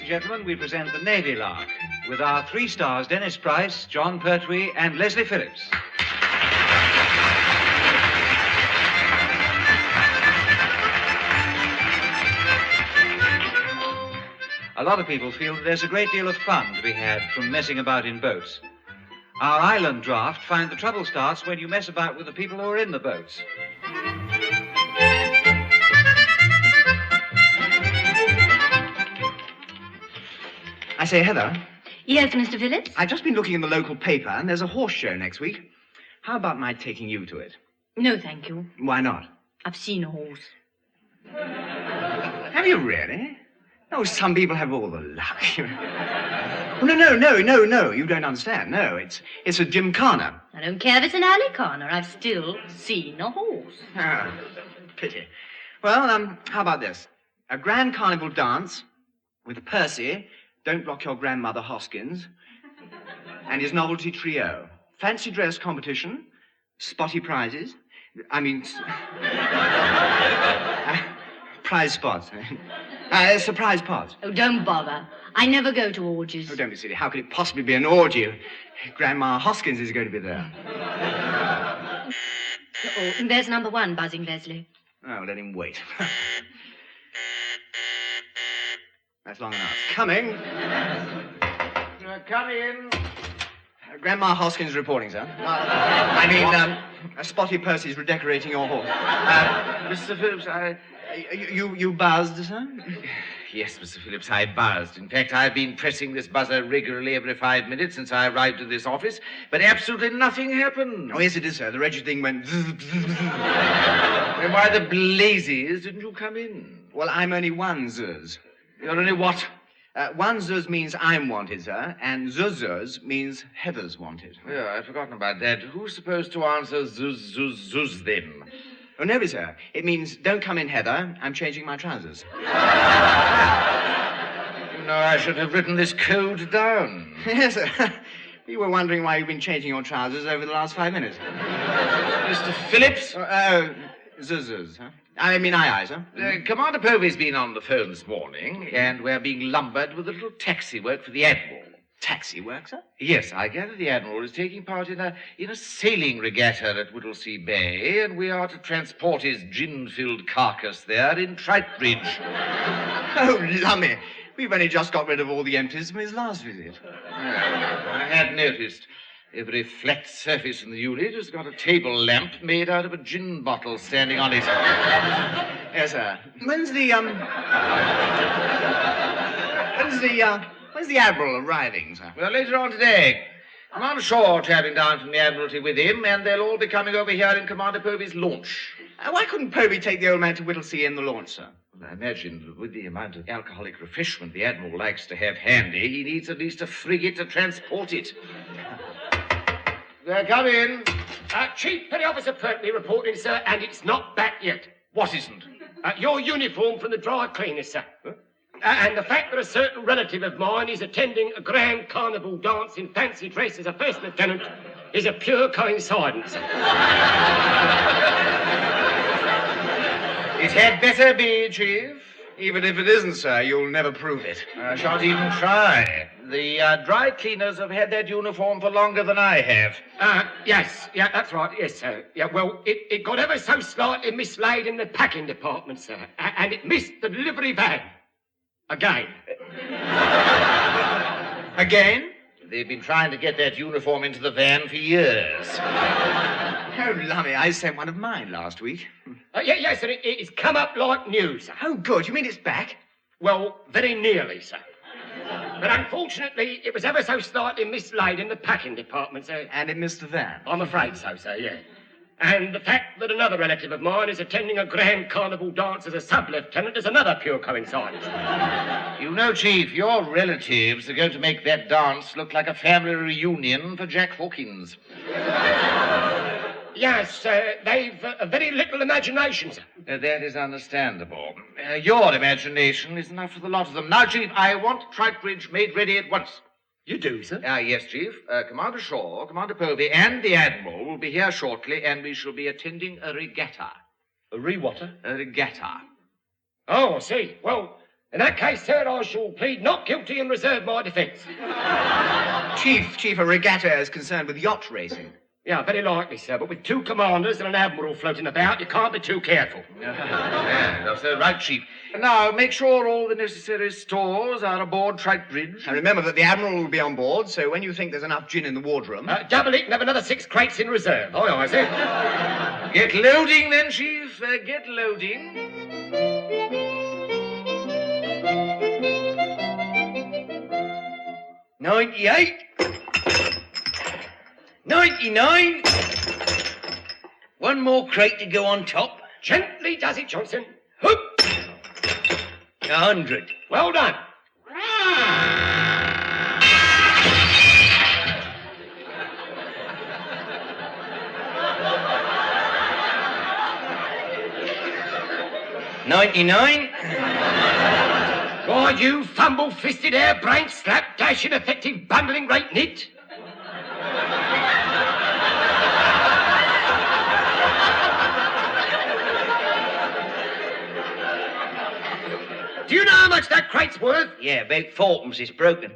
and gentlemen, we present the Navy Lark with our 3 stars, Dennis Price, John Pertwee, and Leslie Phillips. A lot of people feel that there's a great deal of fun to be had from messing about in boats. Our island draft finds the trouble starts when you mess about with the people who are in the boats. I say, Heather. Yes, Mr. Phillips? I've just been looking in the local paper, and there's a horse show next week. How about my taking you to it? No, thank you. Why not? I've seen a horse. Have you really? Oh, some people have all the luck. Oh, no, you don't understand. No, it's a gymkhana. I don't care if it's an alley corner. I've still seen a horse. Ah, pity. Well, how about this? A grand carnival dance with Percy, Don't Block Your Grandmother Hoskins, and his novelty trio. Fancy dress competition, spotty prizes. Prize spots. Surprise pots. Oh, don't bother. I never go to orgies. Oh, don't be silly. How could it possibly be an orgy? Grandma Hoskins is going to be there. Oh, there's number 1 buzzing, Leslie. Oh, let him wait. That's long enough. Coming. Come in. Grandma Hoskins reporting, sir. Spotty Percy's redecorating your horse. Mr. Phillips, You buzzed, sir? Yes, Mr. Phillips, I buzzed. In fact, I've been pressing this buzzer regularly every 5 minutes since I arrived at this office, but absolutely nothing happened. Oh, yes, it is, sir. The wretched thing went zzz, zzz, zzz. And why the blazes didn't you come in? Well, I'm only one zuz. You're only what? One zuz means I'm wanted, sir, and zuz means Heather's wanted. Yeah, I'd forgotten about that. Who's supposed to answer zuz then? Oh, no, sir. It means, don't come in, Heather. I'm changing my trousers. You know, I should have written this code down. Yes, sir. We were wondering why you've been changing your trousers over the last 5 minutes. Mr. Phillips? Zuz, huh? Aye, sir. Commander Povey's been on the phone this morning, and we're being lumbered with a little taxi work for the Admiral. Taxi work, sir? Yes, I gather the Admiral is taking part in a sailing regatta at Whittlesea Bay, and we are to transport his gin-filled carcass there in Trite-Bridge. Oh, lummy. We've only just got rid of all the empties from his last visit. I had noticed. Every flat surface in the unit has got a table lamp made out of a gin bottle standing on it. Yes, sir. When's the Admiral arriving, sir? Well, later on today. Commander Shaw travelling down from the Admiralty with him, and they'll all be coming over here in Commander Povey's launch. Why couldn't Povey take the old man to Whittlesea in the launch, sir? Well, I imagine that with the amount of alcoholic refreshment the Admiral likes to have handy, he needs at least a frigate to transport it. Come in. Chief Petty Officer Pertwee reporting, sir, and it's not back yet. What isn't? Your uniform from the dry cleaners, sir. Huh? And the fact that a certain relative of mine is attending a grand carnival dance in fancy dress as a first lieutenant is a pure coincidence. It had better be, Chief. Even if it isn't, sir, you'll never prove it. I shan't even try. The dry cleaners have had that uniform for longer than I have. Yes, that's right, yes, sir. Yeah, well, it got ever so slightly mislaid in the packing department, sir, and it missed the delivery van. Again. Again? They've been trying to get that uniform into the van for years. Oh, lummy, I sent one of mine last week. Yes, sir, it's come up like news, sir. Oh, good. You mean it's back? Well, very nearly, sir. But unfortunately, it was ever so slightly mislaid in the packing department, sir. And it missed the van? I'm afraid so, sir, yeah. And the fact that another relative of mine is attending a grand carnival dance as a sub-lieutenant is another pure coincidence. You know, Chief, your relatives are going to make that dance look like a family reunion for Jack Hawkins. Yes, they've very little imagination, sir. That is understandable. Your imagination is enough for the lot of them. Now, Chief, I want Trite-Bridge made ready at once. You do, sir? Yes, Chief. Commander Shaw, Commander Povey, and the Admiral will be here shortly, and we shall be attending a regatta. A re-water? A regatta. Oh, I see. Well, In that case, sir, I shall plead not guilty and reserve my defence. Chief, a regatta is concerned with yacht racing. Yeah, very likely, sir, but with 2 commanders and an admiral floating about, you can't be too careful. Yeah, that's right, Chief. Now, make sure all the necessary stores are aboard Trite Bridge. And remember that the admiral will be on board, so when you think there's enough gin in the wardroom... Double it and have another 6 crates in reserve. Aye, aye, sir. Get loading then, Chief. Get loading. 98. 99. One more crate to go on top. Gently does it, Johnson. Hoop! 100. Well done. $99. Why, you fumble-fisted, hair-brained, slap-dashing, effective, bundling great nit. Do you know how much that crate's worth? Yeah, about 4pence. It's broken.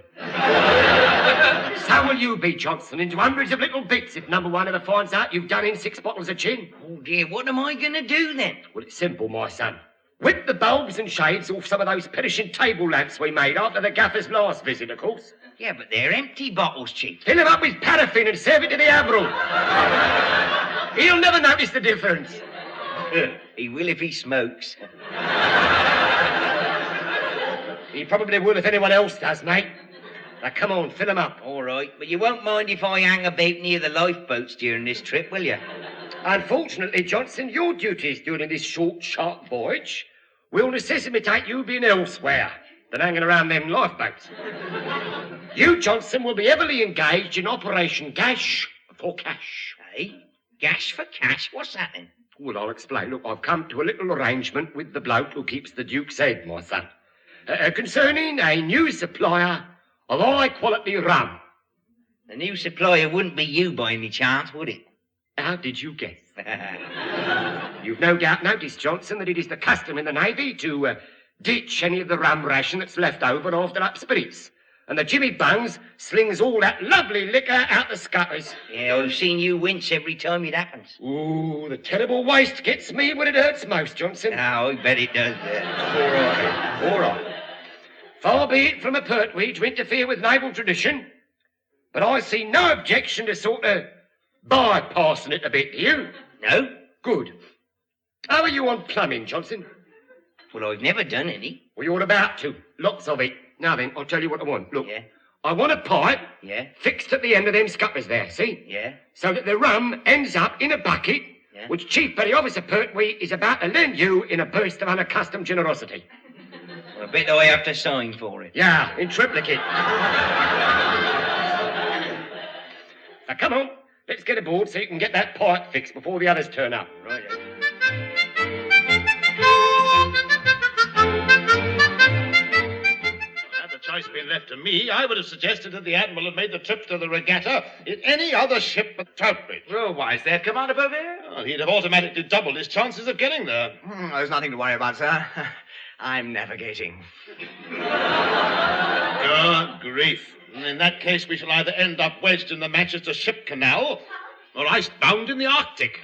So will you be, Johnson, into hundreds of little bits if number 1 ever finds out you've done in 6 bottles of gin. Oh, dear, what am I going to do then? Well, it's simple, my son. Whip the bulbs and shades off some of those perishing table lamps we made after the gaffer's last visit, of course. Yeah, but they're empty bottles, Chief. Fill them up with paraffin and serve it to the admiral. He'll never notice the difference. He will if he smokes. He probably will if anyone else does, mate. Now, come on, fill them up. All right, but you won't mind if I hang about near the lifeboats during this trip, will you? Unfortunately, Johnson, your duties during this short, sharp voyage will necessitate you being elsewhere than hanging around them lifeboats. You, Johnson, will be heavily engaged in Operation Gash for Cash. Hey? Gash for cash? What's that then? Well, I'll explain. Look, I've come to a little arrangement with the bloke who keeps the Duke's head, my son, concerning a new supplier of high-quality rum. The new supplier wouldn't be you by any chance, would it? How did you guess? You've no doubt noticed, Johnson, that it is the custom in the Navy to ditch any of the rum ration that's left over after up spirits. And the Jimmy Bungs slings all that lovely liquor out the scuppers. Yeah, I've seen you wince every time it happens. Ooh, the terrible waste gets me when it hurts most, Johnson. Oh, I bet it does. All right, all right. Far be it from a Pertwee to interfere with naval tradition, but I see no objection to sort of bypassing it a bit, do you? No? Good. How are you on plumbing, Johnson? Well, I've never done any. Well, you're about to. Lots of it. Now then, I'll tell you what I want. Look, Yeah? I want a pipe Yeah? fixed at the end of them scuppers there, see? Yeah? So that the rum ends up in a bucket, Yeah. which Chief Petty Officer Pertwee is about to lend you in a burst of unaccustomed generosity. Well, I bet I have to sign for it. Yeah, in triplicate. Now, come on. Let's get aboard so you can get that pipe fixed before the others turn up. Right. Had the choice been left to me, I would have suggested that the Admiral had made the trip to the Regatta in any other ship but Troutbridge. Well, why is that, Commander Povey? Well, he'd have automatically doubled his chances of getting there. There's nothing to worry about, sir. I'm navigating. Good grief. In that case, we shall either end up wedged in the Manchester Ship Canal or icebound in the Arctic.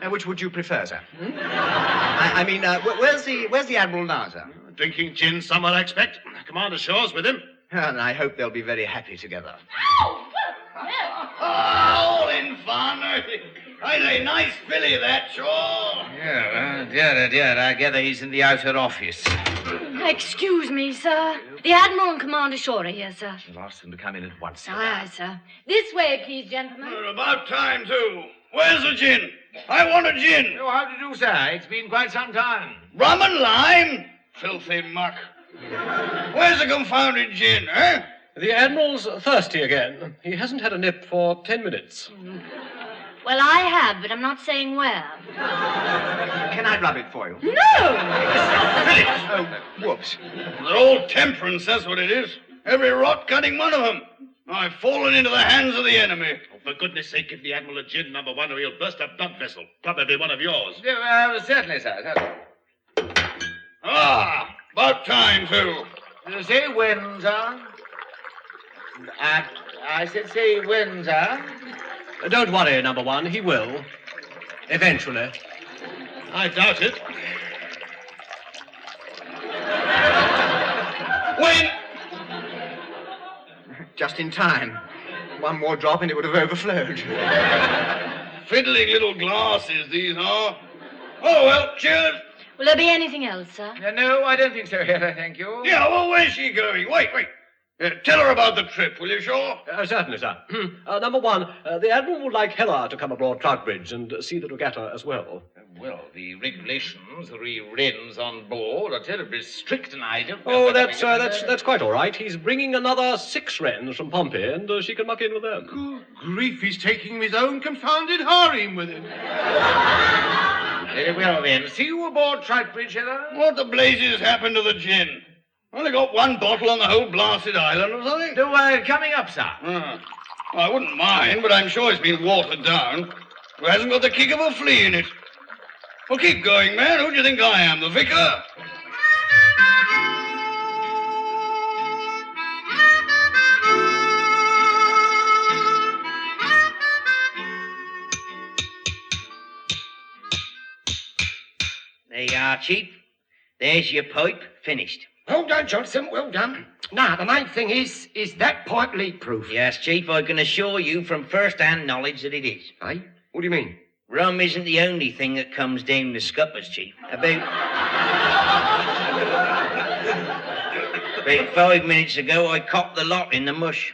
Which would you prefer, sir? I mean, where's the Admiral now, sir? Drinking gin somewhere, I expect. Commander Shaw's with him. And I hope they'll be very happy together. All in fun. I'd a nice filly, that, Shaw. Yeah, dear, I gather he's in the outer office. Excuse me, sir. The Admiral and Commander Shaw are here, sir. I'll ask them to come in at once. Aye, aye, sir. This way, please, gentlemen. About time, too. Where's the gin? I want a gin. Oh, how do you do, sir? It's been quite some time. Rum and lime? Filthy muck. Where's the confounded gin, eh? The Admiral's thirsty again. He hasn't had a nip for 10 minutes. Well, I have, but I'm not saying where. Can I rub it for you? No! Oh, whoops. They're all temperance, that's what it is. Every rot cutting one of them. I've fallen into the hands of the enemy. Oh, for goodness sake, give the Admiral a gin, number 1, or he'll burst a blood vessel. Probably one of yours. Certainly, sir. Certainly. Ah, About time, too. Say when, sir? I said say when, sir? Don't worry, number one, he will. Eventually. I doubt it. When? Just in time. One more drop and it would have overflowed. Fiddling little glasses, these are. Oh, well, cheers. Will there be anything else, sir? No, I don't think so, thank you. Yeah, well, where's she going? Wait. Tell her about the trip, will you, Shaw? Certainly, sir. Number one, the Admiral would like Hella to come aboard Troutbridge and see the regatta as well. Well, the regulations re Wrens on board are terribly strict, and I don't... Oh, that's quite all right. He's bringing another 6 Wrens from Pompey, and she can muck in with them. Good grief, he's taking his own confounded harem with him. Very well, then. See you aboard Troutbridge, Heather? What the blazes happened to the gin? Only got one bottle on the whole blasted island or something? Coming up, sir. Well, I wouldn't mind, but I'm sure it's been watered down. It hasn't got the kick of a flea in it. Well, keep going, man. Who do you think I am, the vicar? There you are, Chief. There's your pipe, finished. Well done, Johnson, well done. Now, the main thing is that pipe leak-proof? Yes, Chief, I can assure you from first-hand knowledge that it is. Eh? What do you mean? Rum isn't the only thing that comes down the scuppers, Chief. About 5 minutes ago, I copped the lot in the mush.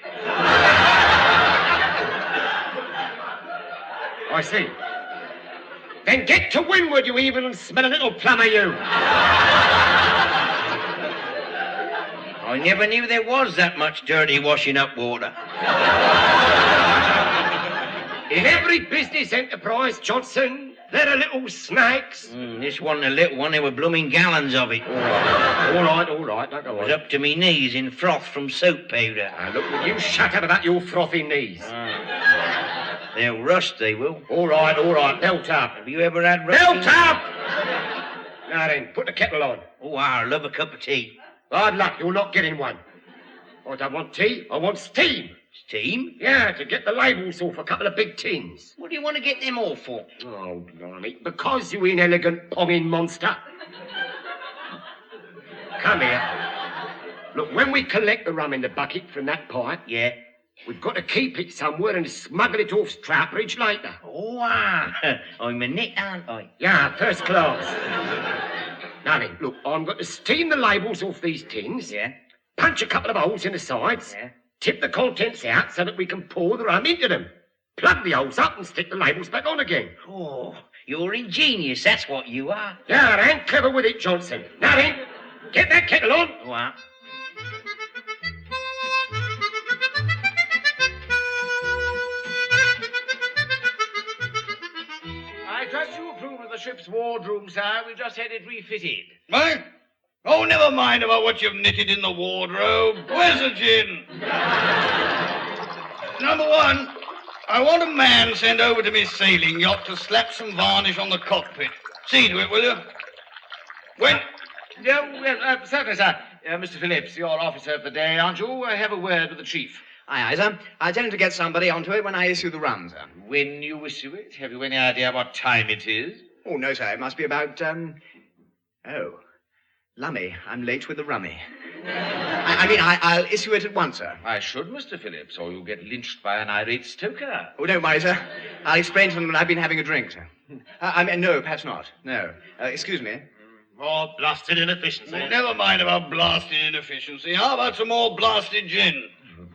I see. Then get to windward, you evil and smell a little plumber, you. I never knew there was that much dirty washing up water. In every business enterprise, Johnson, there are little snakes. This wasn't a little one, there were blooming gallons of it. All right, don't go I was on. up to me knees in froth from soap powder. Now, look, will you shut up about your frothy knees? They'll rust, they will. All right, belt up. Have you ever had rust? Belt up! Now then, put the kettle on. Oh, I love a cup of tea. Hard luck, you're not getting one. I don't want tea, I want steam. Steam? Yeah, to get the labels off a couple of big tins. What do you want to get them all for? Oh, blimey, because you inelegant ponging monster. Come here. Look, when we collect the rum in the bucket from that pipe, Yeah. we've got to keep it somewhere and smuggle it off Troutbridge later. Oh, I'm a nit, aren't I? Yeah, first class. Now then, look, I'm going to steam the labels off these tins, Yeah. punch a couple of holes in the sides, Yeah. tip the contents out so that we can pour the rum into them. Plug the holes up and stick the labels back on again. Oh, you're ingenious, that's what you are. Yeah, and clever with it, Johnson. Now then, get that kettle on. Oh, I trust you approve of the ship's wardroom, sir. We've just had it refitted. Right? Oh, never mind about what you've knitted in the wardrobe. Where's the gin? Number one, I want a man sent over to me sailing yacht to slap some varnish on the cockpit. See to it, will you? When? Certainly, sir. Mr. Phillips, you're officer of the day, aren't you? Have a word with the chief. Aye, sir. I'll tell him to get somebody onto it when I issue the rum, sir. When you issue it, have you any idea what time it is? Oh, no, sir. It must be about, Lummy. I'm late with the rummy. I'll issue it at once, sir. I should, Mr. Phillips, or you'll get lynched by an irate stoker. Oh, don't worry, sir. I'll explain to them that I've been having a drink, sir. No, perhaps not. No. Excuse me. More blasted inefficiency. Never mind about blasted inefficiency. How about some more blasted gin?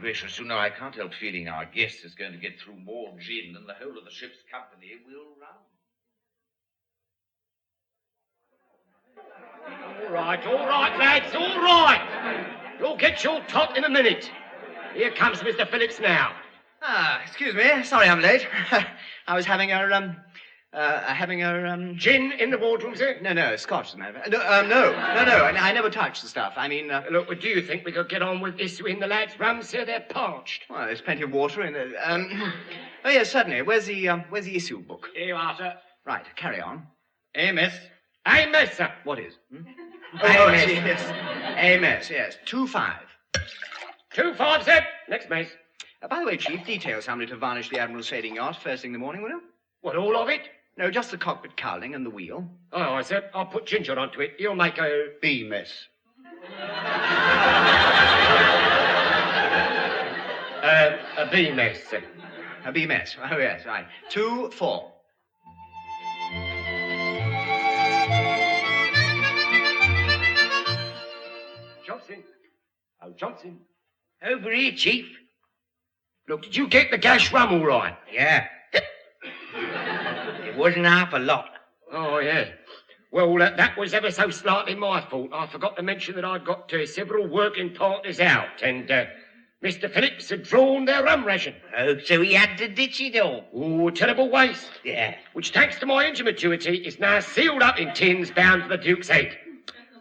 Gracious, you know, I can't help feeling our guest is going to get through more gin than the whole of the ship's company will run. All right, lads, all right. You'll get your tot in a minute. Here comes Mr. Phillips now. Excuse me. Sorry I'm late. I was having a Gin in the wardroom, sir? No, scotch, as a matter of fact. No. I never touch the stuff. I mean, Look, do you think we could get on with issuing the lads' rum, sir? They're parched. well, there's plenty of water in it. Oh, yes, certainly. Where's the issue book? Here you are, sir. Right, carry on. Hey, miss. Hey, miss, sir. What is? yes. AMS, yes. 2-5. 2-5, sir. Next mess. By the way, Chief, detail somebody to varnish the Admiral's sailing yacht first thing in the morning, will you? What, all of it? No, just the cockpit cowling and the wheel. Oh, I said, I'll put Ginger onto it. He'll make a... B mess. A B mess, sir. A B mess. Oh, yes, right. 2-4. Johnson. Oh, Johnson. Over here, Chief. Look, did you get the gas rum all right? Yeah. It wasn't half a lot. Oh, yeah. Well, that was ever so slightly my fault. I forgot to mention that I'd got several working partners out, and Mr. Phillips had drawn their rum ration. Oh, so he had to ditch it all. Oh, terrible waste. Yeah. Which, thanks to my ingenuity, is now sealed up in tins bound for the Duke's Head.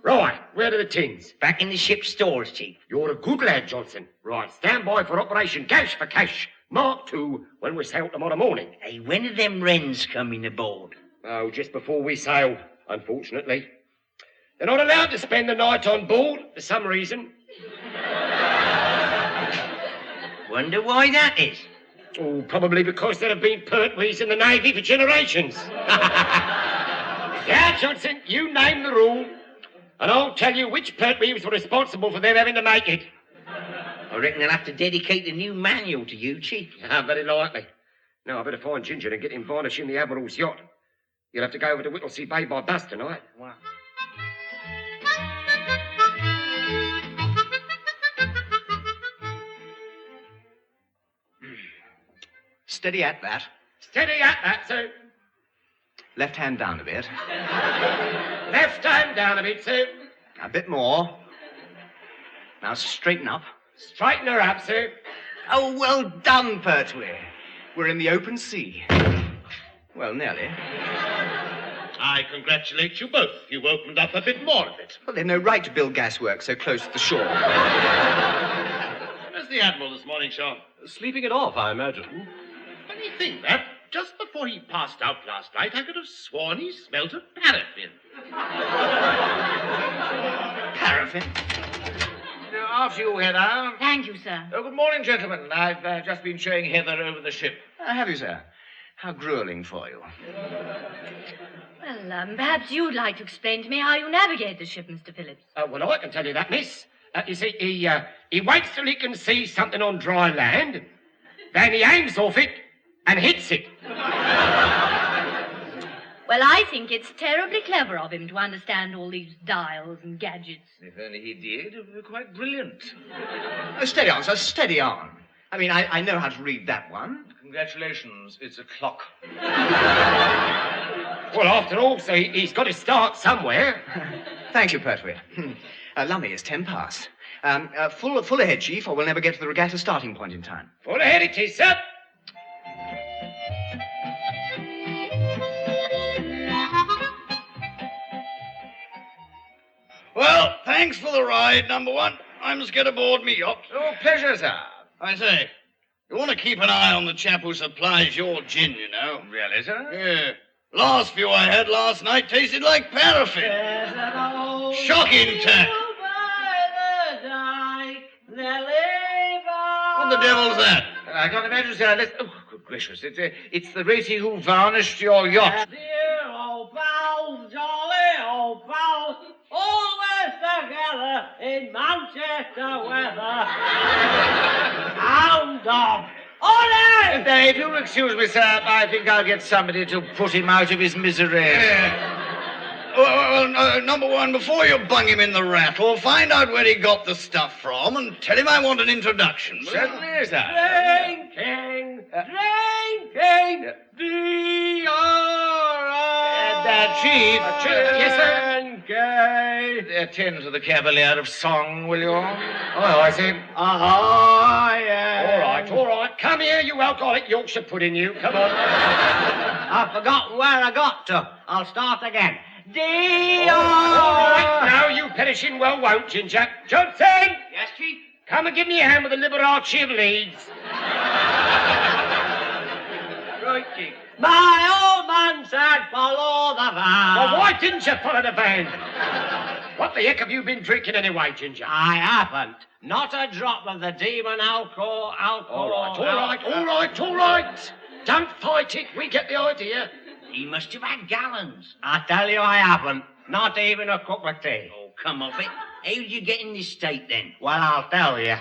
Right, where are the tins? Back in the ship's stores, Chief. You're a good lad, Johnson. Right, stand by for Operation Cash for Cash, Mark II, when we sail tomorrow morning. Hey, when are them Wrens coming aboard? Oh, just before we sail, unfortunately. They're not allowed to spend the night on board, for some reason. Wonder why that is. Oh, probably because there have been Pertwees in the Navy for generations. Yeah, Johnson, you name the rule, and I'll tell you which Pertwees were responsible for them having to make it. I reckon they'll have to dedicate a new manual to you, Chief. Yeah, very likely. Now, I better find Ginger and get him varnishing the Admiral's yacht. You'll have to go over to Whittlesea Bay by bus tonight. Wow. Steady at that. Steady at that, sir. Left hand down a bit. Left hand down a bit, sir. A bit more. Now straighten up. Straighten her up, sir. Oh, well done, Pertwee. We're in the open sea. Well, nearly. I congratulate you both. You've opened up a bit more of it. Well, they've no right to build gasworks so close to the shore. Where's the Admiral this morning, Shaw? Sleeping it off, I imagine. Funny thing, that. Just before he passed out last night, I could have sworn he smelt of paraffin. Paraffin? After you, Heather. Thank you, sir. Oh, good morning, gentlemen. I've just been showing Heather over the ship. Have you, sir? How grueling for you. Well, perhaps you'd like to explain to me how you navigate the ship, Mr. Phillips. Well, I can tell you that, miss. You see, he waits till he can see something on dry land, then he aims off it and hits it. Well, I think it's terribly clever of him to understand all these dials and gadgets. If only he did, it would be quite brilliant. Oh, steady on, sir, steady on. I mean, I know how to read that one. Congratulations, it's a clock. Well, after all, so he's got to start somewhere. Thank you, Pertwee. Lummy, it's 10 past. Full ahead, Chief, or we'll never get to the Regatta starting point in time. Full ahead it is, sir. Well, thanks for the ride, number one. I must get aboard me yacht. Oh, pleasure, sir. I say, you want to keep an eye on the chap who supplies your gin, you know. Really, sir? Yeah. Last few I had last night tasted like paraffin. Shocking tack. What the devil's that? I can't imagine, sir. Oh, good gracious. It's the racy who varnished your yacht. Dear old pals, jolly old pals, always together in Manchester weather. Hound dog. Ole! If you'll excuse me, sir, I think I'll get somebody to put him out of his misery. Well, number one, before you bung him in the rattle, find out where he got the stuff from and tell him I want an introduction. Certainly, sir. Drinking, drinking, Chief. Yes, sir. Attend to the Cavalier of Song, will you? Oh, I see. yeah. All right. Come here, you alcoholic Yorkshire pudding, you. Come on. I've forgotten where I got to. I'll start again. All right, now you perishing well won't, Ginger. Johnson! Yes, Chief? Come and give me a hand with the Liberace of Leeds. Right, Chief. My old man said, follow the van. Well, why didn't you follow the van? What the heck have you been drinking anyway, Ginger? I haven't. Not a drop of the demon alcohol. All right. Don't fight it. We get the idea. He must have had gallons. I tell you I haven't. Not even a cup of tea. Oh, come off it. How did you get in this state then? Well, I'll tell you.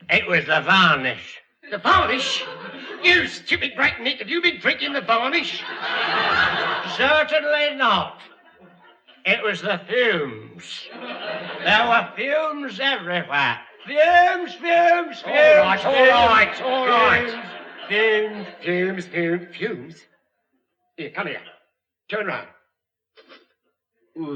It was the varnish. The varnish? You stupid breakneck, have you been drinking the varnish? Certainly not. It was the fumes. There were fumes everywhere. Fumes. All right. Fumes. Here, come here. Turn round. Oh,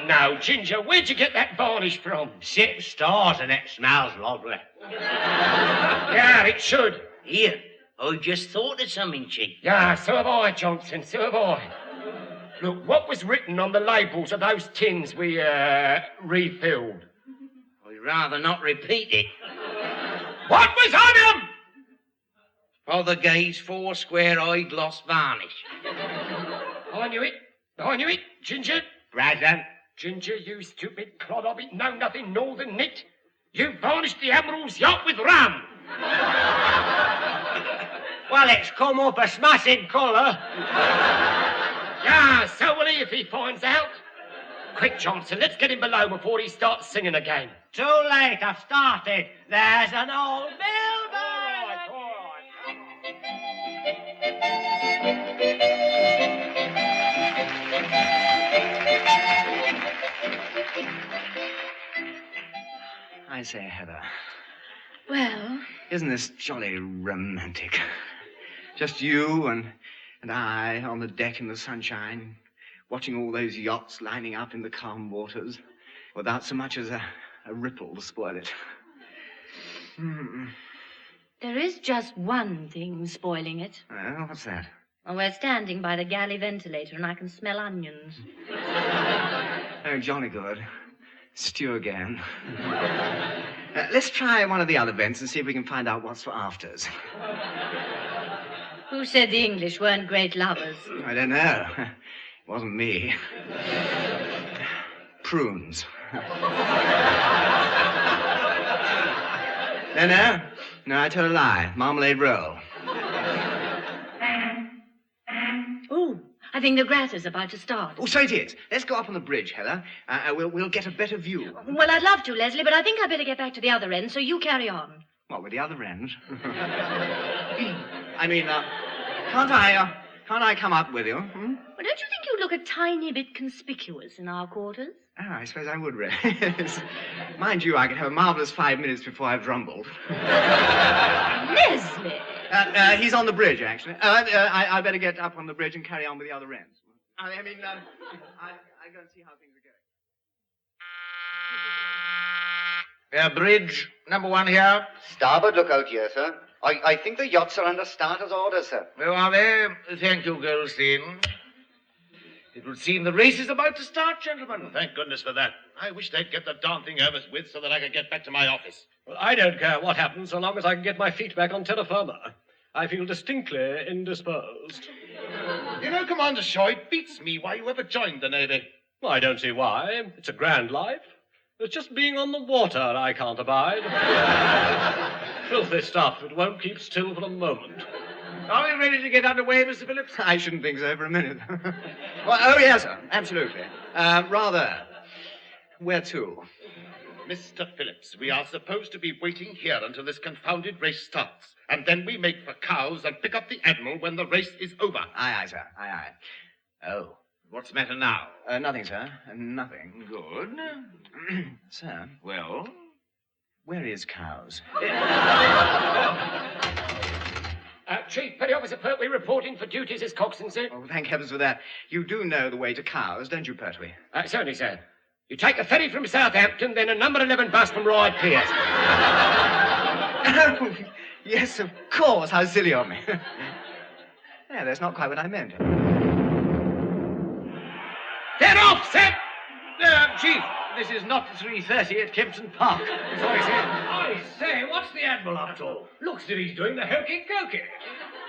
no, Ginger, where'd you get that varnish from? Ship stores and it smells lovely. Yeah, it should. Here, I just thought of something, Chief. Yeah, so have I, Johnson, so have I. Look, what was written on the labels of those tins we, refilled? I'd rather not repeat it. What was on them? Father Gay's 4 square-eyed lost varnish. I knew it, Ginger. Present. Ginger, you stupid clod of it, know-nothing northern nit. You varnished the Admiral's yacht with rum. Well, it's come up a smashing colour. Yeah, so will he if he finds out. Quick, Johnson, let's get him below before he starts singing again. Too late, I've started. There's an old billboard. All right. I say, Heather, Well, isn't this jolly romantic? Just you and I on the deck in the sunshine, watching all those yachts lining up in the calm waters, without so much as a ripple to spoil it. there is just one thing spoiling it. Well, what's that? Well, we're standing by the galley ventilator and I can smell onions. Oh, jolly good. Stew again. Let's try one of the other vents and see if we can find out what's for afters. Who said the English weren't great lovers? I don't know. It wasn't me. Prunes. No, I told a lie. Marmalade roll. Ooh, I think the Regatta's about to start. Oh, so it is. Let's go up on the bridge, Heather. We'll get a better view. Well, I'd love to, Leslie, but I think I'd better get back to the other end, so you carry on. What, with the other end? I mean, can't I come up with you? Well, don't you think you'd look a tiny bit conspicuous in our quarters? Oh, I suppose I would, really. Mind you, I could have a marvellous 5 minutes before I've rumbled. Leslie! He's on the bridge, actually. I better get up on the bridge and carry on with the other ends. I go and see how things are going. Bridge number 1 here. Starboard lookout here, sir. I think the yachts are under starter's orders, sir. Where are they? Thank you, Goldstein. It would seem the race is about to start, gentlemen. Thank goodness for that. I wish they'd get the darn thing over with so that I could get back to my office. Well, I don't care what happens so long as I can get my feet back on terra firma. I feel distinctly indisposed. You know, Commander Shaw, it beats me why you ever joined the Navy. Well, I don't see why. It's a grand life. It's just being on the water I can't abide. Filthy stuff. It won't keep still for a moment. Are we ready to get underway, Mr. Phillips? I shouldn't think so for a minute. Well, oh, yes, sir. Absolutely. Rather. Where to? Mr. Phillips, we are supposed to be waiting here until this confounded race starts. And then we make for Cowes and pick up the Admiral when the race is over. Aye, sir. Aye. Oh. What's the matter now? Nothing, sir. Nothing. Good. Sir, Well? where is Cowes? Chief Petty Officer Pertwee reporting for duties as coxswain, sir. Oh, thank heavens for that. You do know the way to Cowes, don't you, Pertwee? Certainly, sir. You take the ferry from Southampton, then a number 11 bus from Ryde Piers. Oh, yes, of course. How silly of me. Yeah, that's not quite what I meant. They're off, sir! Chief, this is not 3:30 at Kempton Park. Sorry, sir. I say, what's the Admiral up to? Looks as if he's doing the hokey-cokey.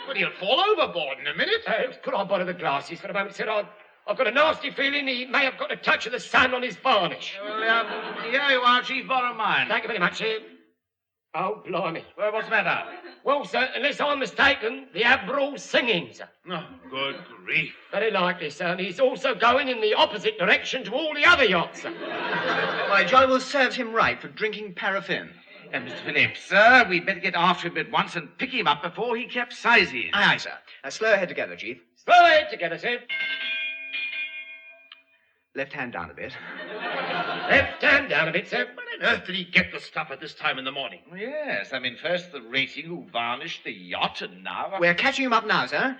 But he'll fall overboard in a minute. Could I borrow the glasses for a moment, sir? I've got a nasty feeling he may have got a touch of the sun on his varnish. Well, here you are, Chief. Borrow mine. Thank you very much, sir. Oh, blimey. Well, what's the matter? Well, sir, unless I'm mistaken, the Admiral's singing, sir. Oh, good grief. Very likely, sir, and he's also going in the opposite direction to all the other yachts, sir. Why, Jolly will serve him right for drinking paraffin. Mr. Phillips, sir, we'd better get after him at once and pick him up before he capsizes. Aye, sir. Slow ahead together, Chief. Slow ahead together, sir. Left hand down a bit. Left hand down a bit, sir. Where on earth did he get the stuff at this time in the morning? Yes, I mean, first the racing who varnished the yacht, and now... We're catching him up now, sir.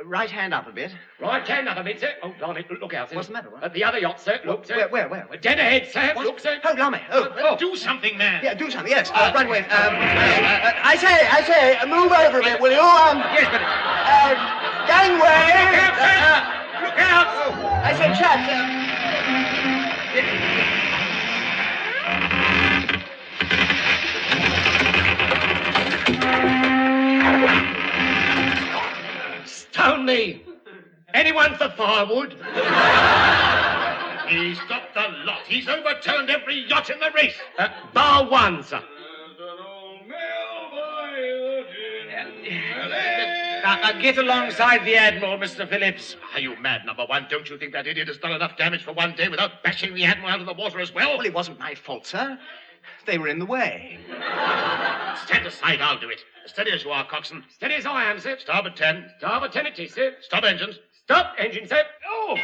Right hand up a bit. Right hand up a bit, sir. Oh, blimey, look out, sir. What's the matter? What? At the other yacht, sir. Look, sir. Where? We're dead ahead, sir. What? Look, sir. Oh, blimey. Do something, man. Yeah, do something, yes. Right away. I say, move over a bit, will you? Yes, but... Gangway! Look out! I say, chap, Stone me! Anyone for firewood? He stopped the lot. He's overturned every yacht in the race. Bar one, sir. Get alongside the Admiral, Mr. Phillips. Are you mad, number one? Don't you think that idiot has done enough damage for one day without bashing the Admiral out of the water as well? Well, it wasn't my fault, sir. They were in the way. Stand aside, I'll do it. Steady as you are, coxswain. Steady as I am, sir. Starboard 10. Starboard 10 it is, sir. Stop engines. Stop engine, sir. Oh!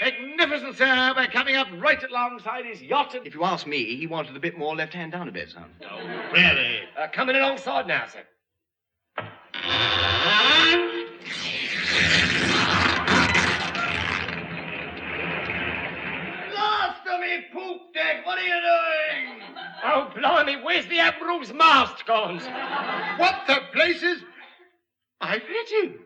Magnificent, sir. We're coming up right alongside his yacht. If you ask me, he wanted a bit more left hand down a bit, sir. Oh, really? Coming alongside now, sir. Blast of me poop deck! What are you doing? Oh, blimey, where's the Admiral's mast gone, sir? What the places? I've hit him.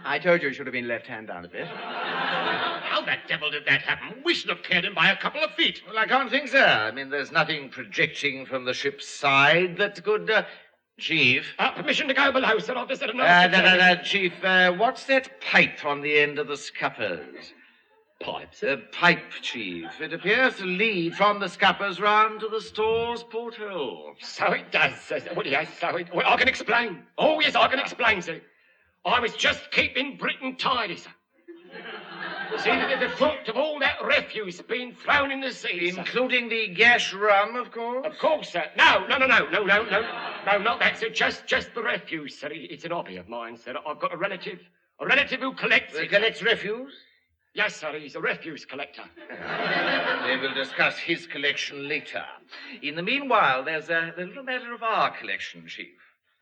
I told you it should have been left hand down a bit. How the devil did that happen? We should have cleared him by a couple of feet. Well, I can't think, sir. I mean, there's nothing projecting from the ship's side that could... Chief? Permission to go below, sir. I've just had a No, Chief. What's that pipe on the end of the scuppers? Pipe, sir? Pipe, Chief. It appears to lead from the scuppers round to the store's porthole. So it does, sir. Well, yes, so it... Well, I can explain. Oh, yes, I can explain, sir. I was just keeping Britain tidy, sir. See, the fault of all that refuse being thrown in the sea, Including the gash rum, of course? Of course, sir. No, not that, sir. Just the refuse, sir. It's an hobby of mine, sir. I've got a relative who collects it. Collects refuse? Yes, sir, he's a refuse collector. We will discuss his collection later. In the meanwhile, there's the little matter of our collection, Chief.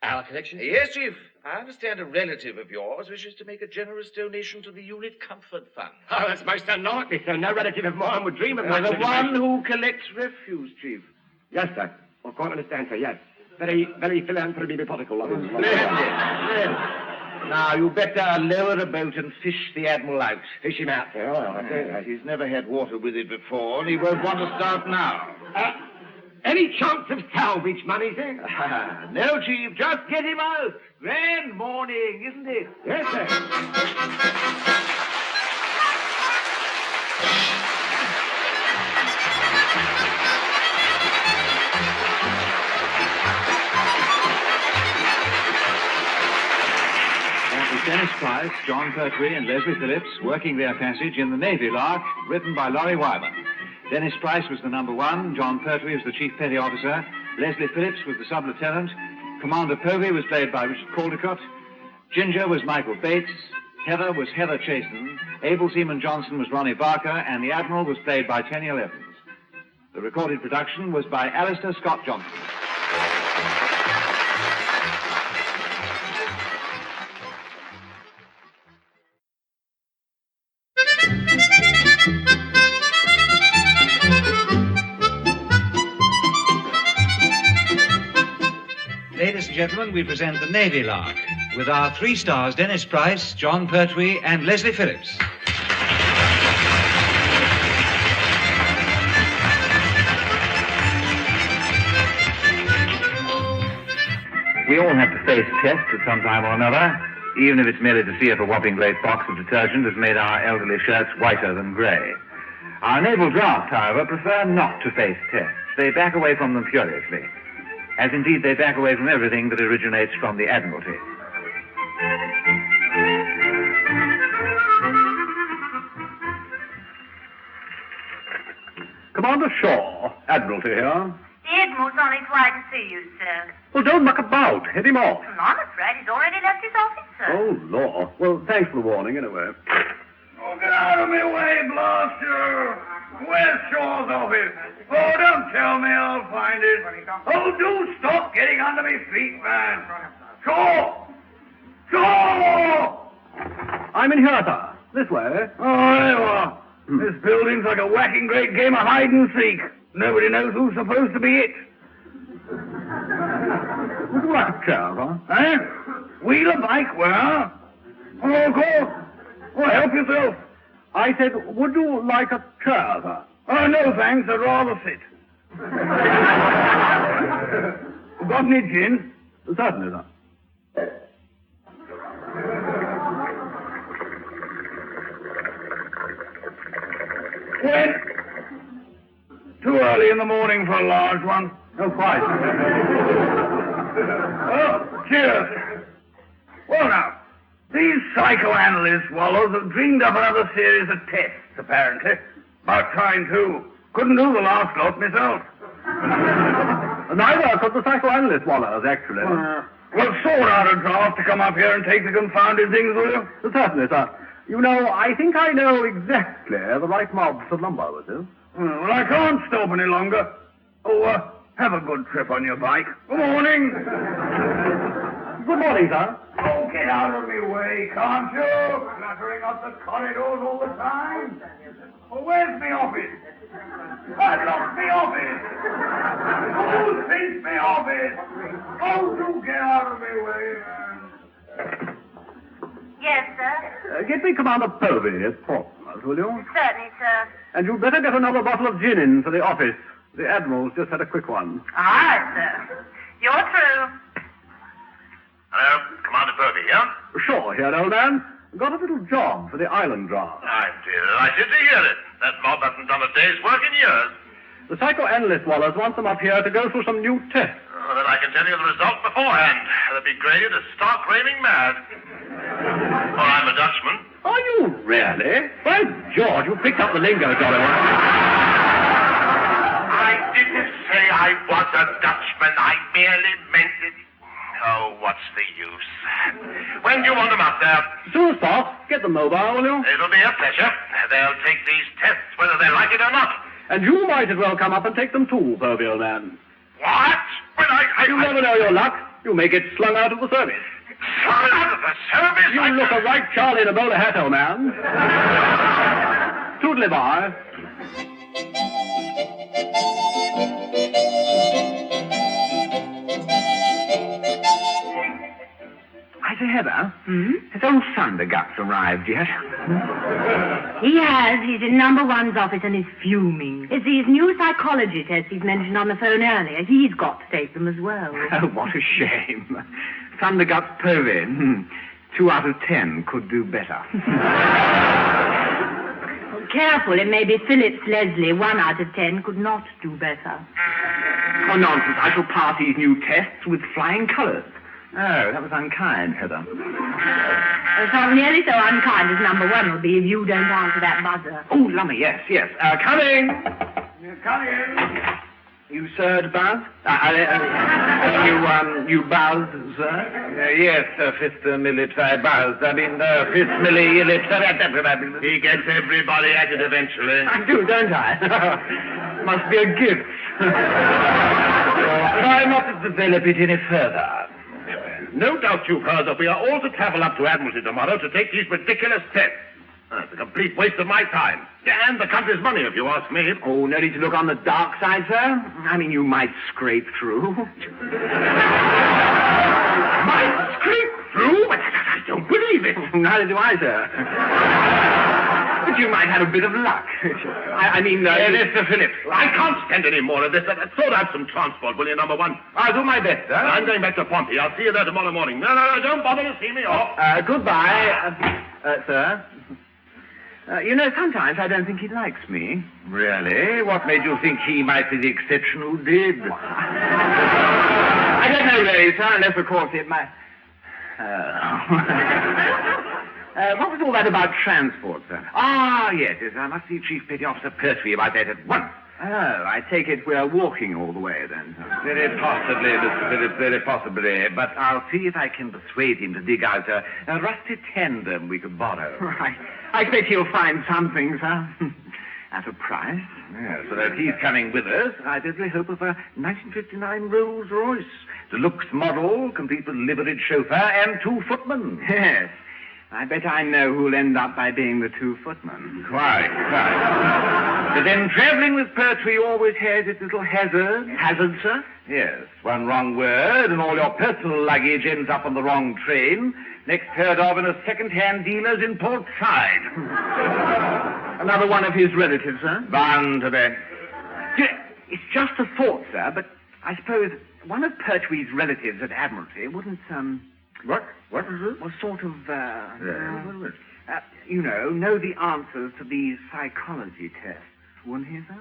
Our collection? Yes, Chief. I understand a relative of yours wishes to make a generous donation to the Unit Comfort Fund. Oh, that's most unlikely, sir. No relative of mine would dream of that. The one who collects refuse, Chief. Yes, sir. I quite understand, sir, yes. Very, very philanthropical of him. Splendid. Now, you better lower a boat and fish the Admiral out. Fish him out, sir. Oh, He's never had water with it before, and he won't want to start now. Any chance of salvage money, sir? No, Chief. Just get him out. Grand morning, isn't it? Yes, sir. That was Dennis Price, John Pertwee, and Leslie Phillips working their passage in the Navy Lark, written by Laurie Wyman. Dennis Price was the number one, John Pertwee was the Chief Petty Officer, Leslie Phillips was the Sub-Lieutenant, Commander Povey was played by Richard Caldecott, Ginger was Michael Bates, Heather was Heather Chasen, Able Seaman Johnson was Ronnie Barker, and the Admiral was played by Tenny Evans. The recorded production was by Alistair Scott Johnson. Ladies and gentlemen, we present the Navy Lark with our 3 stars, Dennis Price, John Pertwee, and Leslie Phillips. We all have to face tests at some time or another. even if it's merely to see if a whopping great box of detergent has made our elderly shirts whiter than grey. Our naval drafts, however, prefer not to face tests. They back away from them furiously, as indeed they back away from everything that originates from the Admiralty. Commander Shaw, Admiralty here. The Admiral's on his way to see you, sir. Well, don't muck about. Head him off. I'm afraid he's already left his office, sir. Oh, law. Well, thanks for the warning, anyway. Oh, get out of my way, blaster! Where's Shaw's office? Oh, don't tell me I'll find it. Oh, do stop getting under me feet, man. Shaw! Shaw! I'm in here, sir. This way. Oh, there you are. This building's like a whacking great game of hide and seek. Nobody knows who's supposed to be it. Would you like a chair, sir? Eh? Wheel a bike, where? Oh, of course. Well, help yourself. I said, would you like a chair, sir? Oh, no, thanks. I'd rather sit. Got any gin? Certainly, sir. When? Too early in the morning for a large one. Oh, quite. Oh, cheers. Well, now, these psychoanalyst wallows have dreamed up another series of tests, apparently. About time, too. Couldn't do the last lot myself. Neither could the psychoanalyst wallows, actually. Well, sort out a draft to come up here and take the confounded things, will you? Certainly, sir. You know, I think I know exactly the right mob to lumber with this. Well, I can't stop any longer. Oh, have a good trip on your bike. Good morning. Good morning, sir. Oh, get out of me way, can't you? Cluttering up the corridors all the time. Well, where's me office? I've lost me office. Who thinks me office? Oh, do get out of me way, man. Yes, sir. Get me Commander Povey at Portsmouth, will you? Certainly, sir. And you'd better get another bottle of gin in for the office. The Admiral's just had a quick one. All right, sir. You're through. Hello, Commander Povey here. Sure, here, old man. Got a little job for the island draft. I'm delighted to hear it. That mob hasn't done a day's work in years. The psychoanalyst Wallace wants them up here to go through some new tests. Oh, then I can tell you the result beforehand. They'll be graded as stark raving mad. Or I'm a Dutchman. Are you really? By George, you picked up the lingo, Dolly. I didn't say I was a Dutchman. I merely meant it. Oh, what's the use? When do you want them up there? Soon as possible. Get them mobile, will you? It'll be a pleasure. They'll take these tests whether they like it or not. And you might as well come up and take them too, Povey, old man. What? Well, You never know your luck. You may get slung out of the service. Slung out of the service? You look a right Charlie in a bowler hat, old man. Toodly bye. I say, Heather, has old Thunderguts arrived yet? He has. He's in number one's office and he's fuming. It's these new psychology tests he's mentioned on the phone earlier. He's got to take them as well. Oh, what a shame. Thunderguts Povey. 2 out of 10 could do better. Careful, it may be Phillips Leslie. 1 out of 10 could not do better. Oh, nonsense. I shall pass these new tests with flying colours. Oh, that was unkind, Heather. It's not nearly so unkind as number one will be if you don't answer that buzzer. Oh, lummy, yes. Coming! Coming. You, sir, buzz? You buzz, sir? Yes, Fifth Millet, I buzzed. I mean, Fifth Millet. He gets everybody at it eventually. I do, don't I? Must be a gift. Try not to develop it any further. No doubt you've heard that we are all to travel up to Admiralty tomorrow to take these ridiculous tests. It's a complete waste of my time. And the country's money, if you ask me. Oh, no need to look on the dark side, sir. I mean, you might scrape through. Might scrape through? But I don't believe it. Neither do I, sir. But you might have a bit of luck. I mean... Mr. Phillips, I can't stand any more of this. Sort out some transport, will you, number one? I'll do my best, sir. I'm going back to Pompey. I'll see you there tomorrow morning. No, don't bother to see me off. Goodbye, sir. You know, sometimes I don't think he likes me. Really? What made you think he might be the exception who did? I don't know, really, sir, unless, of course, it might... what was all that about transport, sir? Ah, yes, I must see Chief Petty Officer Pertwee about that at once. Oh, I take it we're walking all the way, then, sir. Very possibly, Mr. Phillips, very possibly. But I'll see if I can persuade him to dig out a rusty tandem we could borrow. Right. I expect he'll find something, sir. At a price. Yes, so that he's coming with us, I definitely hope of a 1959 Rolls Royce. Deluxe model, complete with liveried chauffeur and 2 footmen. Yes. I bet I know who'll end up by being the 2 footmen. Quite. But then travelling with Pertwee always has its little hazards. Hazard, sir? Yes. One wrong word and all your personal luggage ends up on the wrong train. Next heard of in a second-hand dealer's in Port Side. Another one of his relatives, sir? Bound to be. It's just a thought, sir, but I suppose one of Pertwee's relatives at Admiralty wouldn't, What? What is it? Well, sort of, know the answers to these psychology tests, wouldn't he, sir?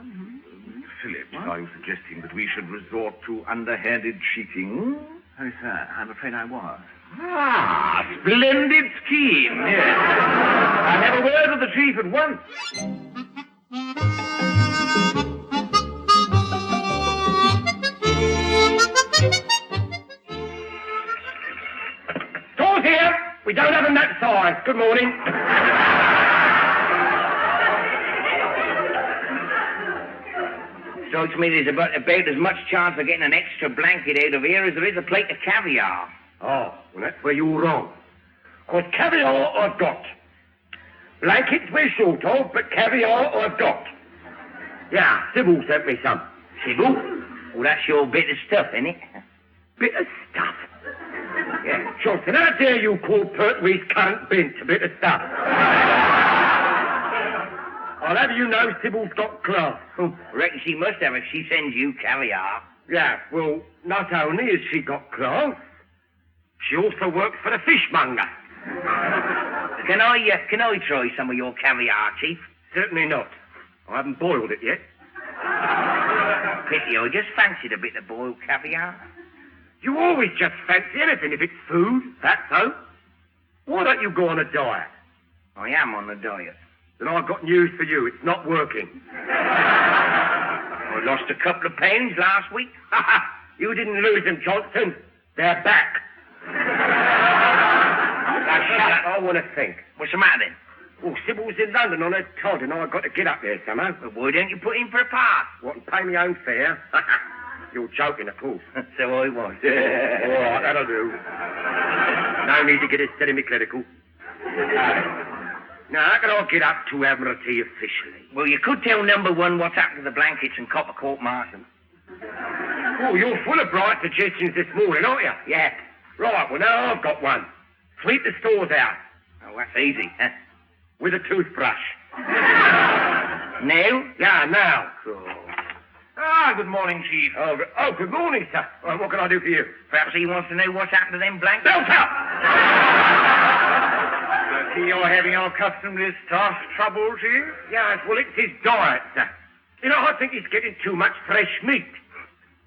Phillips, are you suggesting that we should resort to underhanded cheating? Oh, sir, I'm afraid I was. Ah, splendid scheme, yes. I'll have a word with the chief at once. Stores here. We don't have them that size. Good morning. Strikes me there's about as much chance of getting an extra blanket out of here as there is a plate of caviar. Oh, well, that's where you're wrong. 'Cause caviar I've got. Blankets we're short of, but caviar I've got. Yeah, Sybil sent me some. Sybil? Well, that's your bit of stuff, isn't it? Bit of stuff? Yeah, Johnson, how dare you call Pertwee's current bint a bit of stuff? I'll have you know Sybil's got class. Reckon she must have if she sends you caviar. Yeah, well, not only has she got class, she also works for the fishmonger. Can I try some of your caviar, Chief? Certainly not. I haven't boiled it yet. Pity, I just fancied a bit of boiled caviar. You always just fancy anything if it's food, that's so. Why don't you go on a diet? I am on a diet. Then I've got news for you. It's not working. I lost a couple of pounds last week. You didn't lose them, Johnson. They're back. Now, shut up. I want to think. What's the matter, then? Well, Sybil's in London on her Todd, and I've got to get up there somehow. But why don't you put in for a pass? What, and pay me own fare? You're joking, of course. So I was. All right, that'll do. No need to get us semi-clerical. Now, how can I get up to Admiralty officially? Well, you could tell number one what's happened to the blankets and copper court martin. Oh, you're full of bright suggestions this morning, aren't you? Yeah. Right, well, now I've got one. Sweep the stores out. Oh, that's easy, huh? With a toothbrush. Now? Yeah, now. Ah, good morning, Chief. Oh, good morning, sir. What can I do for you? Perhaps he wants to know what's happened to them blankets. Belt up! I see you're having your customary staff trouble, Chief. Yes, well, it's his diet, sir. You know, I think he's getting too much fresh meat.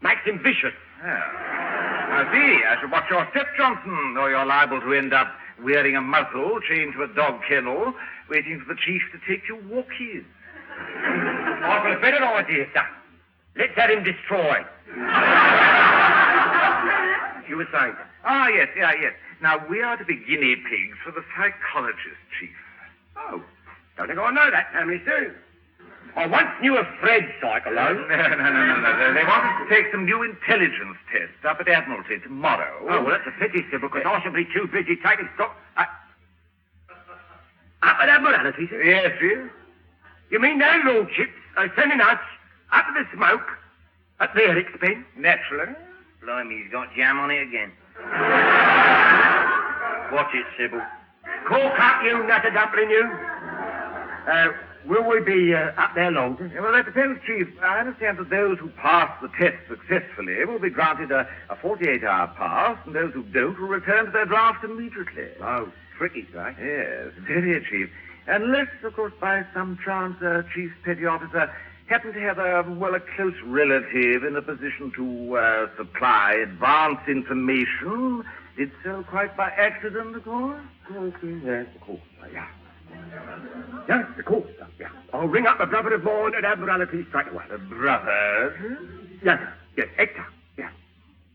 Makes him vicious. I see. I should watch your step, Johnson, or you're liable to end up wearing a muzzle chained to a dog kennel, waiting for the chief to take you walkies. I've got a better idea, sir. Let's have him destroyed. You were saying? Ah, yes. Now, we are to be guinea pigs for the psychologist, Chief. Oh, don't think I know that family soon. I once knew a Fred psychologist. No. They want us to take some new intelligence tests up at Admiralty tomorrow. Oh, well, that's a pity, sir, because I shall be too busy taking stock. Up at Admiralty, sir? Yes, Chief. You mean their lordships are sending us up to the smoke at their expense? Naturally. Blimey, he's got jam on it again. Watch it, Sybil. Cork up, you nutter dumpling, you. Will we be up there long? Well, that depends, Chief. I understand that those who pass the test successfully will be granted a 48-hour pass, and those who don't will return to their draft immediately. Oh, tricky, right? Yes, very, Chief. Unless, of course, by some chance, Chief Petty Officer happen to have a close relative in a position to supply advance information. Did so quite by accident, of course? Okay, yes, of course, yeah. Yes, of course, yeah. I'll ring up a brother of mine at Admiralty straight away. A brother? Yes, sir. Yes, Hector. Yeah.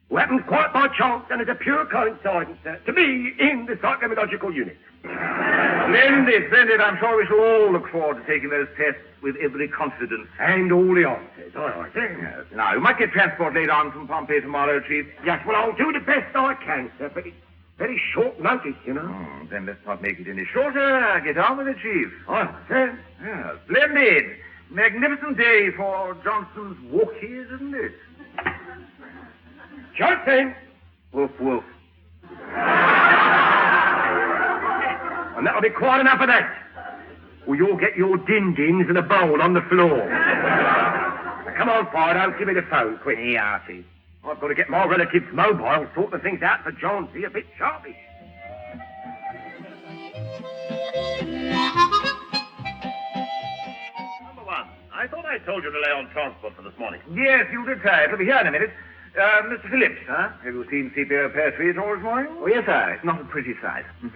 Who happened quite by chance and as a pure coincidence, sir, to be in the psychometrical unit. Splendid. I'm sure we shall all look forward to taking those tests with every confidence. And all the answers, aye, Yes. Now, you might get transport later on from Pompeii tomorrow, Chief. Yes, well, I'll do the best I can, sir, but it's very short notice, you know. Then let's not make it any shorter. Get on with it, Chief. Aye, sir. Yeah, splendid. Magnificent day for Johnson's walkies, isn't it? Johnson! Woof, woof. And that'll be quite enough of that. Or you'll get your din-dins in a bowl on the floor. Now, come on, Fido, give me the phone, quick. Yeah, Chief. I've got to get my relatives mobile, sort the things out for Johnsy a bit sharpish. Number one, I thought I told you to lay on transport for this morning. Yes, you did say it. We'll be here in a minute. Mr. Phillips, huh? Have you seen CPO Pertwee at all this morning? Oh, yes, sir. It's not a pretty sight. Much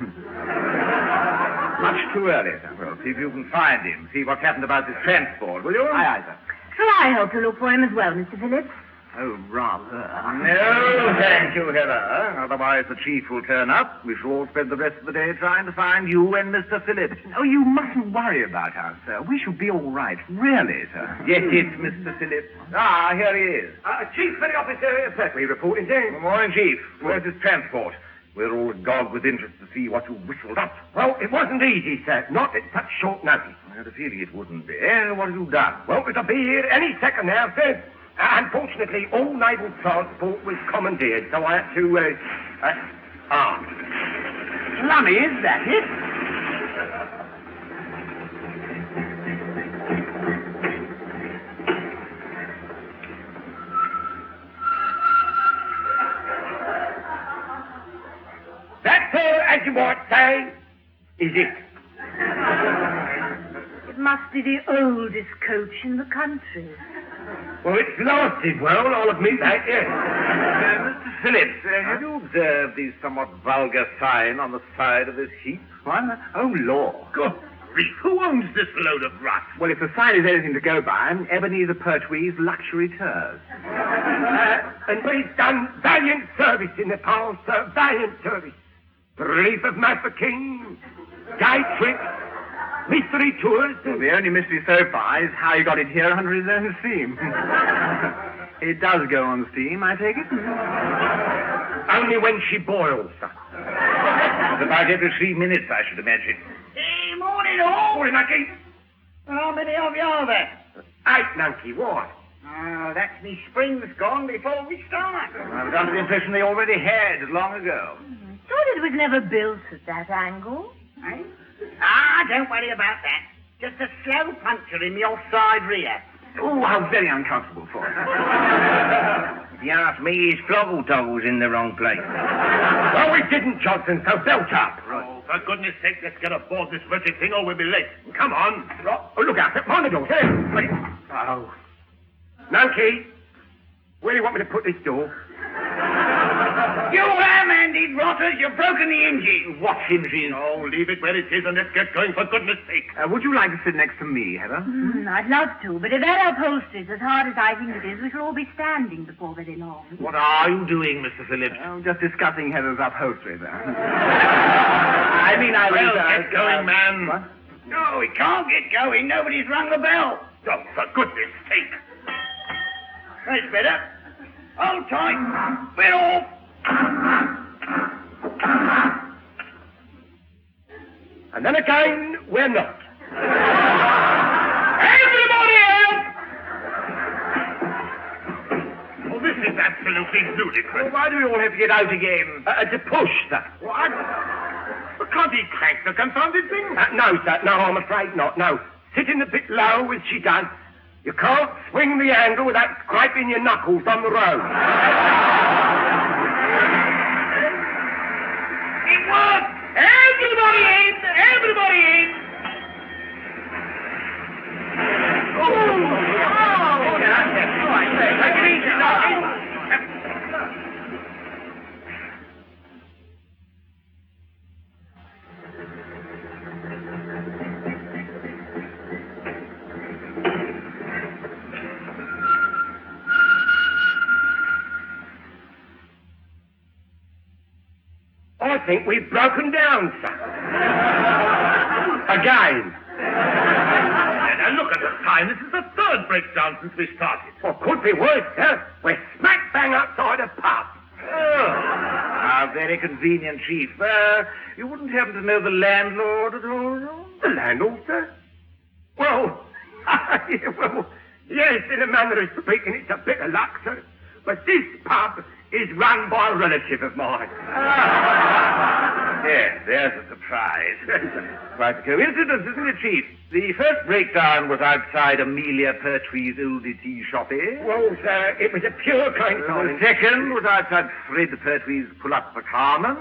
too early, sir. Well, see if you can find him. See what's happened about his transport, will you? Aye, sir. Shall I help you look for him as well, Mr. Phillips? Oh, rather. No, thank you, Heather. Otherwise the chief will turn up. We shall all spend the rest of the day trying to find you and Mr. Phillips. Oh, you mustn't worry about us, sir. We shall be all right. Really, sir. Get it, Mr. Phillips. Ah, here he is. Chief Petty Officer Pertwee reporting, James. Good morning, Chief. Where's his transport? We're all agog with interest to see what you whistled up. Well, it wasn't easy, sir. Not at such short notice. I had a feeling it wouldn't be. What have you done? Well, it'll be here any second now, sir. Unfortunately, all naval transport was commandeered, so I had to, Lummy, is that it? That's all, as you might say, is it. It must be the oldest coach in the country. Well, it's lasted well, I'll admit that, yes. Mr. Phillips, have you observed the somewhat vulgar sign on the side of this heap? What? Oh, Lord. Good grief, who owns this load of rot? Well, if the sign is anything to go by, Ebenezer Pertwee's luxury tours. And he's done valiant service in the past, sir, valiant service. The relief of Mafeking, day trips, mystery tours. Well, the only mystery so far is how he got it here under his own steam. It does go on steam, I take it? Only when she boils, sir. About every 3 minutes, I should imagine. Hey, morning all. Morning, Nunkey. How many of you are there? 8, Nunkey, why? Oh, that's me spring's gone before we start. I was under the impression they already had long ago. Thought it was never built at that angle. Eh? Ah, don't worry about that. Just a slow puncture in the offside rear. Oh, how very uncomfortable for us. If you ask me, his floggle toggle's in the wrong place. Well, we didn't, Johnson, so belt up. Oh, for goodness sake, let's get aboard this wretched thing or we'll be late. Come on. Oh, look out, mind the door. Wait. Oh. Nunkey, where do you want me to put this door? You ham-handed rotters, you've broken the engine. What engine? Oh, leave it where it is and let's get going, for goodness sake. Would you like to sit next to me, Heather? I'd love to, but if that upholstery's as hard as I think it is, we shall all be standing before very long. What are you doing, Mr. Phillips? Just discussing Heather's upholstery there. I mean, I Well, was... get going, man. What? No, we can't get going. Nobody's rung the bell. Oh, for goodness sake. That's better. Hold tight. We're off. And then again, we're not. Everybody help! Oh, this is absolutely ludicrous. Well, why do we all have to get out again? To push, sir. What? can't he crank the confounded thing? No, sir. No, I'm afraid not. No. Sitting a bit low as she does, you can't swing the handle without scraping your knuckles on the road. It worked! Everybody in! Everybody in! Take it easy, darling. I think we've broken down, sir. Again. Now look at the time. This is the third breakdown since we started. Well, could be worse, sir. We're smack bang outside a pub. How very convenient, Chief. You wouldn't happen to know the landlord at all? The landlord, sir? Well, well, yes, in a manner of speaking, it's a bit of luck, sir. But this pub is run by a relative of mine. Yes, there's a surprise. Quite a coincidence, isn't it, Chief? The first breakdown was outside Amelia Pertwee's oldie tea shop, eh? Well, sir, it was a pure coincidence. The second was outside Fred Pertwee's pull-up the Carmen.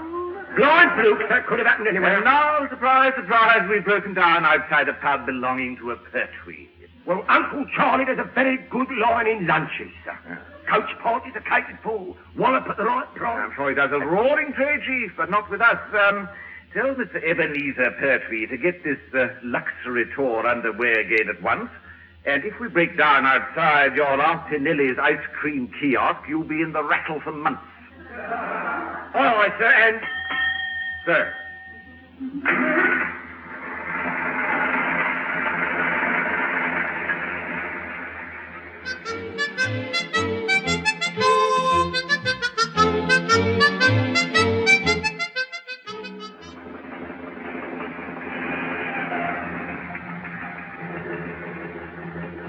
Blind fluke, that could have happened anywhere. And now, surprise, surprise, we've broken down outside a pub belonging to a Pertwee. Well, Uncle Charlie does a very good line in lunches, sir. Coach parties are catered for, wallop at the right price. I'm sure he does a roaring trade, Chief, but not with us. Tell Mr. Ebenezer Pertwee to get this luxury tour underway again at once. And if we break down outside your Auntie Nellie's ice cream kiosk, you'll be in the rattle for months. All right, sir, and... Sir.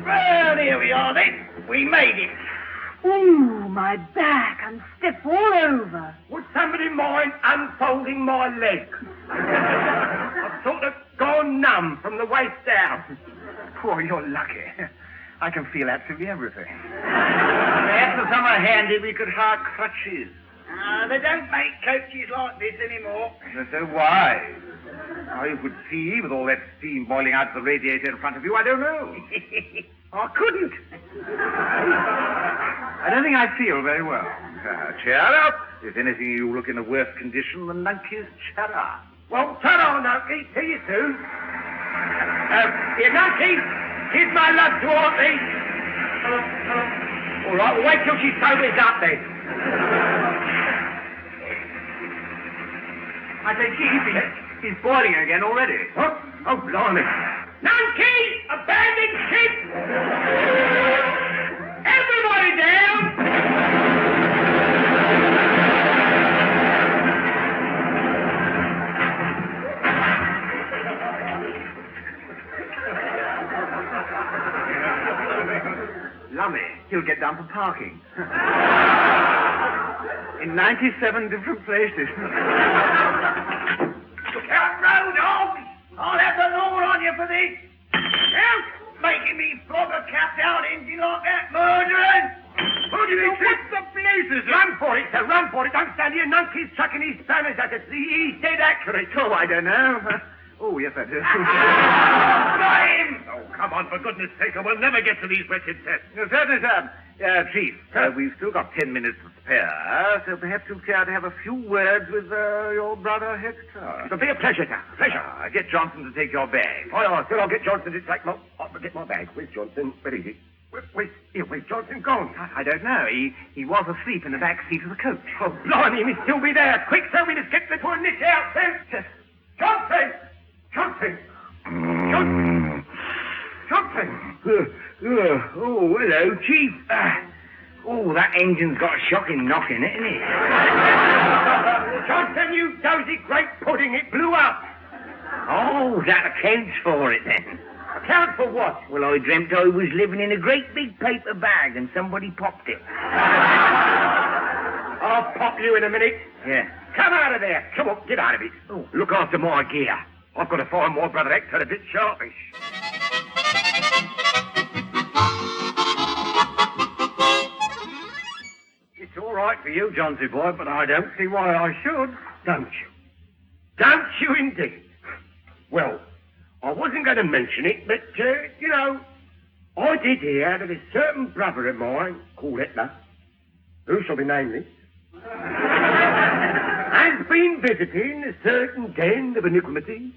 Well, here we are then. We made it. Ooh, my back. I'm stiff all over. Would somebody mind unfolding my leg? I've sort of gone numb from the waist down. Poor, you're lucky. I can feel absolutely everything. Perhaps if someone handy we could hire crutches. They don't make coaches like this anymore. So why? How you could see with all that steam boiling out of the radiator in front of you, I don't know. I couldn't. I don't think I feel very well. Cheer up. If anything, you look in a worse condition than Nunkey's cheddar. Well, ta-ra, Nunkey. See you soon. Here, Nunkey. Give my love to Auntie. All right, well, wait till she sobers up then. I say, Chief, he's boiling again already. What? Oh, blimey. Nunkey! Abandoned ship! Everybody down! Lummy, he'll get down for parking. In 97 different places. Look out, road dogs! I'll have the law on you for this. Out! Making me flog a capped out engine like that, murderers! What do you think? What the blazes? Run for it, sir, run for it. Don't stand here. Nunkey's chucking his spanners at us. He's dead accurate. Oh, I don't know. Oh, yes, I do. Got him! Oh, come on, for goodness sake, or we'll never get to these wretched tests. Certainly, sir. Chief, we've still got 10 minutes to spare, so perhaps you'd care to have a few words with your brother Hector. It'll be a pleasure, sir. Pleasure. Get Johnson to take your bag. Oh, sir, I'll get Johnson to take my... I'll get my bag. Where's Johnson? Where is he? Where's Johnson gone? I don't know. He was asleep in the back seat of the coach. Oh, blimey, he must still be there. Quick, sir, we must get the door and nick out, sir. Johnson! Johnson! Johnson! Oh, hello, Chief. Oh, that engine's got a shocking knock in it, isn't it? Johnson, you dozy great pudding, it blew up. Oh, that accounts for it then. Account for what? Well, I dreamt I was living in a great big paper bag and somebody popped it. I'll pop you in a minute. Yeah. Come out of there. Come on, get out of it. Oh. Look after my gear. I've got to find my brother Hector a bit sharpish. It's all right for you, Johnsy boy, but I don't see why I should. Don't you? Don't you indeed? Well, I wasn't going to mention it, but, you know, I did hear that a certain brother of mine, called Hector, who shall be nameless, has been visiting a certain den of iniquity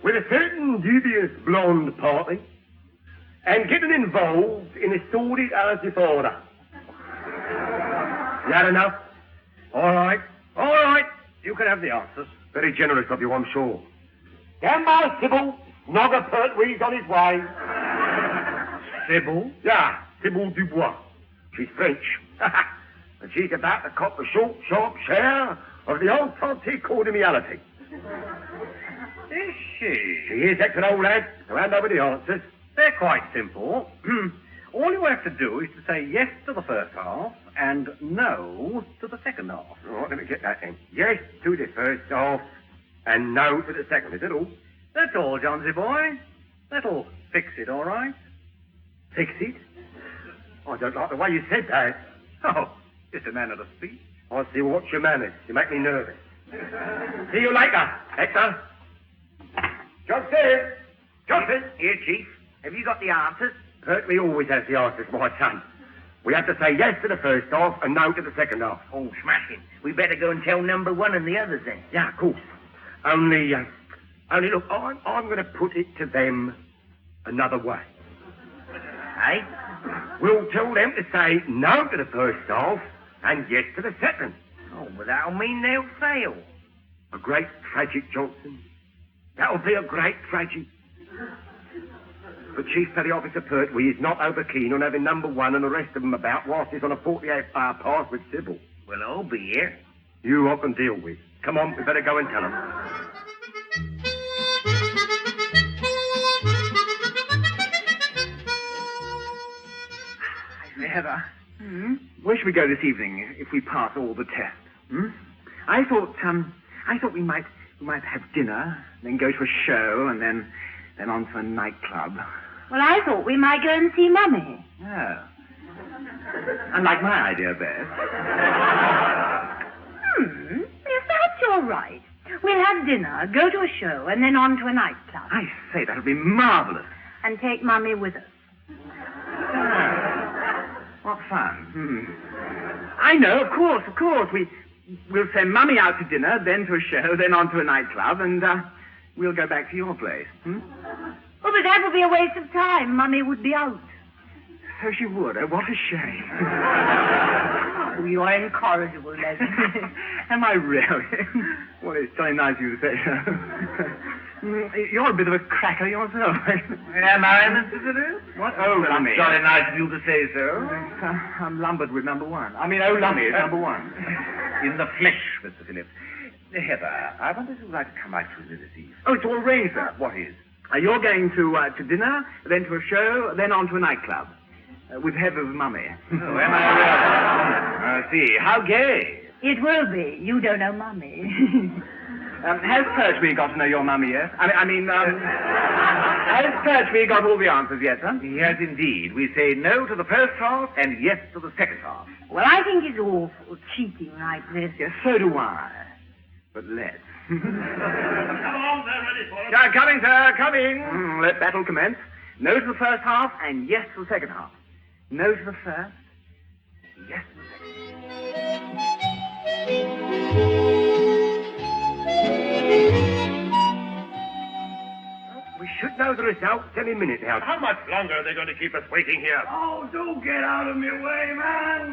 with a certain dubious blonde party and getting involved in a sordid house disorder. You had enough? All right. You can have the answers. Very generous of you, I'm sure. Stand by, Sybil. Snogger Pertwee's on his way. Sybil? Yeah, Sybil Dubois. She's French. And she's about to cop a short, sharp share of the old Tonty cordiality. Is she? She is, Hector, old lad. So hand over the answers. They're quite simple. All you have to do is to say yes to the first half and no to the second half. All right, let me get that then. Yes to the first half and no to the second. Is that all? That's all, Johnsy boy. That'll fix it, all right? Fix it? I don't like the way you said that. Oh, just a manner to speak. I see what's your manners. You make me nervous. See you later, Hector. Johnson! Here, Chief. Have you got the answers? Pertwee always has the answers, my son. We have to say yes to the first half and no to the second half. Oh, smashing. We better go and tell number one and the others then. Yeah, of course. Only look, I'm going to put it to them another way. Eh? We'll tell them to say no to the first half and yes to the second. Oh, but that'll mean they'll fail. A great tragic, Johnson. That'll be a great tragic. But Chief Petty Officer Pertwee is not over keen on having number one and the rest of them about whilst he's on a 48-hour pass with Sybil. Well, I'll be here. You I can deal with. Come on, we better go and tell them. Heather, where should we go this evening if we pass all the tests? I thought we might have dinner, then go to a show, and then on to a nightclub. Well, I thought we might go and see Mummy. Oh. I like my idea best. Yes, perhaps you're right. We'll have dinner, go to a show, and then on to a nightclub. I say, that'll be marvellous. And take Mummy with us. What fun. I know, of course. We'll send Mummy out to dinner, then to a show, then on to a nightclub, and we'll go back to your place. Oh, but that would be a waste of time. Mummy would be out. So she would. Oh, what a shame. Oh, you're incorrigible, Leslie. Am I really? Well, it's very nice of you to say so. You're a bit of a cracker yourself. Am I, Mr. Phillips? What? Oh, Lummy. Jolly nice of you to say so. I'm lumbered with number one. I mean, Lummy is number one. In the flesh, Mr. Phillips. Heather, I wonder if you'd like to come back to us this evening. Oh, it's all arranged, sir. What is? You're going to dinner, then to a show, then on to a nightclub. With Heather's mummy. Oh, am I really? I see. How gay. It will be. You don't know Mummy. Has Pertwee got to know your mummy yet? Has Pertwee got all the answers yet, sir? He has indeed. We say no to the first half and yes to the second half. Well, I think it's awful cheating like this. Yes, so do I. But let's. Come on, they're ready for it. Coming, sir, coming. Let battle commence. No to the first half and yes to the second half. No to the first, yes to the second. We should know the results any minute now. How much longer are they going to keep us waiting here? Oh, do get out of my way, man.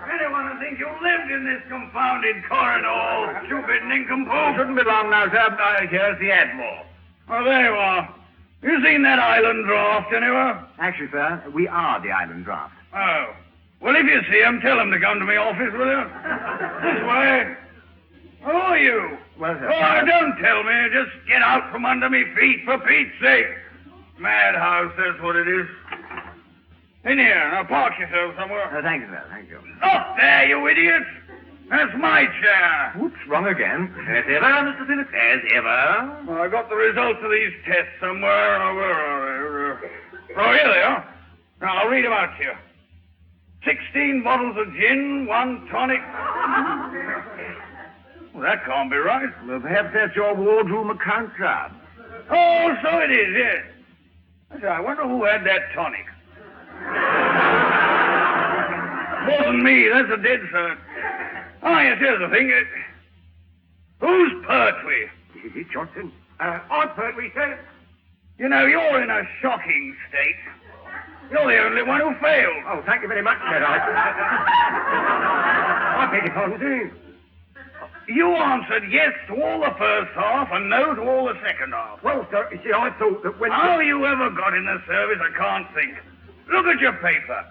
Anyone who thinks you lived in this confounded corridor, stupid nincompoop. Shouldn't be long now, sir. Here's the Admiral. Oh, there you are. You seen that island draft anywhere? Actually, sir, we are the island draft. Oh. Well, if you see him, tell him to come to my office, will you? This way. Who are you? Well, sir. Oh, don't tell me. Just get out from under me feet, for Pete's sake. Madhouse, that's what it is. In here. Now park yourself somewhere. Thank you, sir. Thank you. Up there, you idiot! That's my chair. Whoops, wrong again. As ever, Mr. Phillips, as ever. Well, I got the results of these tests somewhere. Oh, here they are. Now, I'll read them out to you. 16 bottles of gin, 1 tonic. Well, that can't be right. Well, perhaps that's your wardroom account job. Oh, so it is, yes. I say, I wonder who had that tonic. Wasn't me, that's a dead cert. Oh, yes, here's the thing. Who's Pertwee? Is it Johnson? I'm Pertwee, sir. You know, you're in a shocking state. You're the only one who failed. Oh, thank you very much, sir. I beg your pardon, too. You answered yes to all the first half and no to all the second half. Well, sir, you see, I thought that when... How you ever got in the service, I can't think. Look at your paper.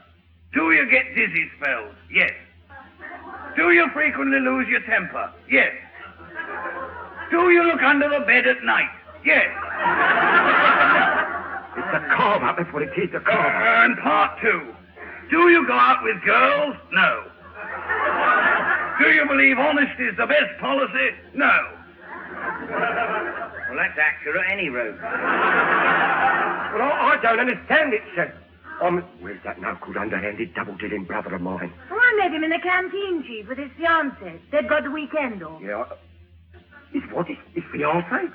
Do you get dizzy spells? Yes. Do you frequently lose your temper? Yes. Do you look under the bed at night? Yes. It's a carve-up, that's what it is, a carve-up. And part 2. Do you go out with girls? No. Do you believe honesty is the best policy? No. Well, that's accurate any road. Well, I don't understand it, sir. Where's that no-good, underhanded, double-dealing brother of mine? Oh, I met him in the canteen, Chief, with his fiancée. They'd got the weekend off. Yeah. His what? His fiancée?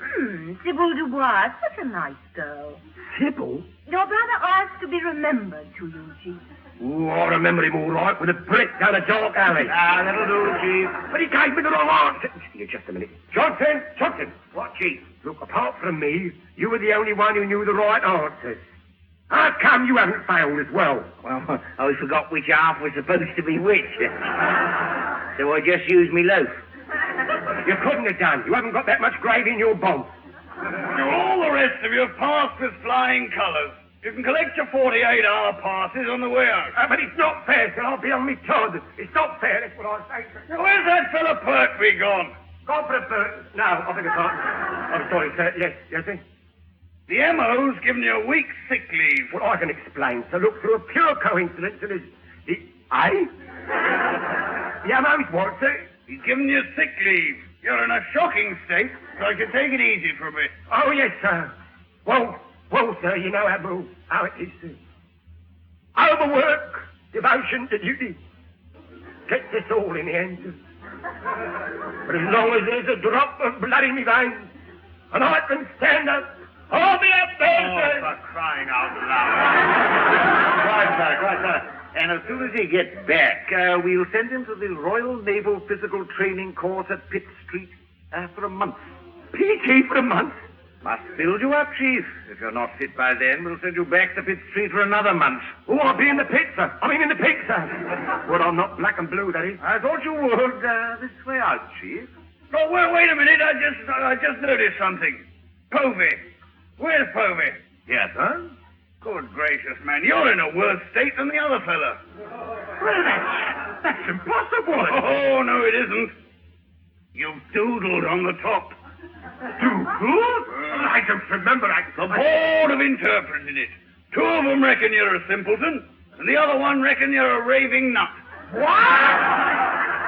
Sybil Dubois, such a nice girl. Sybil? Your brother asked to be remembered to you, Chief. Oh, I remember him all right, with a brick down a dark alley. Ah, that'll do, Chief. But he gave me the wrong answer. Here, just a minute. Johnson! What, Chief? Look, apart from me, you were the only one who knew the right answers. How come you haven't failed as well? Well, I forgot which half was supposed to be which. So I just used me loaf. You couldn't have done. You haven't got that much gravy in your bomb. All the rest of you have passed with flying colours. You can collect your 48-hour passes on the way out. But it's not fair, sir. I'll be on me todd. It's not fair, that's what I say, sir. Now, where's that fella Pertwee gone? Gone for a bird. No, I beg your pardon. I'm sorry, sir. Yes, sir. The MO's given you a week's sick leave. Well, I can explain, sir. Look, through a pure coincidence, it is... Eh? The MO's what, sir? He's given you sick leave. You're in a shocking state, so I can take it easy for a bit. Oh, yes, sir. Well, sir, you know how it is, sir. Overwork, devotion to duty, gets us all in the end, sir. But as long as there's a drop of blood in me veins, and I can stand up, I'll be up there, sir. For crying out loud. Right, sir. And as soon as he gets back, we'll send him to the Royal Naval Physical Training Course at Pitt Street for a month. PT for a month? Must build you up, Chief. If you're not fit by then, we'll send you back to Pitt Street for another month. Oh, I'll be in the pit, sir. In the pit, sir. Well, I'm not black and blue, that is. I thought you would. This way out, Chief. Oh, well, wait a minute. I just noticed something. Povey. Where's Povey? Yes, sir? Good gracious, man. You're in a worse state than the other fella. Well, that's impossible. Oh, no, it isn't. You've doodled on the top. Doodled? I don't remember. The board have interpreted it. 2 of them reckon you're a simpleton, and the other one reckon you're a raving nut. What?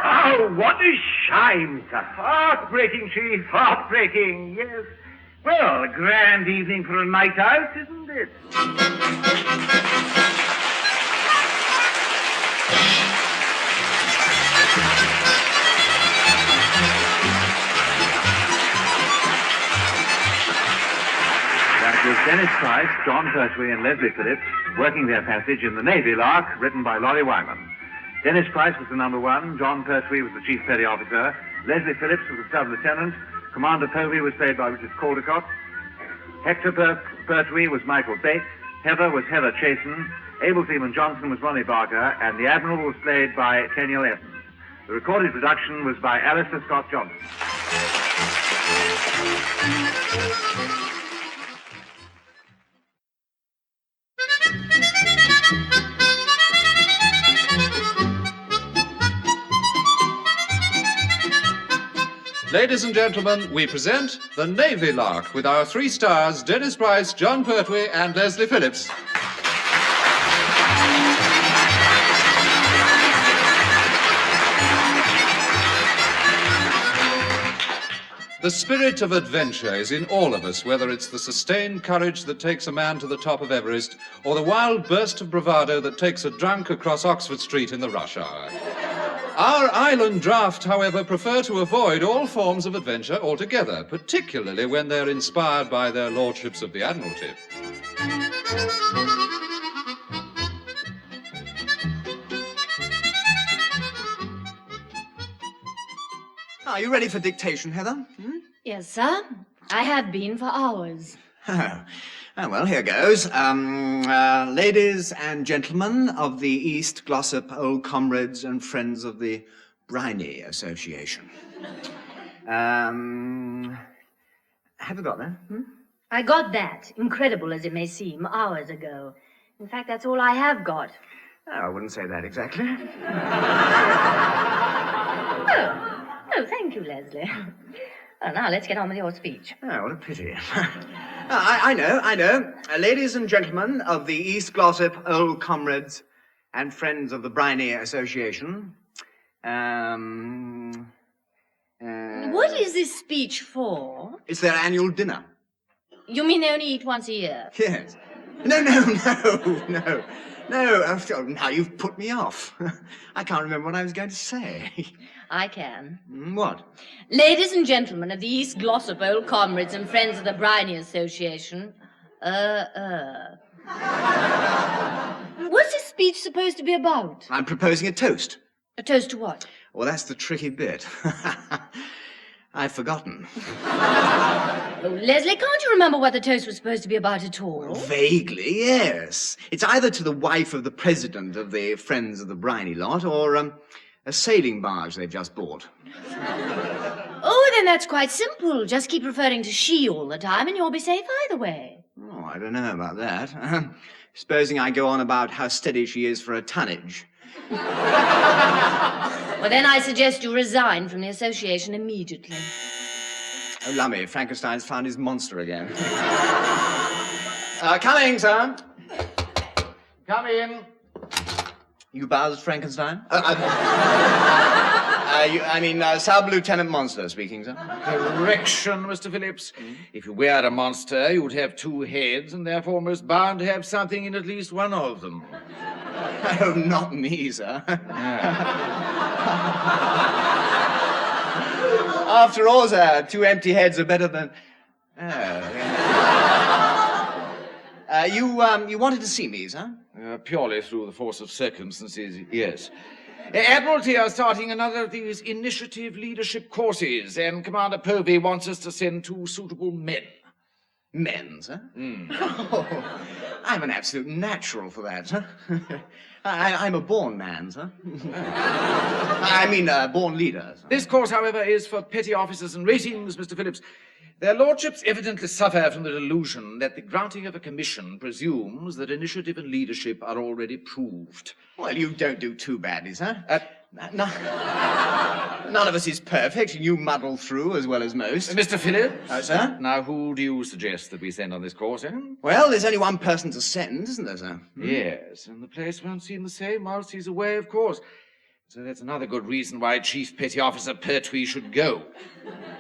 Oh, what a shame, sir. Heartbreaking, Chief. Heartbreaking, yes. Well, a grand evening for a night out, isn't it? That was Dennis Price, John Pertwee, and Leslie Phillips working their passage in the Navy Lark, written by Laurie Wyman. Dennis Price was the number 1, John Pertwee was the Chief Petty Officer, Leslie Phillips was the Sub-Lieutenant, Commander Povey was played by Richard Caldecott, Hector Pertwee was Michael Bates, Heather was Heather Chasen, Able Seaman Johnson was Ronnie Barker, and the Admiral was played by Teniel Evans. The recorded production was by Alistair Scott Johnson. Ladies and gentlemen, we present the Navy Lark with our 3 stars, Dennis Price, John Pertwee, and Leslie Phillips. The spirit of adventure is in all of us, whether it's the sustained courage that takes a man to the top of Everest, or the wild burst of bravado that takes a drunk across Oxford Street in the rush hour. Our island draft, however, prefer to avoid all forms of adventure altogether, particularly when they're inspired by their lordships of the Admiralty. Are you ready for dictation, Heather? Yes, sir. I have been for hours. Oh, well, here goes. Ladies and gentlemen of the East Glossop Old Comrades and Friends of the Briny Association. Have you got that? I got that, incredible as it may seem, hours ago. In fact, that's all I have got. Oh, I wouldn't say that exactly. Oh, thank you, Leslie. Well, now let's get on with your speech. Oh, what a pity. I know. Ladies and gentlemen of the East Glossop Old Comrades and Friends of the Briny Association. What is this speech for? It's their annual dinner. You mean they only eat once a year? Yes. No. Now you've put me off. I can't remember what I was going to say. I can. What? Ladies and gentlemen of the East Glossop Old Comrades and Friends of the Briny Association. What's this speech supposed to be about? I'm proposing a toast. A toast to what? Well, that's the tricky bit. I've forgotten. Oh, Leslie, can't you remember what the toast was supposed to be about at all? Vaguely, yes. It's either to the wife of the president of the Friends of the Briny lot or a sailing barge they've just bought. Oh, then that's quite simple. Just keep referring to she all the time and you'll be safe either way. Oh, I don't know about that. Supposing I go on about how steady she is for a tonnage. Well, then I suggest you resign from the association immediately. Oh, lummy, Frankenstein's found his monster again. Coming, sir. Come in. You Bowers Frankenstein? Sub-Lieutenant Monster speaking, sir. Correction, Mr. Phillips. If you were a monster, you'd have two heads and therefore most bound to have something in at least one of them. Oh, not me, sir. After all, sir, two empty heads are better than... You wanted to see me, sir? Purely through the force of circumstances, yes. Admiralty are starting another of these initiative leadership courses, and Commander Povey wants us to send two suitable men. Men, sir? Oh, I'm an absolute natural for that, sir. I'm a born man, sir. Born leader, sir. This course, however, is for petty officers and ratings, Mr. Phillips. Their lordships evidently suffer from the delusion that the granting of a commission presumes that initiative and leadership are already proved. Well, you don't do too badly, sir. None of us is perfect, and you muddle through as well as most. Mr. Phillips? Sir? Now, who do you suggest that we send on this course, eh? Well, there's only one person to send, isn't there, sir? Yes, and the place won't seem the same whilst he's away, of course. So that's another good reason why Chief Petty Officer Pertwee should go.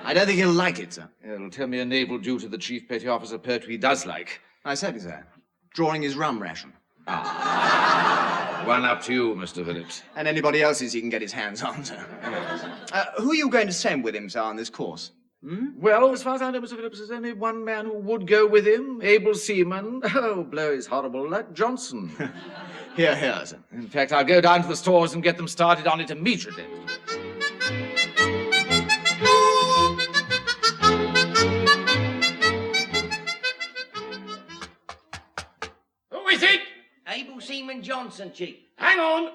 I don't think he'll like it, sir. It'll tell me a naval duty that Chief Petty Officer Pertwee does like. I said, sir. Drawing his rum ration. One up to you, Mr. Phillips. And anybody else's he can get his hands on, sir. Who are you going to send with him, sir, on this course? Well, as far as I know, Mr. Phillips, there's only one man who would go with him, able seaman. Oh, blow his horrible luck, Johnson. Here, sir. In fact, I'll go down to the stores and get them started on it immediately. Who is it? Able Seaman Johnson, Chief. Hang on.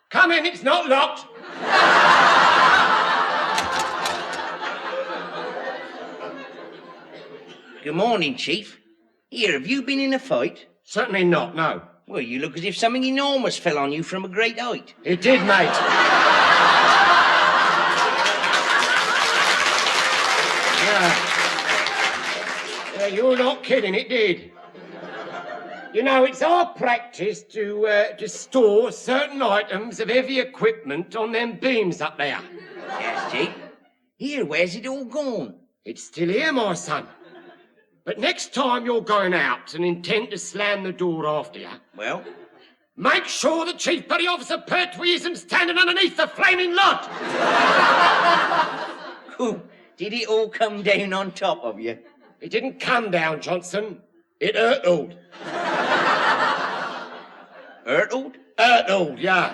Come in, it's not locked. Good morning, Chief. Here, have you been in a fight? Certainly not, no. Well, you look as if something enormous fell on you from a great height. It did, mate. Yeah, you're not kidding, it did. You know, it's our practice to store certain items of heavy equipment on them beams up there. Yes, Chief. Here, where's it all gone? It's still here, my son. But next time you're going out and intend to slam the door after you... Well? Make sure that Chief Petty Officer Pertwee isn't standing underneath the flaming lot! Cool. Did it all come down on top of you? It didn't come down, Johnson. It hurtled. Hurtled? Hurtled, yeah.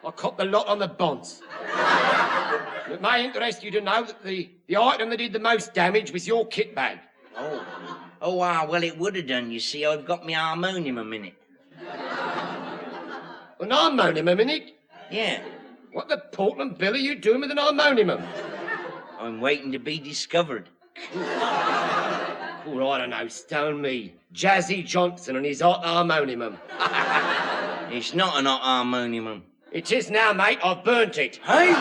I caught the lot on the bonds. It may interest you to know that the item that did the most damage was your kit bag. Well, it would have done, you see. I've got my harmonium in it. An harmonium in it? Yeah. What the Portland Bill are you doing with an harmonium? I'm waiting to be discovered. Oh, I don't know, stone me. Jazzy Johnson and his hot harmonium. It's not an hot harmonium. It is now, mate. I've burnt it. Hey?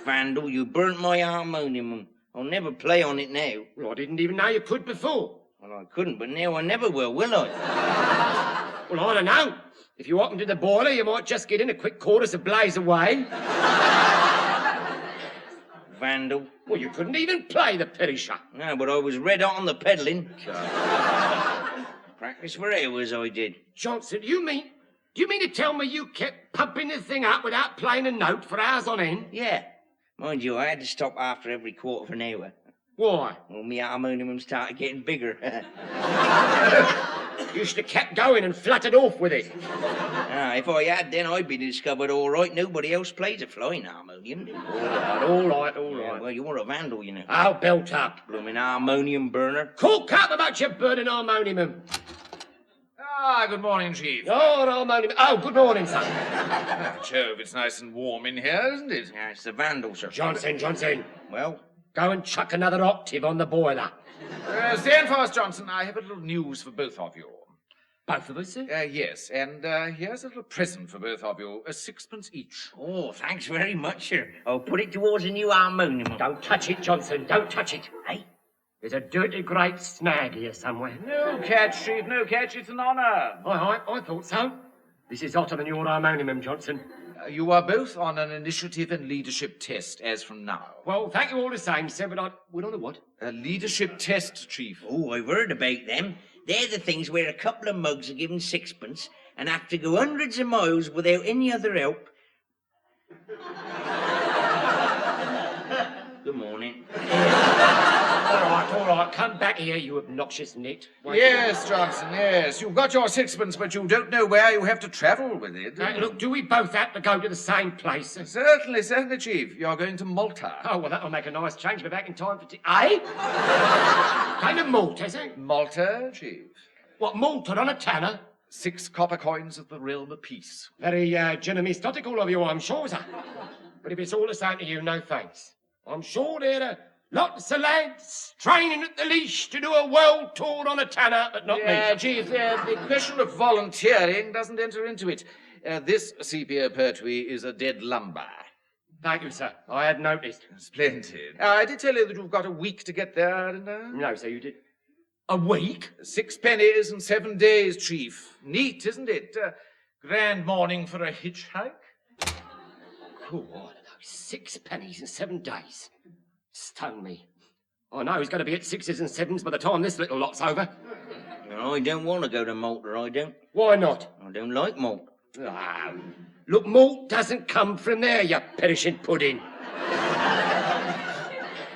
Vandal, you burnt my harmonium. I'll never play on it now. Well, I didn't even know you could before. Well, I couldn't, but now I never will I? Well, I don't know. If you open to the boiler, you might just get in a quick chorus of Blaze Away. Vandal. Well, you couldn't even play the Perisher. No, but I was red hot on the pedalling. Practice for hours, I did. Johnson, do you mean to tell me you kept pumping the thing up without playing a note for hours on end? Yeah. Mind you, I had to stop after every quarter of an hour. Why? Well, my harmonium started getting bigger. You should have kept going and fluttered off with it. If I had, then I'd be discovered all right. Nobody else plays a flying harmonium. All right. Yeah, well, you're a vandal, you know. I'll belt up. Blooming harmonium burner. Cork up about your burning harmonium. Good morning, Chief. Your harmonium. Oh, good morning, son. Jove, it's nice and warm in here, isn't it? Yeah, it's the vandal, sir. Johnson. Well? Go and chuck another octave on the boiler. Stand fast, Johnson. I have a little news for both of you. Both of us, sir? Yes, and here's a little present for both of you. 6pence each. Oh, thanks very much, sir. I'll put it towards a new harmonium. Don't touch it, Johnson. Don't touch it. Hey? There's a dirty great snag here somewhere. No catch, Chief, no catch. It's an honour. I thought so. This is hotter than your harmonium, Johnson. You are both on an initiative and leadership test as from now. Well, thank you all the same, sir, but we're on a what? A leadership test, Chief. Oh, I've heard about them. They're the things where a couple of mugs are given 6pence and have to go hundreds of miles without any other help. Good morning. All right. Come back here, you obnoxious nit. Yes, Johnson, yes. You've got your 6pence, but you don't know where you have to travel with it. Look, do we both have to go to the same place? Certainly, Chief. You're going to Malta. Oh, well, that'll make a nice change. We're back in time for Eh? Kind of Malta, is it? Malta, Chief. What, Malta on a tanner? 6 copper coins of the realm of peace. Very gentleman-methodical of you, I'm sure, sir. But if it's all the same to you, no thanks. I'm sure there are lots of lads training at the leash to do a world tour on a tanner, but not me. Chief, the question of volunteering doesn't enter into it. This sepia Pertwee is a dead lumber. Thank you, sir. I had noticed. Splendid. I did tell you that you've got a week to get there, didn't I? No, sir, you did. A week? 6 pennies and 7 days, Chief. Neat, isn't it? Grand morning for a hitchhike. Oh, I don't know. 6 pennies in 7 days. Stone me. I know he's going to be at 6s and 7s by the time this little lot's over. I don't want to go to Malta, I don't. Why not? I don't like malt. Look, malt doesn't come from there, you perishing pudding.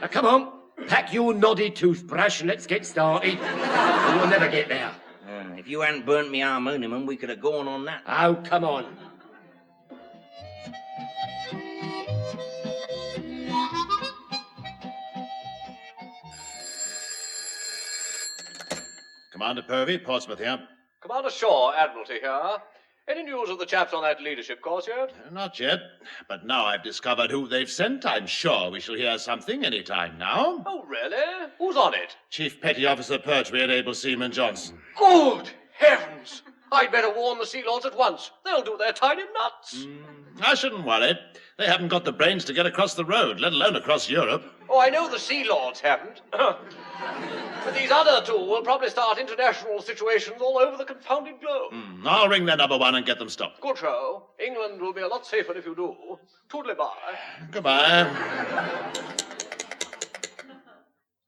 Now, come on. Pack your noddy toothbrush and let's get started. We'll never get there. If you hadn't burnt me harmonium, we could have gone on that. Oh, come on. Commander Povey, Portsmouth here. Commander Shaw, Admiralty here. Any news of the chaps on that leadership course yet? Not yet, but now I've discovered who they've sent, I'm sure we shall hear something any time now. Oh, really? Who's on it? Chief Petty Officer Pertwee and able Seaman Johnson. Good heavens! I'd better warn the Sea Lords at once. They'll do their tiny nuts. I shouldn't worry. They haven't got the brains to get across the road, let alone across Europe. Oh, I know the Sea Lords haven't. But these other two will probably start international situations all over the confounded globe. I'll ring their number one and get them stopped. Good show. England will be a lot safer if you do. Toodly-bye. Goodbye.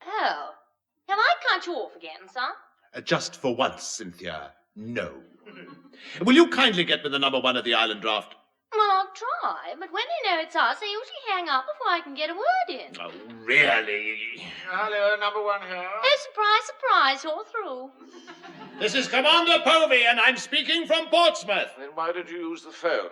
Oh. Have I cut you off again, sir? Just for once, Cynthia, no. Will you kindly get me the number one of the island draft? Well, I'll try, but when they know it's us, they usually hang up before I can get a word in. Oh, really? Hello, number one here. Oh, surprise, surprise, you're through. This is Commander Povey, and I'm speaking from Portsmouth. Then why did you use the phone?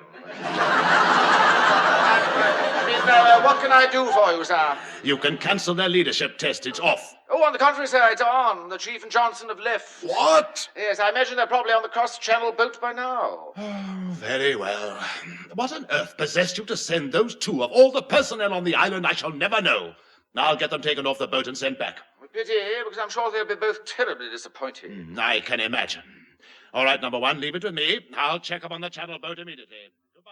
What can I do for you, sir? You can cancel their leadership test. It's off. Oh, on the contrary, sir, it's on. The Chief and Johnson have left. What? Yes, I imagine they're probably on the cross-channel boat by now. Very well. What on earth possessed you to send those two? Of all the personnel on the island, I shall never know. I'll get them taken off the boat and sent back. Pity, because I'm sure they'll be both terribly disappointed. I can imagine. All right, number one, leave it with me. I'll check up on the channel boat immediately. Goodbye.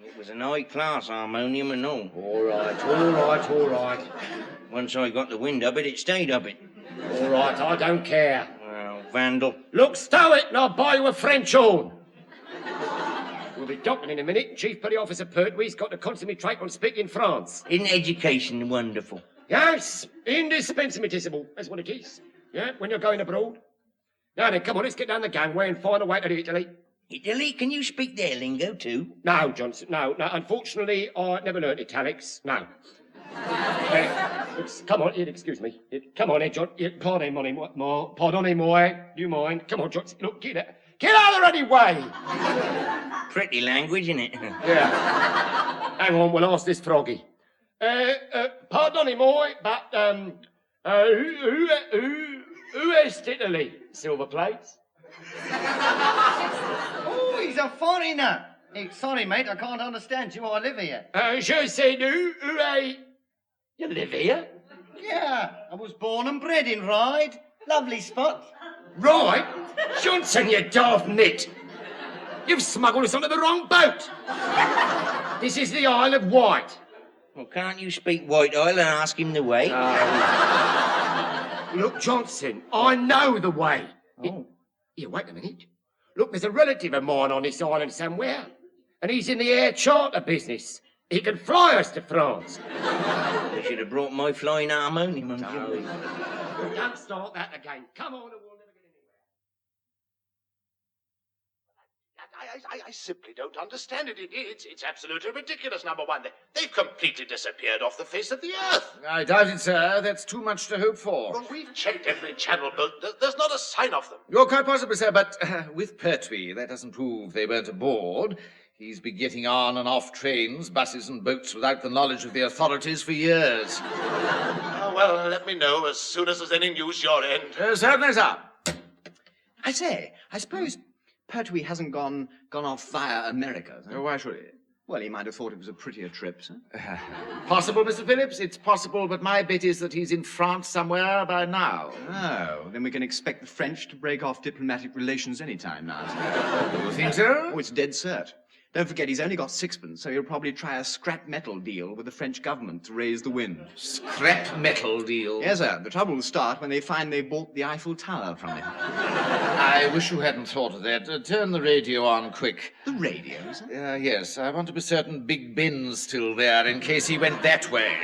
It was an high-class harmonium and all. All right. Once I got the wind up it, it stayed up it. All right, I don't care. Well, vandal. Look, stow it and I'll buy you a French horn. We'll be docking in a minute. Chief Petty Officer Pertwee's got to concentrate on speaking France. Isn't education wonderful? Yes, indispensable. That's what it is. Yeah, when you're going abroad. Now then, come on, let's get down the gangway and find a way to Italy. Italy? Can you speak their lingo too? No, Johnson, no. Unfortunately, I never learnt italics. No. Come on, excuse me. Come on, John. Pardonnez-moi. Do you mind? Come on, Johnson. Look, get out of the way. Pretty language, isn't it? Yeah. Hang on, we'll ask this froggy. Pardonnez-moi, but, who is Italy? Silver plates? Oh, he's a foreigner. Hey, sorry, mate, I can't understand you. I live here. Je sais nous, où est... You live here? Yeah, I was born and bred in Ryde. Lovely spot. Right? Johnson, you daft nit. You've smuggled us onto the wrong boat. This is the Isle of Wight. Well, can't you speak White Isle and ask him the way? Look, Johnson, I know the way. Oh. Here, wait a minute. Look, there's a relative of mine on this island somewhere, and he's in the air charter business. He can fly us to France. I should have brought my flying harmonium. Don't start that again. Come on, and we'll never get anywhere. I simply don't understand it. It's absolutely ridiculous, number one. They've completely disappeared off the face of the earth. I doubt it, sir. That's too much to hope for. Well, we've checked every channel boat. There's not a sign of them. You're quite possible, sir, but with Pertwee, that doesn't prove they weren't aboard. He's been getting on and off trains, buses and boats without the knowledge of the authorities for years. Well, let me know as soon as there's any news your end. Certainly, sir. I say, I suppose Pertwee hasn't gone off via America. Huh? Why should he? Well, he might have thought it was a prettier trip, sir. Possible, Mr. Phillips. It's possible, but my bet is that he's in France somewhere by now. Oh, then we can expect the French to break off diplomatic relations any time now, sir. You think so? Oh, it's dead cert. Don't forget, he's only got sixpence, so he'll probably try a scrap metal deal with the French government to raise the wind. Scrap metal deal? Yes, sir. The trouble will start when they find they bought the Eiffel Tower from him. I wish you hadn't thought of that. Turn the radio on quick. The radio, sir? Yes, I want to be certain Big Ben's still there in case he went that way.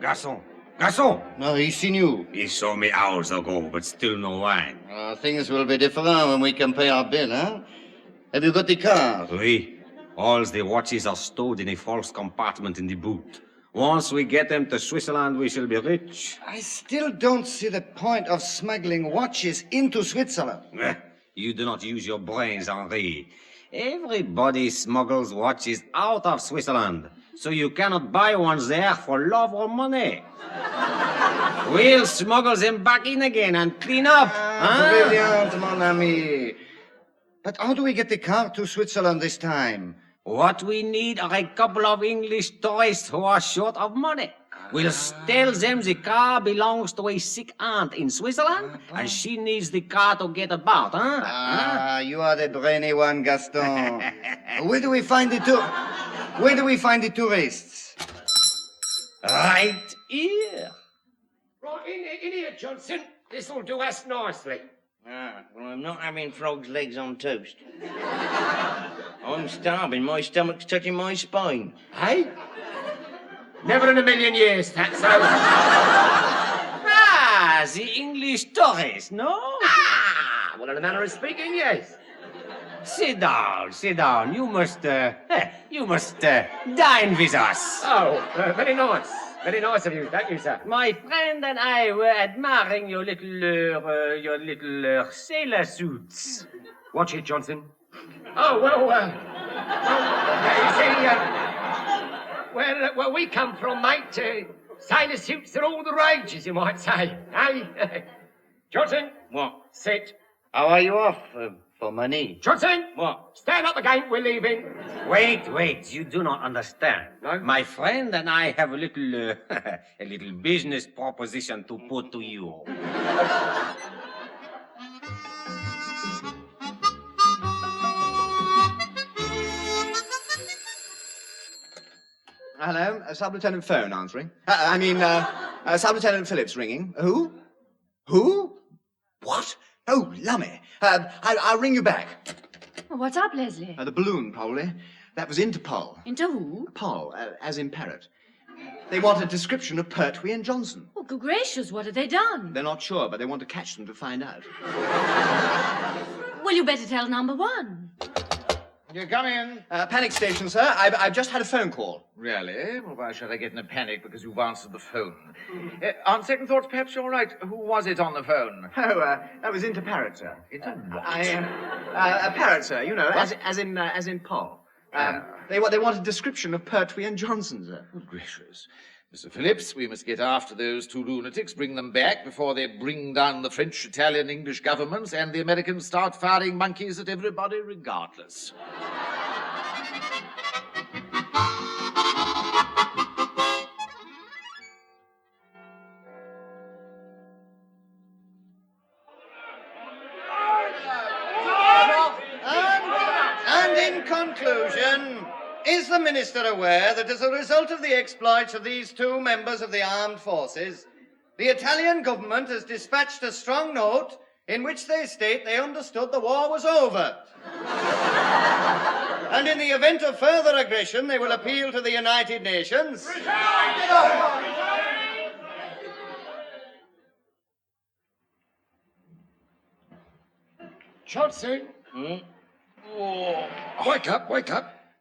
Garçon! No, he's seen you. He saw me hours ago, but still no wine. Things will be different when we can pay our bill, huh? Have you got the car? Oui. All the watches are stored in a false compartment in the boot. Once we get them to Switzerland, we shall be rich. I still don't see the point of smuggling watches into Switzerland. You do not use your brains, Henri. Everybody smuggles watches out of Switzerland, so you cannot buy one there for love or money. We'll smuggle them back in again and clean up. Brilliant, mon ami. But how do we get the car to Switzerland this time? What we need are a couple of English tourists who are short of money. We'll tell them the car belongs to a sick aunt in Switzerland, and she needs the car to get about, You are the brainy one, Gaston. Where do we find the tourists? Right here. Right, in here, Johnson. This'll do us nicely. Well, I'm not having frog's legs on toast. I'm starving. My stomach's touching my spine. Hey? Never in a million years, that's so. The English tourists, no? Well, in a manner of speaking, yes. Sit down. You must dine with us. Oh, very nice. Very nice of you, thank you, sir. My friend and I were admiring your little sailor suits. Watch it, Johnson. Oh, well, you see, where we come from, mate, sailor suits are all the rage, as you might say. Hey, Johnson. What? Sit. How are you off? For money. Johnson. What? Stand up again, we're leaving. Wait, you do not understand. No? My friend and I have a little business proposition to put to you. Hello, Sub-Lieutenant Phone answering. Sub-Lieutenant Phillips ringing. Who? What? Oh, lummy. I'll ring you back. Well, what's up, Leslie? The balloon, probably. That was Interpol. Into who? Pol, as in parrot. They want a description of Pertwee and Johnson. Oh, good gracious, what have they done? They're not sure, but they want to catch them to find out. Well, you better tell number one. You come in. Panic station, sir. I've just had a phone call. Really? Well, why should I get in a panic because you've answered the phone? On second thoughts, perhaps you're right. Who was it on the phone? Oh, that was Interparrot, sir. What? A parrot, sir. You know, as in Pol. They want a description of Pertwee and Johnson, sir. Good gracious. Mr. Phillips, we must get after those two lunatics, bring them back before they bring down the French, Italian, English governments, and the Americans start firing monkeys at everybody regardless. And in conclusion, is the Minister aware that as a result of the exploits of these two members of the armed forces, the Italian government has dispatched a strong note in which they state they understood the war was over? And in the event of further aggression, they will appeal to the United Nations. Johnson. Oh, wake up.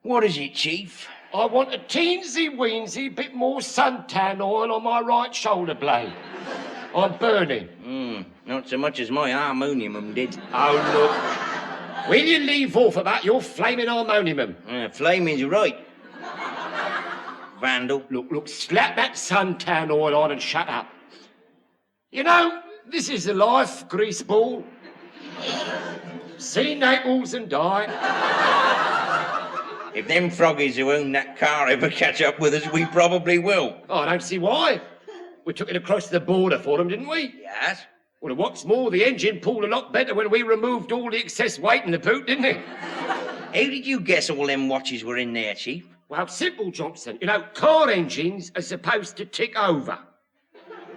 What is it, Chief? I want a teensy-weensy bit more suntan oil on my right shoulder blade. I'm burning. Not so much as my harmonium did. Oh, look. Will you leave off about your flaming harmonium? Flaming's right. Vandal. Look, slap that suntan oil on and shut up. You know, this is a life, greaseball. See Naples and die. If them froggies who own that car ever catch up with us, we probably will. Oh, I don't see why. We took it across the border for them, didn't we? Yes. Well, what's more, the engine pulled a lot better when we removed all the excess weight in the boot, didn't it? How did you guess all them watches were in there, Chief? Well, simple, Johnson. You know, car engines are supposed to tick over.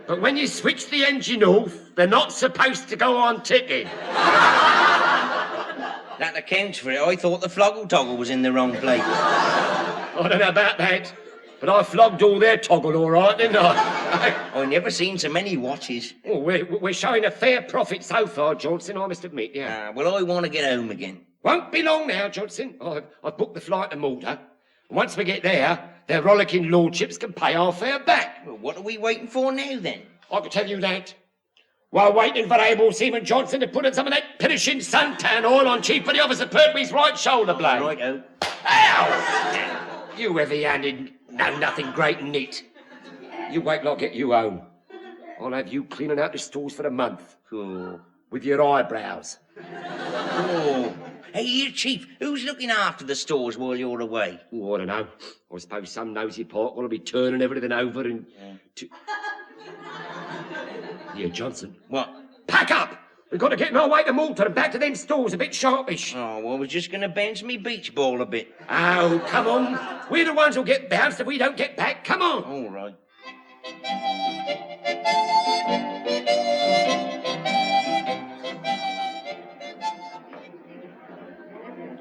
But when you switch the engine off, they're not supposed to go on ticking. That accounts for it. I thought the floggle toggle was in the wrong place. I don't know about that, but I flogged all their toggle all right, didn't I? I never seen so many watches. Oh, we're showing a fair profit so far, Johnson, I must admit, yeah. Well, I want to get home again. Won't be long now, Johnson. I've booked the flight to Malta. And once we get there, their rollicking lordships can pay our fare back. Well, what are we waiting for now, then? I can tell you that. while waiting for able Seaman Johnson to put in some of that finishing suntan oil on Chief Petty Officer Pertwee's right shoulder blade. Righto. Ow! You heavy-handed, know-nothing great and neat. You wait till I get you home. I'll have you cleaning out the stores for a month. Cool. With your eyebrows. Oh. Hey, here, Chief, who's looking after the stores while you're away? Oh, I don't know. I suppose some nosy pot will be turning everything over and... Yeah, Johnson. What? Pack up! We've got to get in our way to Malta and back to them stores a bit sharpish. Oh, well, we're just going to bounce me beach ball a bit. Oh, come on. We're the ones who'll get bounced if we don't get back. Come on. All right.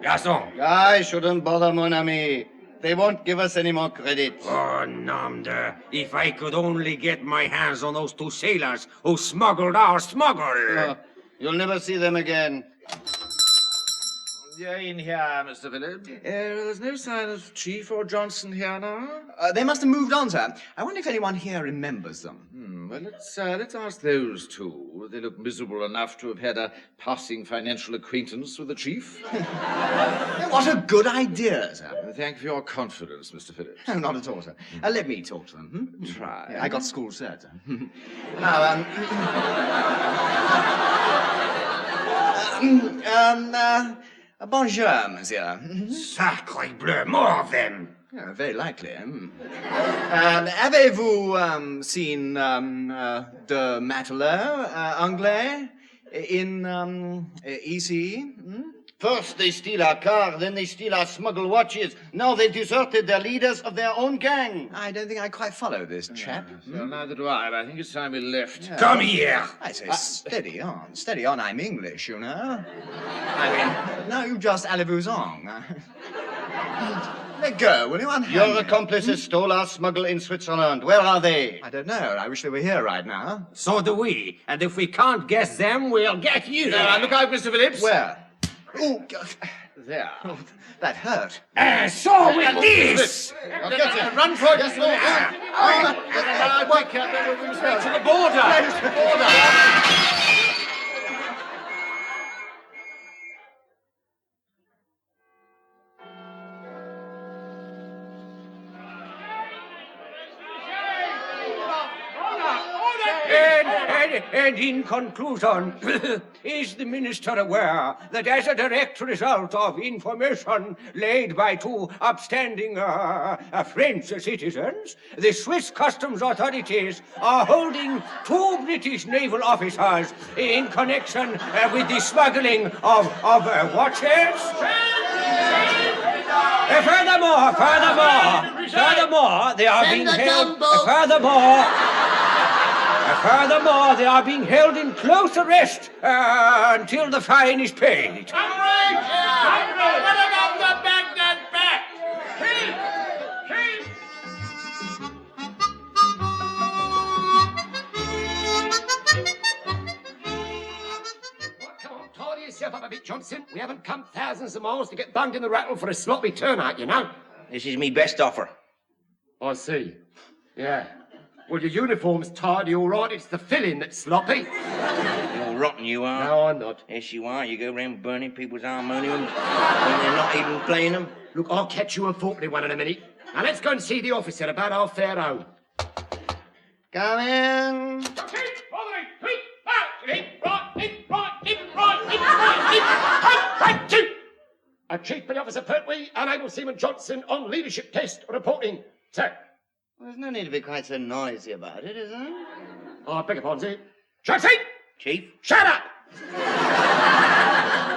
Garçon. I shouldn't bother, mon ami. They won't give us any more credit. Oh, nom de. If I could only get my hands on those two sailors who smuggled our smuggle. You'll never see them again. Yeah, in here, Mr. Phillips. There's no sign of Chief or Johnson here now. They must have moved on, sir. I wonder if anyone here remembers them. Well, let's ask those two. They look miserable enough to have had a passing financial acquaintance with the Chief. What a good idea, sir. Thank you for your confidence, Mr. Phillips. No, not at all, sir. Let me talk to them. Try. Yeah, I got school cert, sir. Bonjour, monsieur. Sacre bleu, more of them. Yeah, very likely. Avez-vous seen de matelot anglais in EC? First they steal our car, then they steal our smuggled watches. Now they've deserted their leaders of their own gang. I don't think I quite follow this chap. Well, neither do I, but I think it's time we left. Yeah. Come here. I say, steady on, I'm English, you know. I mean, now you just allez-vous-en. Let go, will you? Unhand Your me. accomplices stole our smuggle in Switzerland. Where are they? I don't know. I wish they were here right now. So do we. And if we can't get them, we'll get you. Look out, Mr. Phillips. Where? Oh, There. oh, that hurt. So will this. I'll get you. Run for it. To the border. And in conclusion, is the Minister aware that as a direct result of information laid by two upstanding French citizens, the Swiss customs authorities are holding two British naval officers in connection with the smuggling of watches? Furthermore, they are being held. Furthermore, they are being held in close arrest until the fine is paid. Tidy yourself up a bit, Johnson. We haven't come thousands of miles to get bunged in the rattle for a sloppy turnout, you know. This is me best offer. I see. Yeah. Well, your uniform's tidy, all right. It's the filling that's sloppy. You're rotten, you are. No, I'm not. Yes, you are. You go round burning people's harmoniums when they're not even playing them. Look, I'll catch you a Faulkner one in a minute. Now, let's go and see the officer about our fare home. Come in. Chief Petty Officer Pertwee and Able Seaman Johnson on leadership test reporting, sir. Well, there's no need to be quite so noisy about it, is there? Oh, I beg your pardon, sir. Johnson! Chief? Shut up!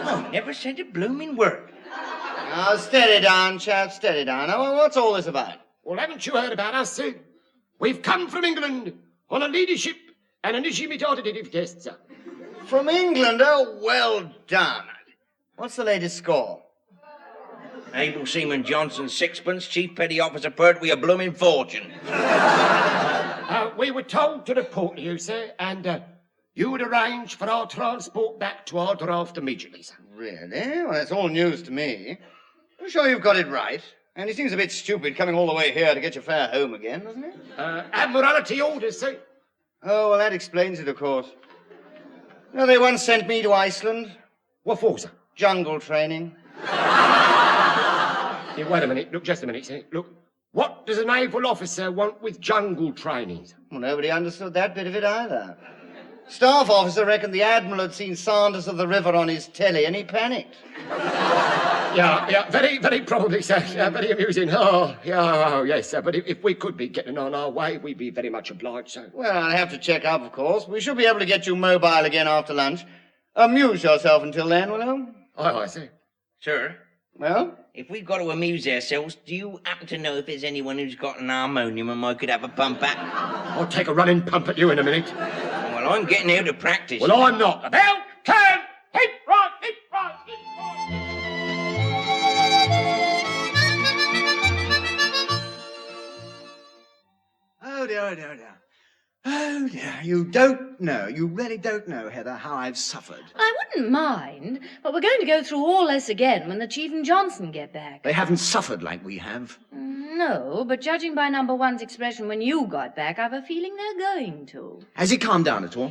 Oh, never said a blooming word. Now, steady down, chap, steady down. Now, what's all this about? Well, haven't you heard about us, sir? We've come from England on a leadership and initiative test, sir. From England? Oh, well done. What's the latest score? Able Seaman Johnson, sixpence. Chief Petty Officer Pertwee, a blooming fortune. We were told to report to you, sir, and you would arrange for our transport back to our draft immediately, sir. Really? Well, that's all news to me. I'm sure you've got it right. And it seems a bit stupid coming all the way here to get your fare home again, doesn't it? Admiralty orders, sir. Oh, well, that explains it, of course. No, they once sent me to Iceland. What for, sir? Jungle training. Yeah, wait a minute. Look, just a minute, sir. Look, what does a naval officer want with jungle training? Well, nobody understood that bit of it either. Staff officer reckoned the Admiral had seen Sanders of the River on his telly and he panicked. Yeah, very, very probably, sir. Yeah, very amusing. Oh, yes, sir. But if we could be getting on our way, we'd be very much obliged, sir. Well, I'll have to check up, of course. We should be able to get you mobile again after lunch. Amuse yourself until then, will you? Aye, sir. Sir? Well? If we've got to amuse ourselves, do you happen to know if there's anyone who's got an harmonium and I could have a pump at? I'll take a running pump at you in a minute. Well, I'm getting out of practice. Well, I'm not. The bell, turn, hip right, hip right, hip Oh dear, oh dear, oh dear. Oh dear, you don't know, you really don't know, Heather, how I've suffered. I wouldn't mind, but we're going to go through all this again when the Chief and Johnson get back. They haven't suffered like we have. No, but judging by number one's expression when you got back, I've a feeling they're going to. Has he calmed down at all?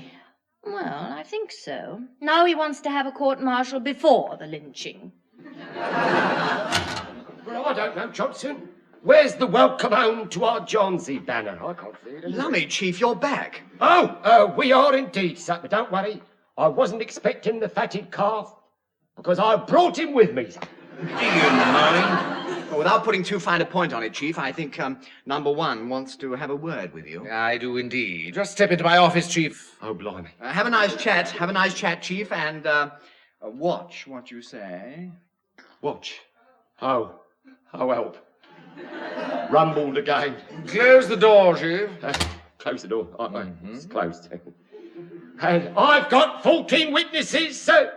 Well, I think so. Now he wants to have a court-martial before the lynching. Well, I don't know, Johnson. Where's the welcome home to our Johnsy banner? I can't see it. Lummy, Chief, you're back. Oh, we are indeed, sir, but don't worry. I wasn't expecting the fatted calf, because I brought him with me, sir. Do you mind? Well, without putting too fine a point on it, Chief, I think number one wants to have a word with you. I do indeed. Just step into my office, Chief. Oh, blimey. Have a nice chat. Have a nice chat, Chief, and watch what you say. Watch. Oh, help. Rumbled again. Close the door, Chief. Close the door. It's closed. And I've got 14 witnesses, sir,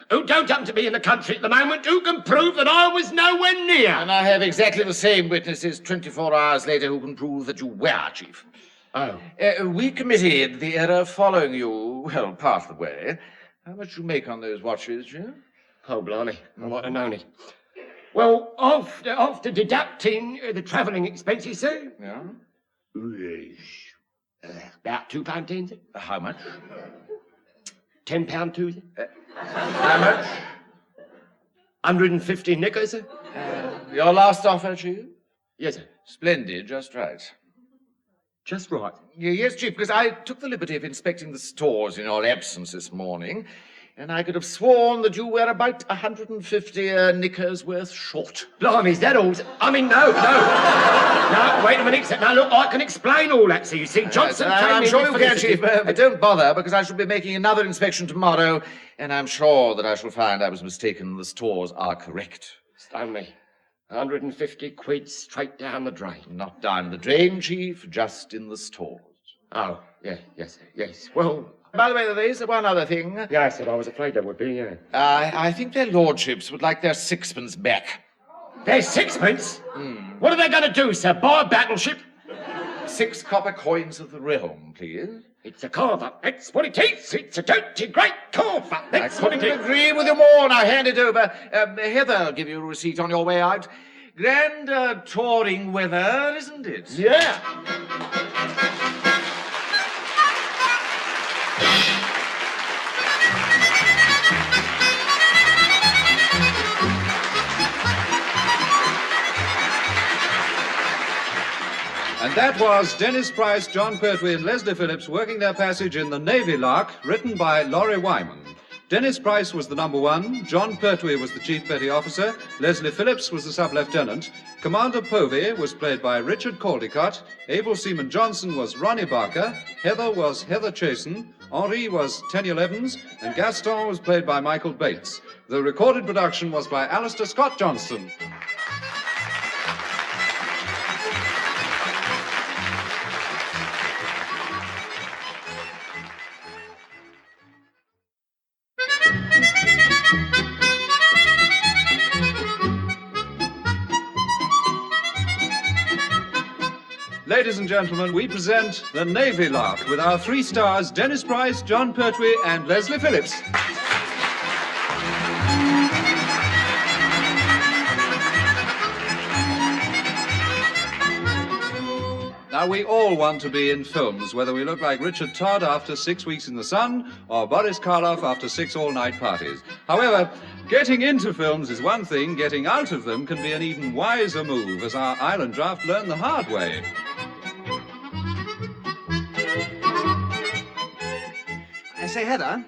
who don't happen to be in the country at the moment, who can prove that I was nowhere near. And I have exactly the same witnesses 24 hours later who can prove that you were, Chief. Oh. We committed the error of following you, well, part of the way. How much you make on those watches, Chief? Oh, blimey. I might have known it. Well, after deducting the travelling expenses, sir. Yeah? About £2.10, sir. How much? £10 sir. How much? 150 knickers, sir. Your last offer, Chief? Yes, sir. Splendid, just right. Just right? Yes, Chief, because I took the liberty of inspecting the stores in your absence this morning, and I could have sworn that you were about 150 knickers worth short. Blimey, is that all? I mean, no. No, wait a minute, sir. Now, look, I can explain all that, so you see. Johnson came I'm in sure you with can, felicity. Chief, but don't bother, because I shall be making another inspection tomorrow, and I'm sure that I shall find I was mistaken. The stores are correct. Only 150 quid straight down the drain. Not down the drain, Chief, just in the stores. Oh, yes, sir, yes. Well... By the way, there is one other thing. Yeah, I said I was afraid there would be, yeah. I think their lordships would like their sixpence back. Their sixpence? What are they going to do, sir? Buy a battleship? 6 copper coins of the realm, please. It's a carve-up. That's what it is. It's a dirty great carve-up. That's what it is. I agree with you more. Now hand it over. Heather will give you a receipt on your way out. Grand touring weather, isn't it? Yeah. And that was Dennis Price, John Pertwee and Leslie Phillips working their passage in the Navy Lark, written by Laurie Wyman. Dennis Price was the number one, John Pertwee was the Chief Petty Officer, Leslie Phillips was the Sub-Lieutenant, Commander Povey was played by Richard Caldecott, Able Seaman Johnson was Ronnie Barker, Heather was Heather Chasen, Henri was Teniel Evans, and Gaston was played by Michael Bates. The recorded production was by Alistair Scott Johnston. Ladies and gentlemen, we present the Navy Lark with our 3 stars, Dennis Price, John Pertwee, and Leslie Phillips. Now, we all want to be in films, whether we look like Richard Todd after 6 weeks in the sun or Boris Karloff after 6 all-night parties. However, getting into films is one thing, getting out of them can be an even wiser move, as our island draft learned the hard way. I say, Heather,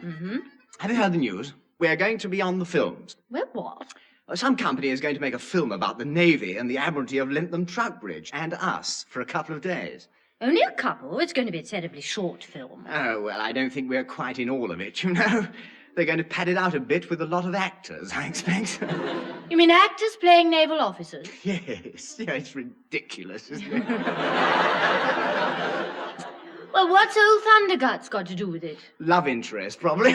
have you heard the news? We're going to be on the films. Well, what? Some company is going to make a film about the Navy and the Admiralty of Lintham Trout Bridge, and us, for a couple of days. Only a couple? It's going to be a terribly short film. Oh, well, I don't think we're quite in all of it, you know. They're going to pad it out a bit with a lot of actors, I expect. You mean actors playing naval officers? Yes. Yeah, it's ridiculous, isn't it? Well, what's old Thunderguts got to do with it? Love interest, probably.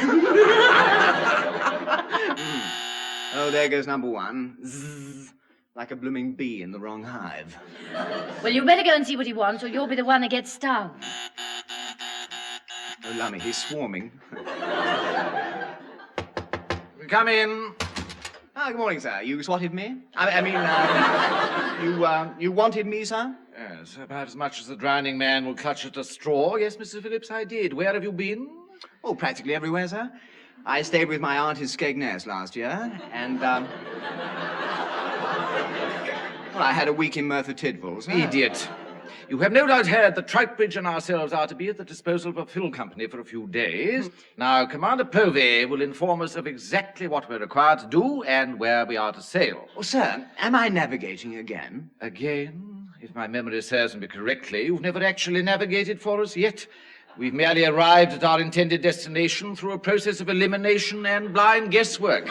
Oh, there goes number one. Zzz, like a blooming bee in the wrong hive. Well, you better go and see what he wants, or you'll be the one that gets stung. Oh, lummy, he's swarming. Come in. Ah, good morning, sir. You swatted me? You wanted me, sir? Yes, about as much as the drowning man will clutch at a straw. Yes, Mr. Phillips, I did. Where have you been? Oh, practically everywhere, sir. I stayed with my aunt in Skegness last year, and, well, I had a week in Merthyr Tydfil, sir. Idiot. You have no doubt heard that Troutbridge and ourselves are to be at the disposal of a film company for a few days. Now, Commander Povey will inform us of exactly what we're required to do and where we are to sail. Oh, sir, am I navigating again? Again? If my memory serves me correctly, you've never actually navigated for us yet. We've merely arrived at our intended destination through a process of elimination and blind guesswork.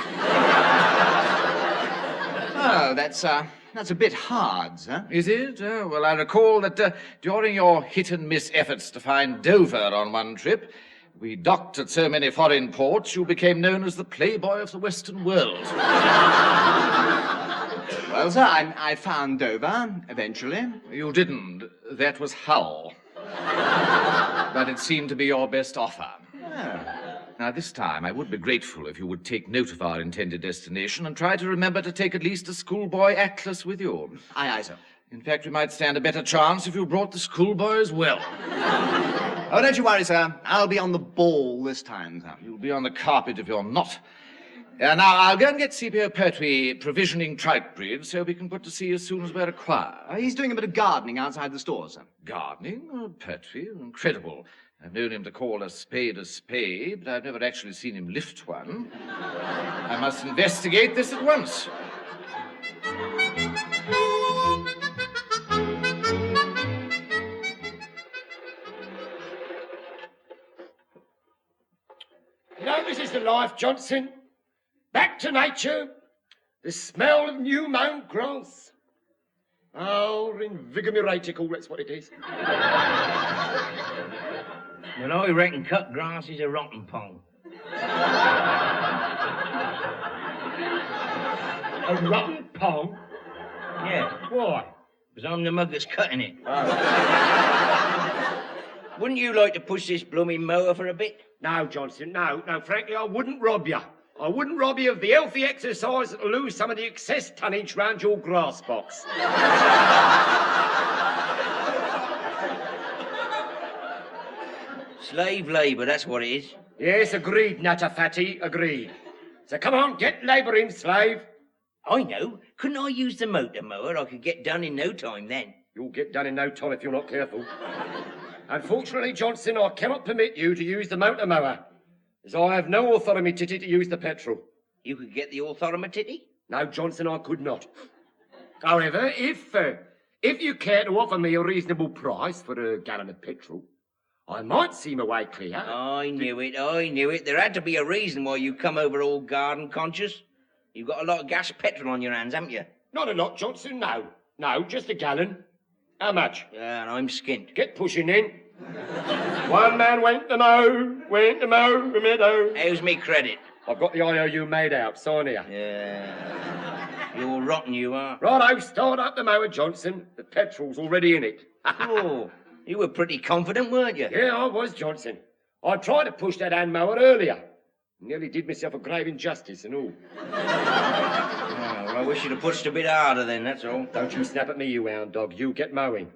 Oh, that's a bit hard, sir. Is it? Oh, well, I recall that during your hit-and-miss efforts to find Dover on one trip, we docked at so many foreign ports, you became known as the playboy of the Western world. Well, sir, I found Dover, eventually. You didn't. That was Hull. But it seemed to be your best offer. Oh. Now, this time, I would be grateful if you would take note of our intended destination and try to remember to take at least a schoolboy atlas with you. Aye, sir. In fact, we might stand a better chance if you brought the schoolboy as well. Oh, don't you worry, sir. I'll be on the ball this time, sir. You'll be on the carpet if you're not. Now, I'll go and get CPO Pertwee provisioning Troutbridge so we can put to sea as soon as we're required. He's doing a bit of gardening outside the store, sir. Gardening? Oh, Pertwee, incredible. I've known him to call a spade, but I've never actually seen him lift one. I must investigate this at once. You know, this is the life, Johnson. Back to nature. The smell of new mown grass. Oh, invigoratical, that's what it is. Well, I reckon cut grass is a rotten pong. A rotten pong? Yeah. Why? Because I'm the mug that's cutting it. Wouldn't you like to push this blooming mower for a bit? No, Johnson, no. Frankly, I wouldn't rob you. I wouldn't rob you of the healthy exercise that'll lose some of the excess tonnage round your grass box. Slave labour, that's what it is. Yes, agreed, Natter Fatty, agreed. So come on, get labouring, slave. I know. Couldn't I use the motor mower? I could get done in no time then. You'll get done in no time if you're not careful. Unfortunately, Johnson, I cannot permit you to use the motor mower, as I have no authority to use the petrol. You could get the authority? No, Johnson, I could not. However, if you care to offer me a reasonable price for a gallon of petrol, I might see my way clear. I knew it. There had to be a reason why you come over all garden conscious. You've got a lot of gas petrol on your hands, haven't you? Not a lot, Johnson, no. No, just a gallon. How much? Yeah, and I'm skint. Get pushing in. One man went to mow the meadow. How's me credit? I've got the IOU made out, sign here. Yeah. You're rotten, you are. Righto, start up the mower, Johnson. The petrol's already in it. Oh, you were pretty confident, weren't you? Yeah, I was, Johnson. I tried to push that hand mower earlier. Nearly did myself a grave injustice and all. Oh, well, I wish you'd have pushed a bit harder then, that's all. Don't you snap at me, you hound dog. You get mowing.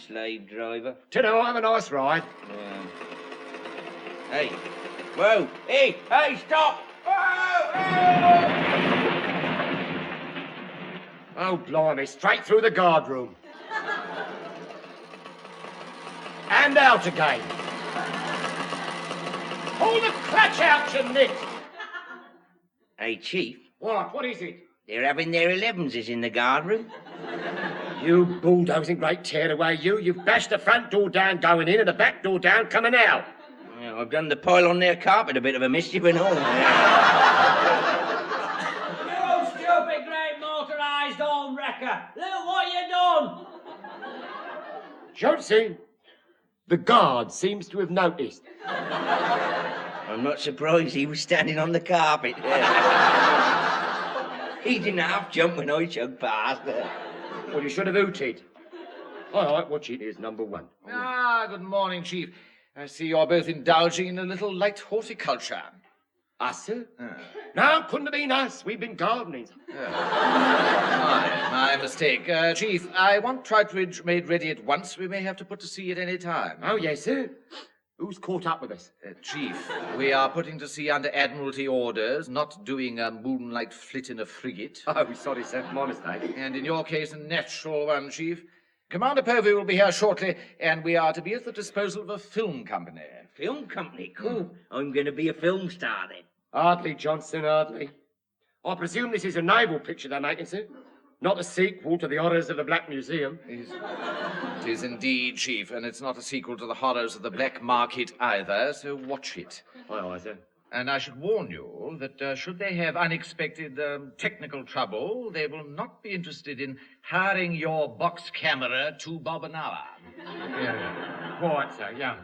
Slave driver. Ta-da, have a nice ride. Yeah. Hey. Whoa. Hey, stop! Oh, blimey, straight through the guard room. And out again. Pull the clutch out, you nit! Hey, Chief. What is it? They're having their 11s in the guard room. You bulldozing great tearaway, you. You've bashed the front door down going in and the back door down coming out. Well, I've done the pile on their carpet a bit of a mischief and all. You stupid great motorised home wrecker! Look what you done! Johnson, the guard seems to have noticed. I'm not surprised he was standing on the carpet. He didn't half jump when I chugged past. Well, you should have hooted. All right, watch it is number one. Good morning, Chief. I see you're both indulging in a little light horticulture. Us, sir? No, couldn't have been us. We've been gardening. My mistake. Chief, I want Tripridge made ready at once. We may have to put to sea at any time. Oh, yes, sir. Who's caught up with us? Chief, we are putting to sea under Admiralty orders, not doing a moonlight flit in a frigate. Oh, sorry, sir. My mistake. And in your case, a natural one, Chief. Commander Povey will be here shortly, and we are to be at the disposal of a film company. Film company? Cool. I'm going to be a film star then. Hardly, Johnson, hardly. I presume this is a naval picture they're making, sir? Not a sequel to the horrors of the Black Museum. It is indeed, Chief, and it's not a sequel to the horrors of the black market either, so watch it. Aye, sir. And I should warn you that should they have unexpected technical trouble, they will not be interested in hiring your box camera 2 bob an hour. Yeah. Quite so, yeah.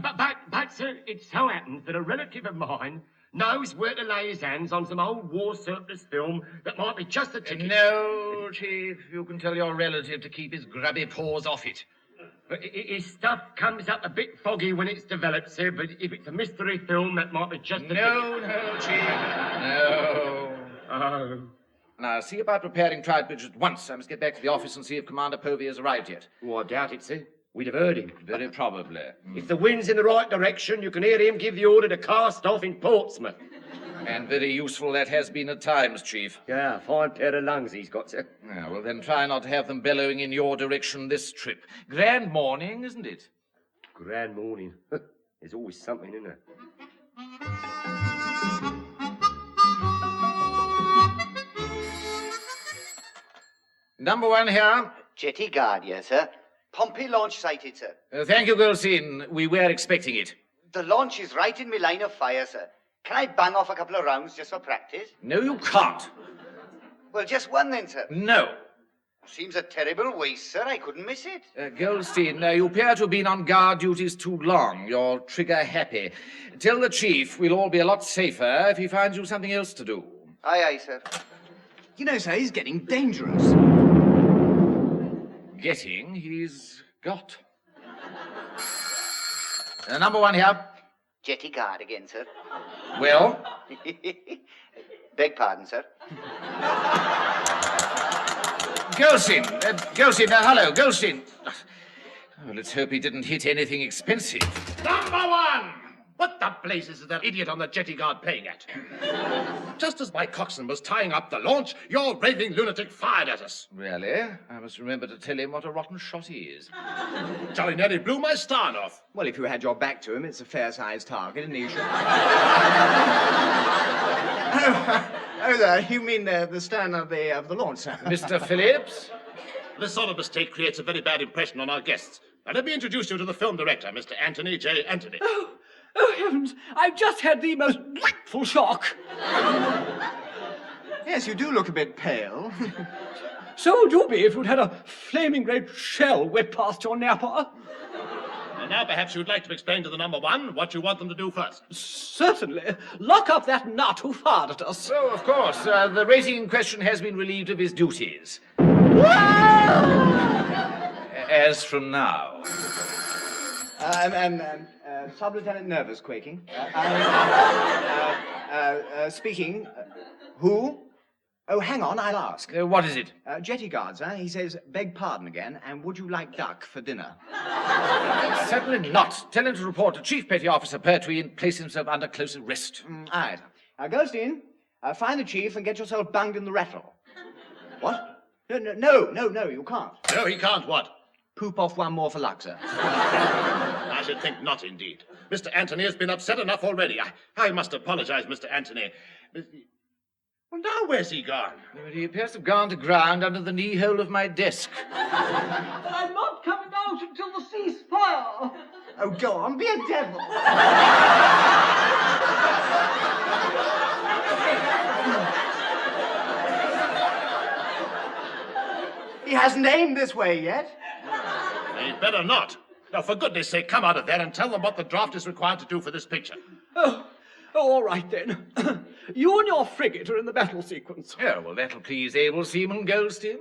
But, sir, it so happens that a relative of mine knows where to lay his hands on some old war surplus film that might be just a ticket. No, Chief, you can tell your relative to keep his grubby paws off it. But his stuff comes up a bit foggy when it's developed, sir, but if it's a mystery film, that might be just a No, Chief. No. Oh. Now, see about preparing Tripridge at once. I must get back to the office and see if Commander Povey has arrived yet. Oh, I doubt it, sir. We'd have heard him. Very probably. If the wind's in the right direction, you can hear him give the order to cast off in Portsmouth. And very useful that has been at times, Chief. Yeah, fine pair of lungs he's got, sir. Yeah, well, then try not to have them bellowing in your direction this trip. Grand morning, isn't it? Grand morning. There's always something, isn't there? Number 1 here. Jetty guard, yes, sir. Pompey launch sighted, sir. Thank you, Goldstein. We were expecting it. The launch is right in my line of fire, sir. Can I bang off a couple of rounds just for practice? No, you can't. Well, just one then, sir. No. Seems a terrible waste, sir. I couldn't miss it. Goldstein, you appear to have been on guard duties too long. You're trigger happy. Tell the Chief we'll all be a lot safer if he finds you something else to do. Aye, aye, sir. You know, sir, he's getting dangerous. Getting, he's got. Number 1 here. Jetty guard again, sir. Well? Beg pardon, sir. Goldstein, hello, Goldstein. Oh, let's hope he didn't hit anything expensive. Number 1! What the blazes is that idiot on the jetty guard paying at? Just as my coxswain was tying up the launch, your raving lunatic fired at us. Really? I must remember to tell him what a rotten shot he is. Jolly nearly blew my starn off. Well, if you had your back to him, it's a fair-sized target, and he should... Oh, there, you mean the stern of the launch, sir? Mr. Phillips? This sort of mistake creates a very bad impression on our guests. Now, let me introduce you to the film director, Mr. Anthony J. Anthony. Oh, heavens, I've just had the most dreadful shock. Yes, you do look a bit pale. So would you be if you'd had a flaming great shell whipped past your napper. And now perhaps you'd like to explain to the number 1 what you want them to do first. Certainly. Lock up that nut who fired at us. Oh, of course. The rating in question has been relieved of his duties. As from now. Sub-Lieutenant Nervous quaking. Speaking. Who? Oh, hang on, I'll ask. What is it? Jetty guard, sir. He says, beg pardon again, and would you like duck for dinner? Certainly not. Tell him to report to Chief Petty Officer Pertwee and place himself under close arrest. All right. Goldstein, find the chief and get yourself bunged in the rattle. What? No, you can't. No, he can't what? Poop off one more for luck, sir. I should think not, indeed. Mr. Anthony has been upset enough already. I must apologize, Mr. Anthony. Well, now where's he gone? He appears to have gone to ground under the knee hole of my desk. I'm not coming out until the ceasefire. Oh, go on, be a devil. He hasn't aimed this way yet. He'd better not. Now, for goodness sake, come out of there and tell them what the draft is required to do for this picture. Oh, all right then. You and your frigate are in the battle sequence. Oh, well, that'll please able Seaman Goldstein.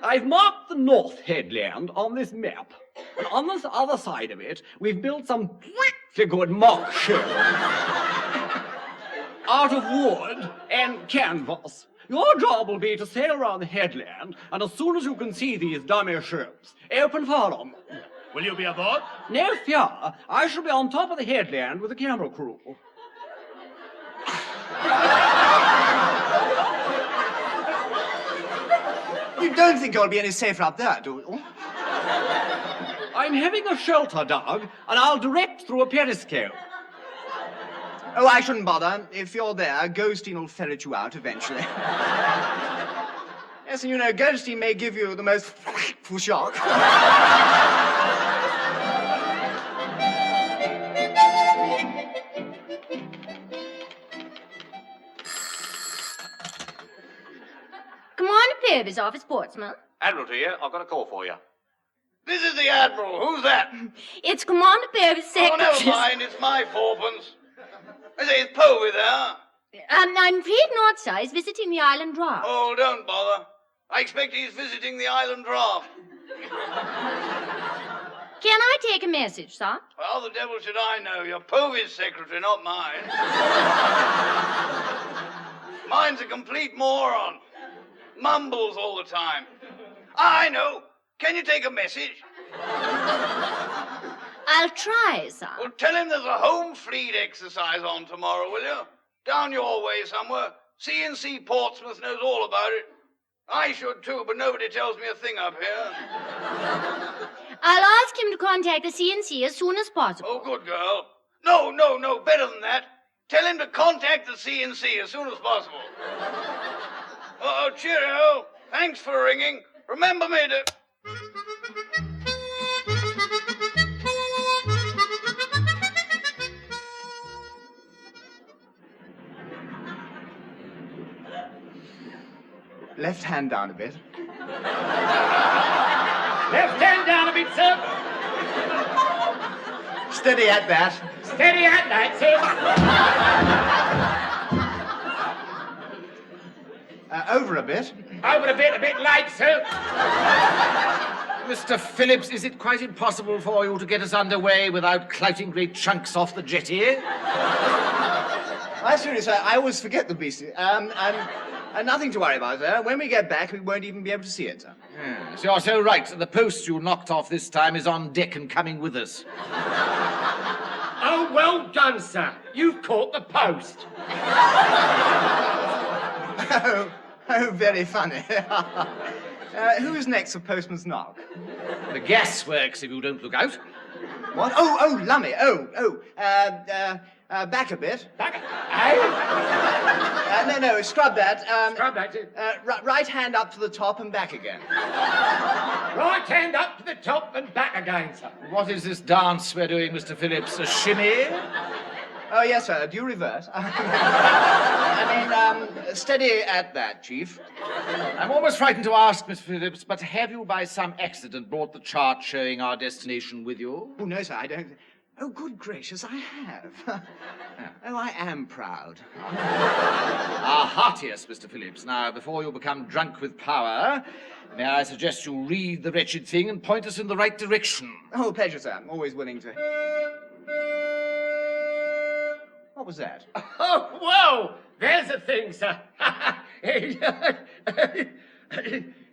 I've marked the North Headland on this map. And on this other side of it, we've built some pretty good mock ships. Out of wood and canvas. Your job will be to sail around the headland, and as soon as you can see these dummy ships, open fire on them. Will you be aboard? No fear. I shall be on top of the headland with the camera crew. You don't think you'll be any safer up there, do you? I'm having a shelter dug, and I'll direct through a periscope. Oh, I shouldn't bother. If you're there, Goldstein will ferret you out eventually. Yes, and you know, Goldstein may give you the most full shock. Commander Povey's office, Portsmouth. Admiralty here. I've got a call for you. This is the Admiral. Who's that? It's Commander Povey's secretary. Oh, never mind. It's my fourpence. I say, is Povey there? I'm afraid not, sir. He's visiting the island draft. Oh, don't bother. I expect he's visiting the island draft. Can I take a message, sir? Well, the devil should I know. You're Povey's secretary, not mine. Mine's a complete moron. Mumbles all the time. I know. Can you take a message? I'll try, sir. Well, tell him there's a home fleet exercise on tomorrow, will you? Down your way somewhere. C&C Portsmouth knows all about it. I should too, but nobody tells me a thing up here. I'll ask him to contact the CNC as soon as possible. Oh, good girl. No, better than that. Tell him to contact the CNC as soon as possible. Oh, cheerio. Thanks for ringing. Remember me to... Left hand down a bit. Left hand down a bit, sir. Steady at that. Steady at that, sir. Over a bit. Over a bit late, sir. Mr. Phillips, is it quite impossible for you to get us underway without clouting great chunks off the jetty? I seriously, sir, I always forget the beast. And nothing to worry about, sir. When we get back, we won't even be able to see it, sir. Yes, you're so right. The post you knocked off this time is on deck and coming with us. Oh, well done, sir. You've caught the post. Oh, very funny. Who's next for Postman's knock? The gas works if you don't look out. What? Oh, lummy. Back a bit. Back? No, scrub that. Scrub that, too. Right hand up to the top and back again. Right hand up to the top and back again, sir. What is this dance we're doing, Mr. Phillips? A shimmy? Oh, yes, sir. Do you reverse? Steady at that, Chief. I'm almost frightened to ask, Mr. Phillips, but have you by some accident brought the chart showing our destination with you? Oh, no, sir, I don't... Oh, good gracious, I have. Oh, I am proud. Our heartiest, Mr. Phillips. Now, before you become drunk with power, may I suggest you read the wretched thing and point us in the right direction? Oh, pleasure, sir. I'm always willing to... What was that? Oh, whoa! There's a thing, sir.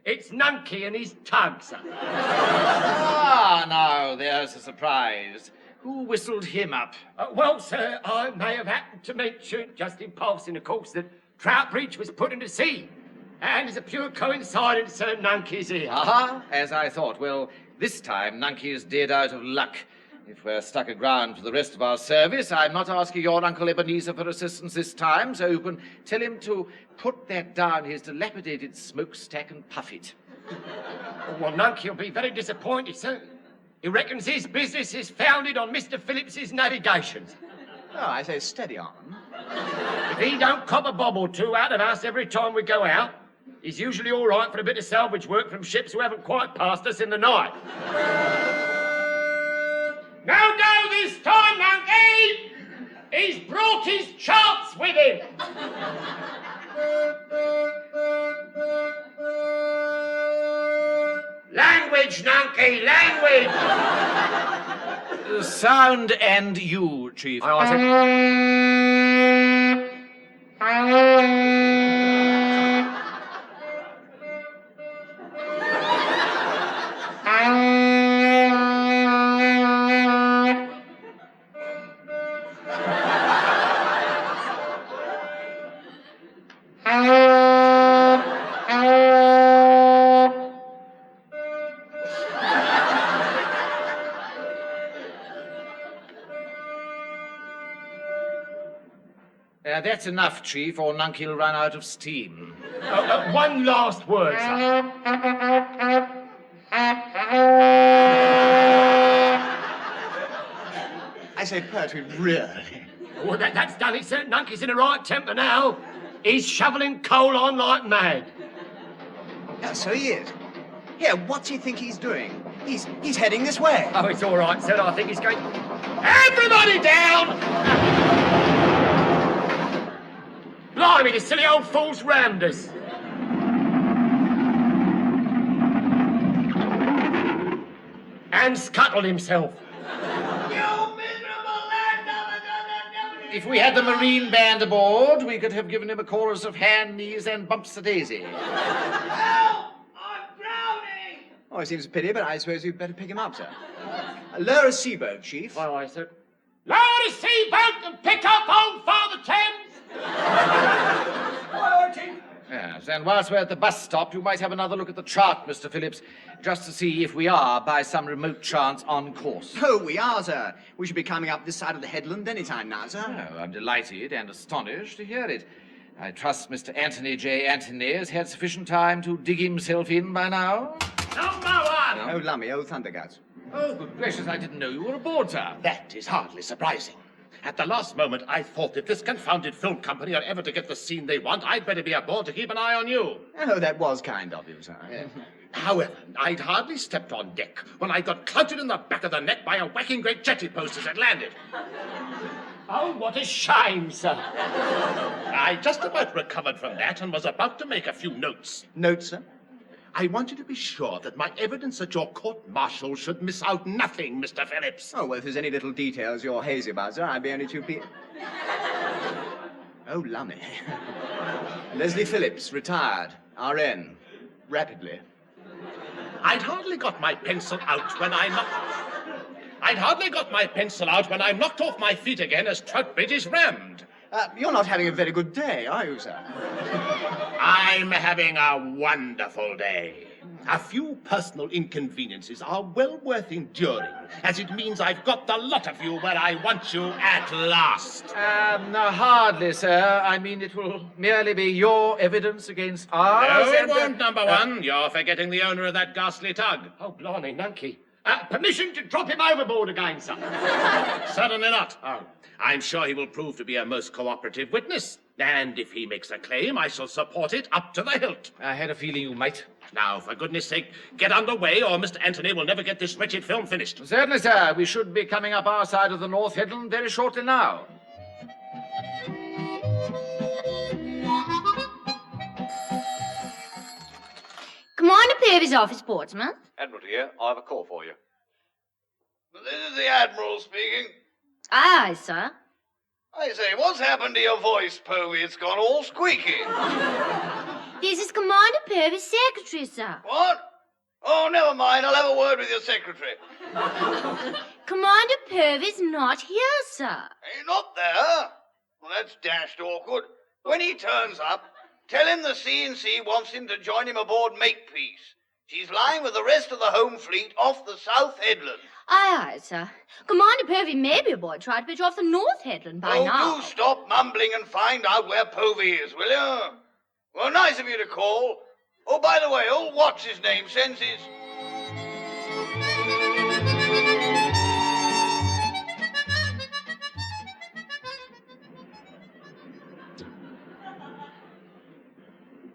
It's Nunky and his tug, sir. Ah, now, there's a surprise. Who whistled him up? Well, sir, I may have happened to mention, just in passing, of course, that Troutbridge was put into sea. And as a pure coincidence, Sir Nunky's here. Aha, as I thought. Well, this time Nunky is dead out of luck. If we're stuck aground for the rest of our service, I'm not asking your Uncle Ebenezer for assistance this time, so you can tell him to put that down his dilapidated smokestack and puff it. Well, Nunky will be very disappointed, sir. He reckons his business is founded on Mr. Phillips's navigations. Oh, I say steady on. If he don't cop a bob or two out of us every time we go out, he's usually all right for a bit of salvage work from ships who haven't quite passed us in the night. No go this time, Nunky! He's brought his charts with him. Language, Nunky, language! Sound and you, Chief. That's enough, Chief, or Nunky'll run out of steam. One last word, sir. I say, Pertwee, really? Well, that's done it, sir. Nunky's in a right temper now. He's shoveling coal on like mad. Yeah, so he is. Here, what's he think he's doing? He's heading this way. Oh, it's all right, sir. I think he's going... Everybody down! Blimey, the silly old fool's rammed us. And scuttled himself. If we had the Marine Band aboard, we could have given him a chorus of hand, knees, and bumps a daisy. Oh, it seems a pity, but I suppose you'd better pick him up, sir. Lower a seaboat, Chief. Aye, aye, sir. Lower a seaboat and pick up old Father Thames! Yes, and whilst we're at the bus stop, you might have another look at the chart, Mr. Phillips, just to see if we are, by some remote chance, on course. Oh, we are, sir. We should be coming up this side of the headland any time now, sir. Oh, I'm delighted and astonished to hear it. I trust Mr. Anthony J. Anthony has had sufficient time to dig himself in by now. Number one! Oh, lummy, old thunderguts. Oh, good gracious, I didn't know you were aboard, sir. That is hardly surprising. At the last moment, I thought if this confounded film company are ever to get the scene they want, I'd better be aboard to keep an eye on you. Oh, that was kind of you, sir. However, I'd hardly stepped on deck when I got clouted in the back of the neck by a whacking great jetty post as it landed. Oh, what a shame, sir. I just about recovered from that and was about to make a few notes. Notes, sir? I wanted to be sure that my evidence at your court-martial should miss out nothing, Mr. Phillips. Oh, well, if there's any little details you're hazy about, sir, I'd be only too pleased. Oh, lummy. Leslie Phillips, retired. RN. Rapidly. I'd hardly got my pencil out when I knocked off my feet again as Troutbridge is rammed. You're not having a very good day, are you, sir? I'm having a wonderful day. A few personal inconveniences are well worth enduring, as it means I've got the lot of you where I want you at last. No, hardly, sir. I mean, it will merely be your evidence against ours. No, it won't, number one. You're forgetting the owner of that ghastly tug. Oh, blimey, Nunky. Permission to drop him overboard again, sir. Certainly not. Oh, I'm sure he will prove to be a most cooperative witness. And if he makes a claim, I shall support it up to the hilt. I had a feeling you might. Now, for goodness sake, get underway, or Mr. Anthony will never get this wretched film finished. Certainly, sir. We should be coming up our side of the North Headland very shortly now. Commander Povey's office, Portsmouth. Admiral here, I have a call for you. This is the Admiral speaking. Aye, sir. I say, what's happened to your voice, Povey? It's gone all squeaky. This is Commander Povey's secretary, sir. What? Oh, never mind. I'll have a word with your secretary. Commander Povey's not here, sir. He's not there? Well, that's dashed awkward. When he turns up, tell him the C&C wants him to join him aboard Makepeace. She's lying with the rest of the home fleet off the South Headland. Aye, sir. Commander Povey may be aboard Trightbridge off the North Headland by now. Do stop mumbling and find out where Povey is, will you? Well, nice of you to call. Oh, by the way, old what's his name sends his...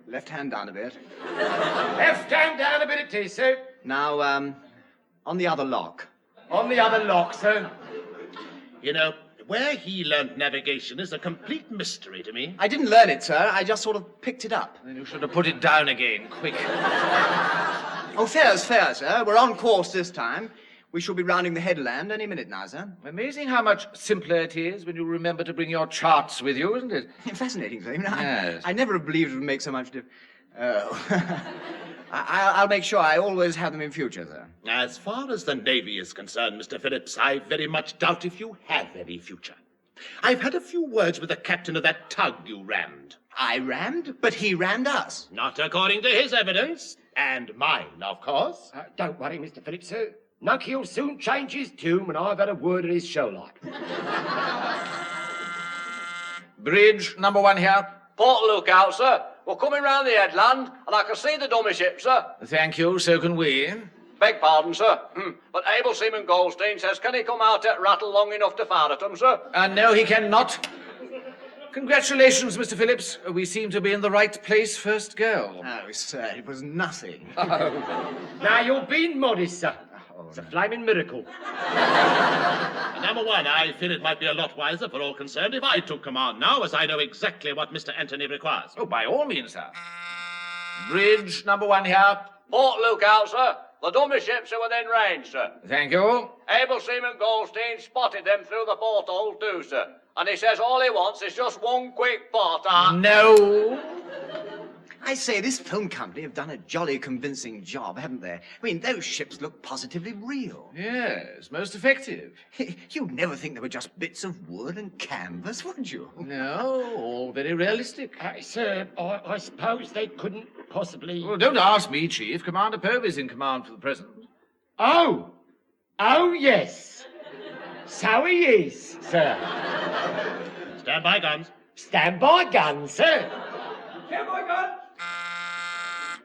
Left hand down a bit. Left hand down a bit it is, sir. Now, on the other lock. On the other lock, sir. You know, where he learnt navigation is a complete mystery to me. I didn't learn it, sir. I just sort of picked it up. Then you should have put it down again, quick. Oh, fair, sir. We're on course this time. We shall be rounding the headland any minute now, sir. Amazing how much simpler it is when you remember to bring your charts with you, isn't it? Fascinating, sir. Yes. I never believed it would make so much difference. Oh. I'll make sure I always have them in future, sir. As far as the Navy is concerned, Mr. Phillips, I very much doubt if you have any future. I've had a few words with the captain of that tug you rammed. I rammed? But he rammed us. Not according to his evidence. And mine, of course. Don't worry, Mr. Phillips, sir. Nucky'll soon change his tune when I've had a word at his show like. Bridge, number 1 here. Port lookout, sir. We're coming round the headland, and I can see the dummy ship, sir. Thank you, so can we. Beg pardon, sir. But able Seaman Goldstein says, can he come out at Rattle long enough to fire at them, sir? No, he cannot. Congratulations, Mr. Phillips. We seem to be in the right place first go. Oh, sir, it was nothing. Now, you're being modest, sir. It's a flaming miracle. Number 1, I feel it might be a lot wiser for all concerned if I took command now, as I know exactly what Mr. Anthony requires. Oh, by all means, sir. Bridge, number 1 here. Port lookout, sir. The dummy ships are within range, sir. Thank you. Able Seaman Goldstein spotted them through the porthole too, sir. And he says all he wants is just one quick pot. No. I say, this film company have done a jolly convincing job, haven't they? I mean, those ships look positively real. Yes, most effective. You'd never think they were just bits of wood and canvas, would you? No, all very realistic. Sir, I suppose they couldn't possibly... Well, don't ask me, Chief. Commander Povey's in command for the present. Oh, yes. So he is, sir. Stand by guns. Stand by guns, sir. Stand by guns.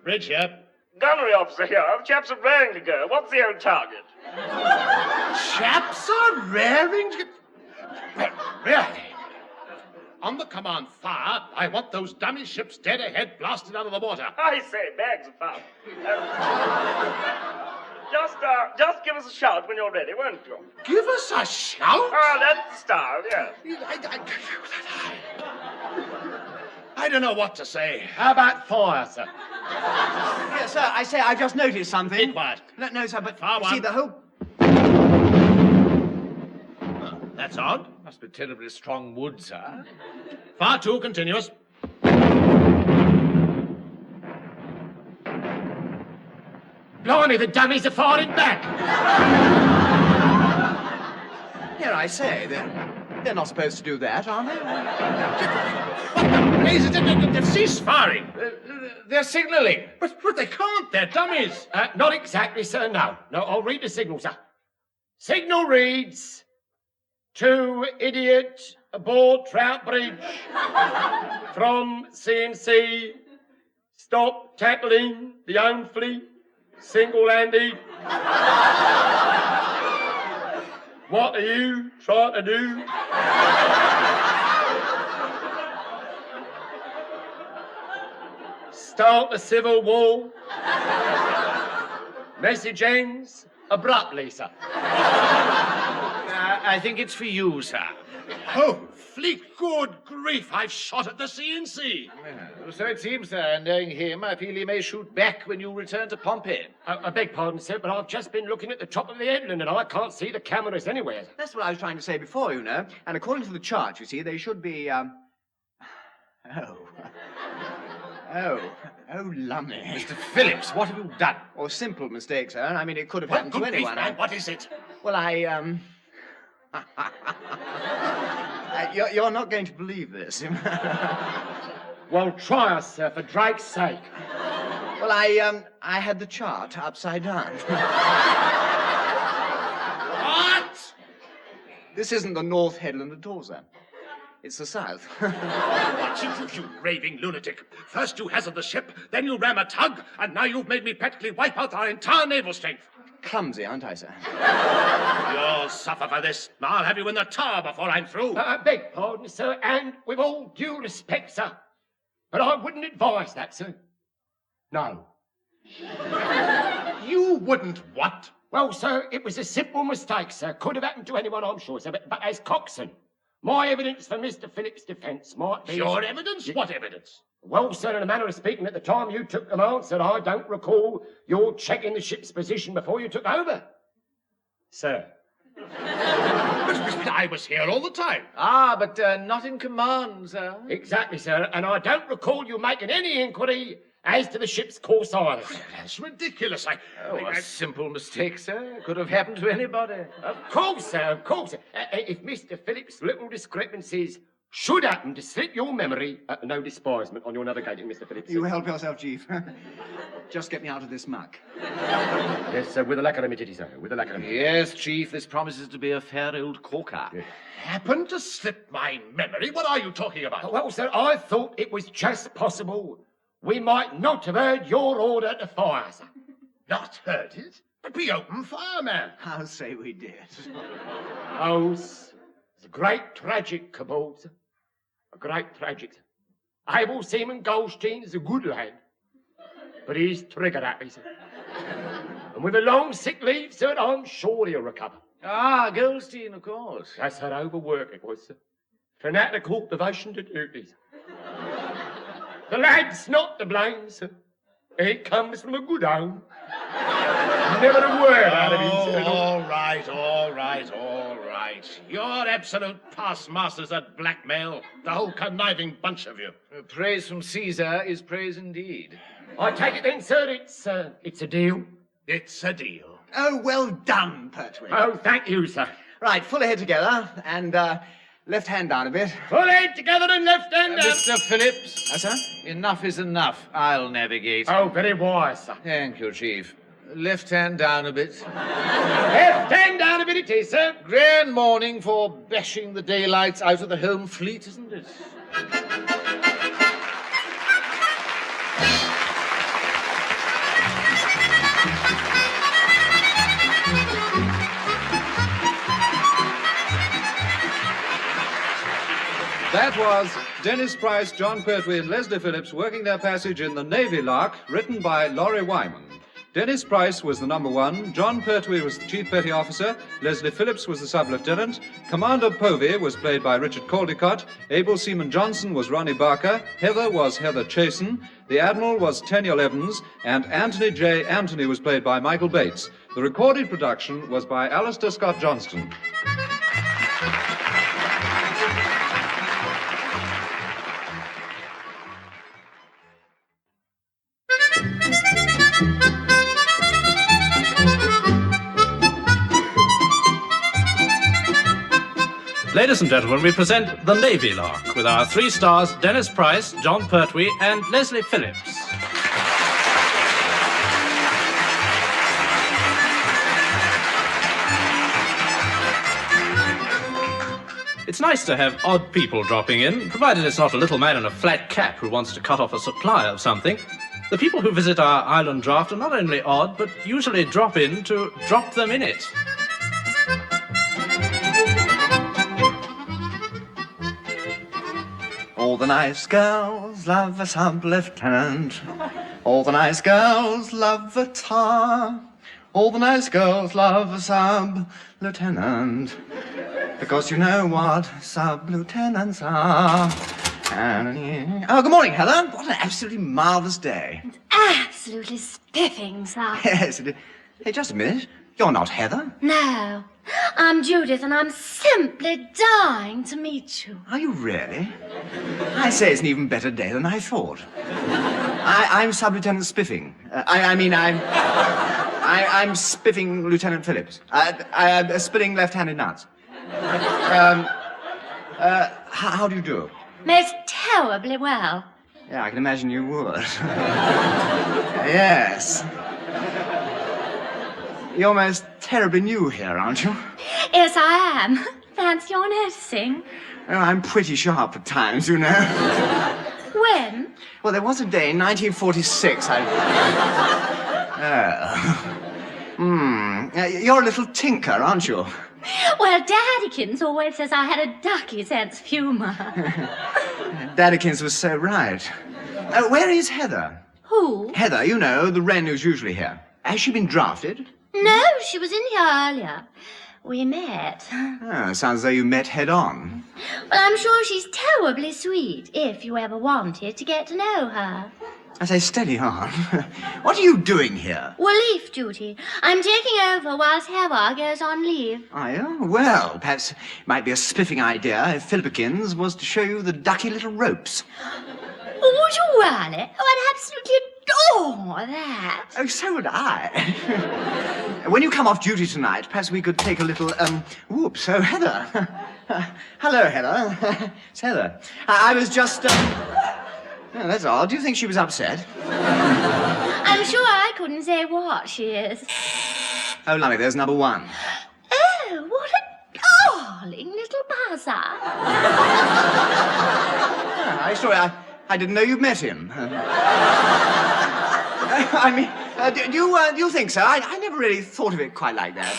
Bridge here. Gunnery officer here. Chaps are raring to go. What's the old target? Chaps are raring to... Really? On the command fire, I want those dummy ships dead ahead, blasted out of the water. I say, bags of fun. Just give us a shout when you're ready, won't you? Give us a shout? Oh, that's the style, yes. I don't know what to say. How about fire, sir? Yes, sir, I say, I've just noticed something. Be quiet. No, sir, but Fire see, one. the whole... That's odd. Must be terribly strong wood, sir. Fire 2, continuous. Blimey, the dummies are firing back. Here, I say, they're not supposed to do that, are they? They've ceased firing. They're signalling. But they can't. They're dummies. Not exactly, sir, no. No, I'll read the signal, sir. Signal reads, "To idiot aboard Trout Bridge from C&C, stop tackling the own fleet, single-handed. What are you trying to do?" Start a civil war. Message ends abruptly, sir. I think it's for you, sir. Oh, fleet. Good grief, I've shot at the CNC. Well, so it seems, sir, and knowing him, I feel he may shoot back when you return to Pompeii. I beg pardon, sir, but I've just been looking at the top of the headland and I can't see the cameras anywhere. That's what I was trying to say before, you know. And according to the chart, you see, they should be, Oh, lummy. Mr. Phillips, what have you done? Oh, simple mistake, sir. I mean, it could have happened to anyone. Man, what is it? Well, you're not going to believe this. Well, try us, sir, for Drake's sake. Well, I had the chart upside down. What? This isn't the North Headland at all, sir. It's the South. What, you raving lunatic. First you hazard the ship, then you ram a tug, and now you've made me practically wipe out our entire naval strength. Clumsy, aren't I, sir? You'll suffer for this. I'll have you in the tower before I'm through. I beg pardon, sir, and with all due respect, sir, but I wouldn't advise that, sir. No. You wouldn't what? Well, sir, it was a simple mistake, sir. Could have happened to anyone, I'm sure, sir, but as coxswain, my evidence for Mr. Phillips' defence might be... Your evidence? What evidence? Well, sir, in a manner of speaking, at the time you took command, sir, I don't recall your checking the ship's position before you took over. Sir. But I was here all the time. Ah, but not in command, sir. Exactly, sir, and I don't recall you making any inquiry as to the ship's course either. That's ridiculous. A simple mistake, sir. Could have happened to anybody. Of course, sir, of course. If Mr. Phillips' little discrepancies should happen to slip your memory, no despisement on your navigating, Mr. Phillips. You help yourself, Chief. Just get me out of this muck. Yes, sir, with a lack of remittity, sir, with a lack of remittity. Yes, Chief, this promises to be a fair old corker. Yes. Happened to slip my memory? What are you talking about? Well, sir, I thought it was just possible we might not have heard your order to fire, sir. Not heard it? But we opened fire, man. I'll say we did. Oh, it's a great tragic cabal, sir. A great tragic. Able Seaman Goldstein is a good lad, but he's trigger happy, sir. And with a long sick leave, sir, I'm sure he'll recover. Ah, Goldstein, of course. That's that overwork it was, sir. Fanatical devotion to duty, sir. The lad's not to blame, sir. He comes from a good home. Never a word out of him, sir. All right. You're absolute past masters at blackmail. The whole conniving bunch of you. Praise from Caesar is praise indeed. I take it then, sir, it's a deal. It's a deal. Oh, well done, Pertwee. Oh, thank you, sir. Right, full ahead together, and left hand down a bit. Full head together and left hand down. Mr. Phillips. Sir? Enough is enough. I'll navigate. Oh, very wise, sir. Thank you, Chief. Left hand down a bit. Left hand down a bit it is, sir. Grand morning for bashing the daylights out of the home fleet, isn't it? That was Dennis Price, John Pertwee, and Leslie Phillips working their passage in the Navy Lark, written by Laurie Wyman. Dennis Price was the number one, John Pertwee was the Chief Petty Officer, Leslie Phillips was the Sub-Lieutenant, Commander Povey was played by Richard Caldecott, Able Seaman Johnson was Ronnie Barker, Heather was Heather Chasen, the Admiral was Teniel Evans, and Anthony J. Anthony was played by Michael Bates. The recorded production was by Alistair Scott Johnston. Ladies and gentlemen, we present the Navy Lark with our 3 stars Dennis Price, John Pertwee, and Leslie Phillips. It's nice to have odd people dropping in, provided it's not a little man in a flat cap who wants to cut off a supply of something. The people who visit our island draft are not only odd, but usually drop in to drop them in it. All the nice girls love a sub-lieutenant. All the nice girls love a tar. All the nice girls love a sub-lieutenant. Because you know what sub-lieutenants are. Oh, good morning, Heather. What an absolutely marvellous day. Absolutely spiffing, sir. Yes, it is. Hey, just a minute. You're not Heather. No, I'm Judith, and I'm simply dying to meet you. Are you really? I say it's an even better day than I thought. I'm Sub-Lieutenant Spiffing. I'm spiffing Lieutenant Phillips. I'm spitting left-handed nuts. How do you do? Most terribly well. Yeah, I can imagine you would. Yes. You're most terribly new here, aren't you? Yes, I am. Fancy your noticing. Oh, I'm pretty sharp at times, you know. When? Well, there was a day in 1946 You're a little tinker, aren't you? Well, Daddykins always says I had a ducky sense of humour. Daddykins was so right. Where is Heather? Who? Heather, you know, the wren who's usually here. Has she been drafted? No, she was in here earlier. We met. Oh, sounds as though you met head on. Well, I'm sure she's terribly sweet, if you ever wanted to get to know her. I say, steady on. What are you doing here? Well, leaf duty. I'm taking over whilst Heather goes on leave. Are you? Well, perhaps it might be a spiffing idea if Philippikins was to show you the ducky little ropes. Would you really? Oh, I'd absolutely adore that. Oh, so would I. When you come off duty tonight, perhaps we could take a little, whoops. Oh, Heather. Hello, Heather. It's Heather. I was just, Oh, that's odd. Do you think she was upset? I'm sure I couldn't say what she is. Oh, lummy, there's number one. Oh, what a darling little buzzer. I didn't know you'd met him. Do you think so? I never really thought of it quite like that.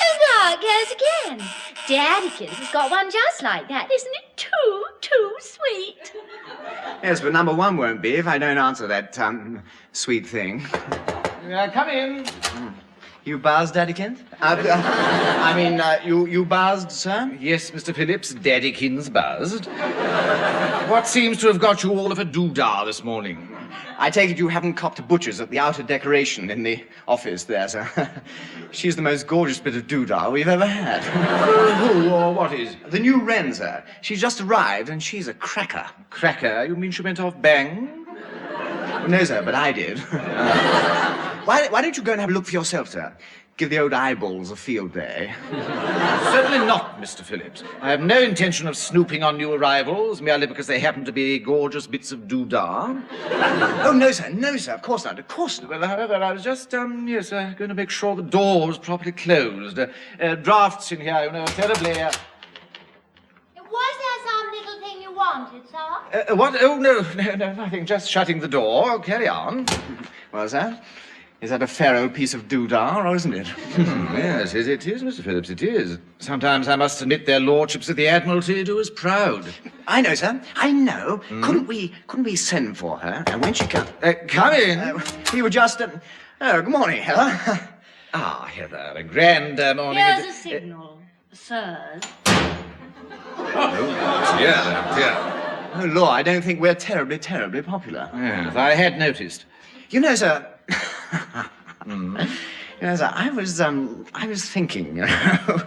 Oh, there it goes again. Daddykins has got one just like that. Isn't it too sweet? Yes, but number one won't be if I don't answer that, sweet thing. Come in. You buzzed, Daddykins? You buzzed, sir? Yes, Mr. Phillips, Daddykins buzzed. What seems to have got you all of a doodah this morning? I take it you haven't copped a butcher's at the outer decoration in the office there, sir. She's the most gorgeous bit of doodah we've ever had. Who or what is? The new Wren, sir. She's just arrived, and she's a cracker. Cracker? You mean she went off bang? No, sir, but I did. Why don't you go and have a look for yourself, sir? Give the old eyeballs a field day. Certainly not, Mr. Phillips. I have no intention of snooping on new arrivals merely because they happen to be gorgeous bits of doodah. Oh, no, sir, of course not, Well, however, I was just, going to make sure the door was properly closed. Drafts in here, you know, terribly... Was there some little thing you wanted, sir? What? Oh, no, nothing. Just shutting the door. Carry on. What's that? Is that a fair old piece of doodah, or isn't it? Yes, it is, Mr. Phillips, it is. Sometimes I must admit their lordships of the Admiralty do us proud. I know, sir. I know. Couldn't we send for her? And when she comes... come in. We were just... good morning, Heather. Heather, a grand morning. Here's a signal, sirs. Oh, dear. Oh, Lord, I don't think we're terribly popular. Yes, I had noticed. You know, sir... You know, sir, I was thinking, you know,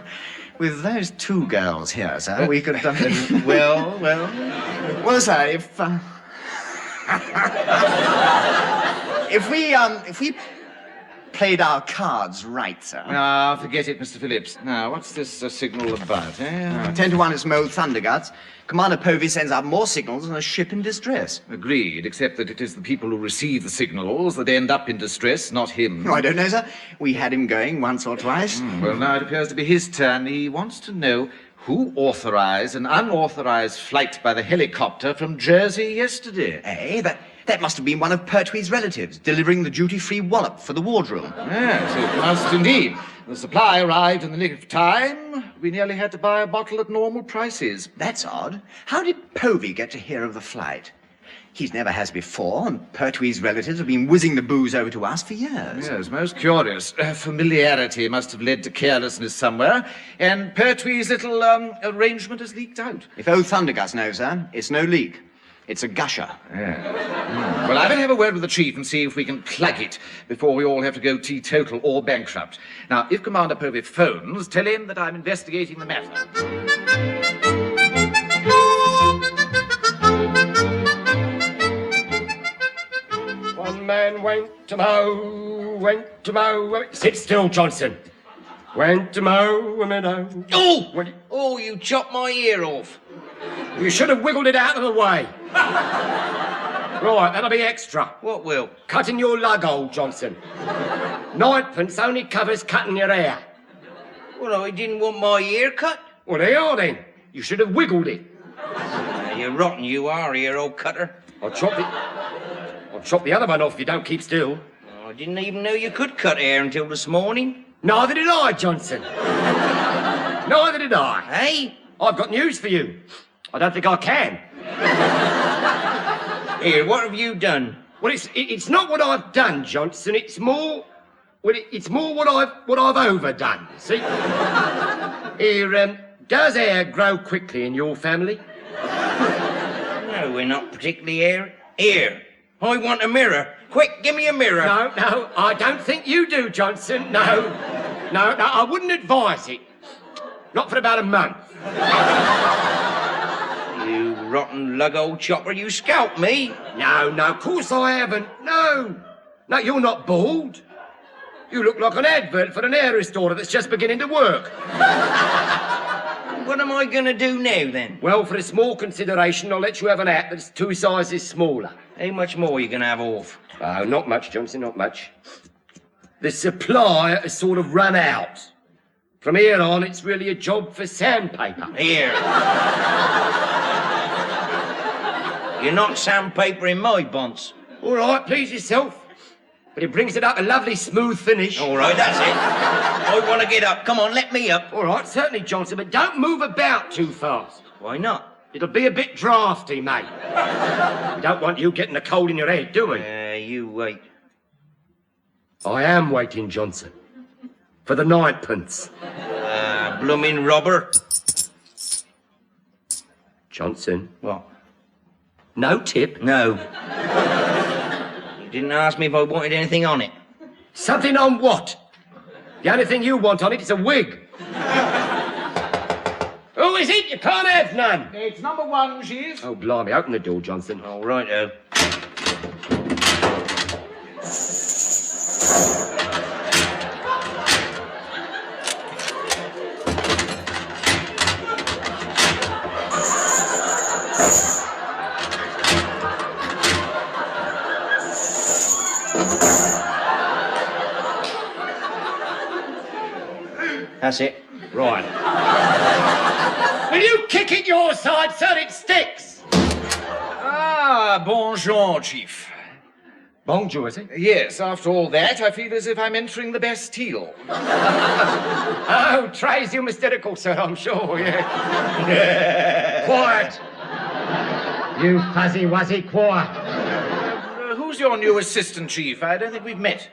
with those two girls here, sir, we could... Well, sir, if we played our cards right, sir... forget it, Mr. Phillips. Now, what's this signal about, eh? 10 to 1 is some old thunderguts. Commander Povey sends out more signals than a ship in distress. Agreed, except that it is the people who receive the signals that end up in distress, not him. Oh, I don't know, sir. We had him going once or twice. Well, now it appears to be his turn. He wants to know who authorized an unauthorized flight by the helicopter from Jersey yesterday. That must have been one of Pertwee's relatives, delivering the duty-free wallop for the wardroom. Yes, it must indeed. The supply arrived in the nick of time. We nearly had to buy a bottle at normal prices. That's odd. How did Povey get to hear of the flight? He's never has before, and Pertwee's relatives have been whizzing the booze over to us for years. Yes, most curious. Familiarity must have led to carelessness somewhere, and Pertwee's little arrangement has leaked out. If old Thundergus knows, sir, it's no leak. It's a gusher. Yeah. Well, I better have a word with the chief and see if we can plug it before we all have to go teetotal or bankrupt. Now, if Commander Povey phones, tell him that I'm investigating the matter. One man went to mow. Sit still, Johnson. Went to mow a meadow. Oh, you chopped my ear off. You should have wiggled it out of the way. Right, that'll be extra. What will? Cutting your lug hole, Johnson. 9pence only covers cutting your hair. Well, I didn't want my ear cut. Well, there you are then. You should have wiggled it. You're rotten, you are, ear old cutter. I'll chop the other one off if you don't keep still. I didn't even know you could cut hair until this morning. Neither did I, Johnson. Neither did I. Hey? I've got news for you. I don't think I can. Here, what have you done? Well, it's not what I've done, Johnson. It's more what I've overdone. See? Here, does hair grow quickly in your family? No, we're not particularly hair. Here, I want a mirror. Quick, give me a mirror. No, I don't think you do, Johnson. No, I wouldn't advise it. Not for about a month. You rotten lug old chopper, you scalped me. No, of course I haven't. No, you're not bald. You look like an advert for an hair restorer that's just beginning to work. What am I going to do now, then? Well, for a small consideration, I'll let you have an hat that's 2 sizes smaller. How much more are you going to have off? Oh, not much, Johnson, not much. The supply has sort of run out. From here on, it's really a job for sandpaper. Here. You're not sandpapering my bonds. All right, please yourself. But it brings it up a lovely smooth finish. All right, that's it. I want to get up. Come on, let me up. All right, certainly, Johnson, but don't move about too fast. Why not? It'll be a bit drafty, mate. We don't want you getting a cold in your head, do we? You wait. I am waiting, Johnson. For the 9pence. Blooming robber. Johnson. What? No tip? No. You didn't ask me if I wanted anything on it. Something on what? The only thing you want on it is a wig. Who is it? You can't have none. It's number 1, Chief. Oh, blimey, open the door, Johnson. All right, That's it. Right. Will you kick it your side so it sticks? Ah, bonjour, Chief. Bonjour, is it? Yes, after all that, I feel as if I'm entering the Bastille. Oh, Trey's you hysterical, sir, I'm sure, yeah. Quiet. You fuzzy-wuzzy, quiet. Who's your new assistant, Chief? I don't think we've met.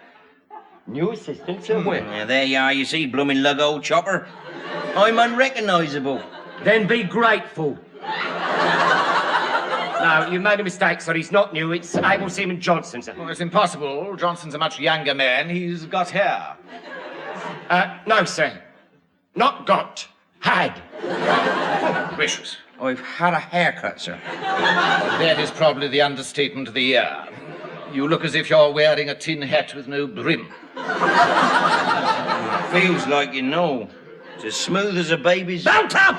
New assistant, sir? Where? Yeah, there you are, you see, blooming lug old chopper. I'm unrecognisable. Then be grateful. No, you made a mistake, sir. He's not new. It's Able Seaman Johnson, sir. Well, it's impossible. Johnson's a much younger man. He's got hair. No, sir. Not got. Had. Oh, gracious. I've had a haircut, sir. That is probably the understatement of the year. You look as if you're wearing a tin hat with no brim. Feels like you know. It's as smooth as a baby's... Mount up!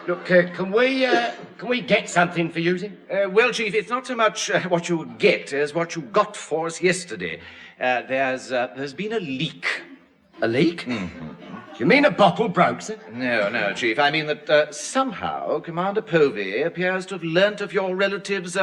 Look, can we get something for using? Well, Chief, it's not so much what you get as what you got for us yesterday. There's been a leak. A leak? Mm-hmm. You mean a bottle broke, sir? No, Chief. I mean that somehow Commander Povey appears to have learnt of your relatives'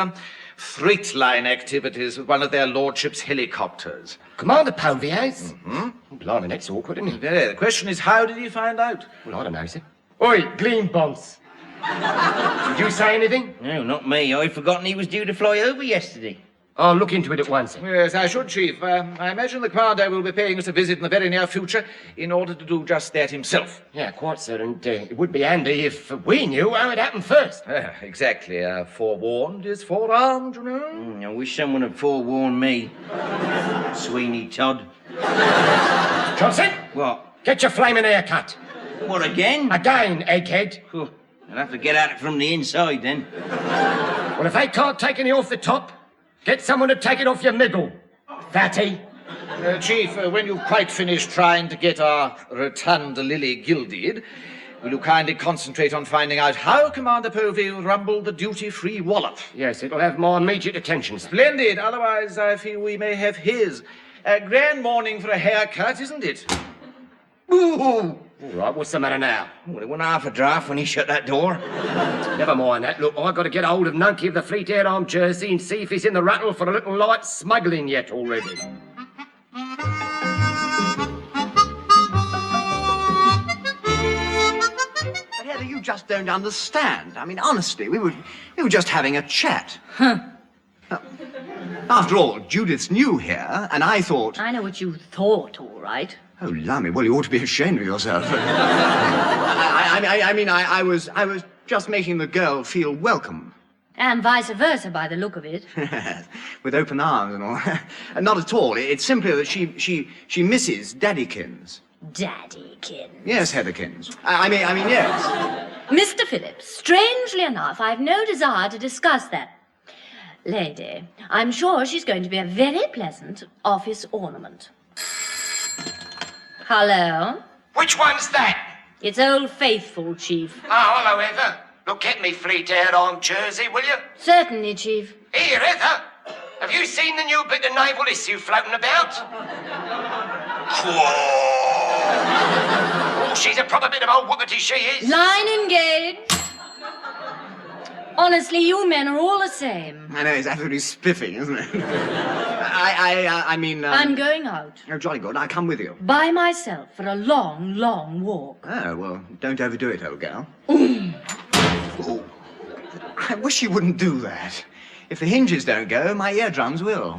freight line activities with one of their lordships' helicopters. Commander Povey has? Mm-hmm. Blimey, that's awkward, isn't it? Yeah, the question is, how did he find out? Well, I don't know, sir. Oi, Gleam Bonds. Did you say anything? No, not me. I'd forgotten he was due to fly over yesterday. I'll look into it at once. Yes, I should, Chief. I imagine the Commander will be paying us a visit in the very near future in order to do just that himself. Yeah, quite so, and it would be handy if we knew how it happened first. Exactly. Forewarned is forearmed, you know. I wish someone had forewarned me. Sweeney Todd. Johnson? What? Get your flaming haircut. What, again? Again, egghead. I'll have to get at it from the inside, then. Well, if they can't take any off the top, get someone to take it off your middle, fatty. Chief, when you've quite finished trying to get our rotunda lily gilded, will you kindly concentrate on finding out how Commander Povey rumbled the duty-free wallop? Yes, it'll have my immediate attention. Splendid. Otherwise, I feel we may have his. A grand morning for a haircut, isn't it? Ooh! All right, what's the matter now? Well, it went half a draft when he shut that door. Never mind that. Look, I've got to get hold of Nunky of the Fleet Air Arm Jersey and see if he's in the rattle for a little light smuggling yet already. But Heather, you just don't understand. I mean, honestly, we were just having a chat. Huh. After all, Judith's new here, and I thought... I know what you thought, all right. Oh, lummy, well, you ought to be ashamed of yourself. I was just making the girl feel welcome. And vice versa, by the look of it. With open arms and all. Not at all. It's simply that she misses Daddykins. Daddykins? Yes, Heatherkins. I mean, yes. Mr. Phillips, strangely enough, I've no desire to discuss that. Lady, I'm sure she's going to be a very pleasant office ornament. Hello? Which one's that? It's Old Faithful, Chief. Oh, hello, Heather. Look, get me Fleet Air Arm Jersey, will you? Certainly, Chief. Here, Heather. Have you seen the new bit of naval issue floating about? Oh, she's a proper bit of old whoopity, she is. Line engaged. Honestly, you men are all the same. I know, it's absolutely spiffing, isn't it? I mean... I'm going out. Oh, jolly good. I'll come with you. By myself for a long, long walk. Oh, well, don't overdo it, old girl. Ooh. I wish you wouldn't do that. If the hinges don't go, my eardrums will.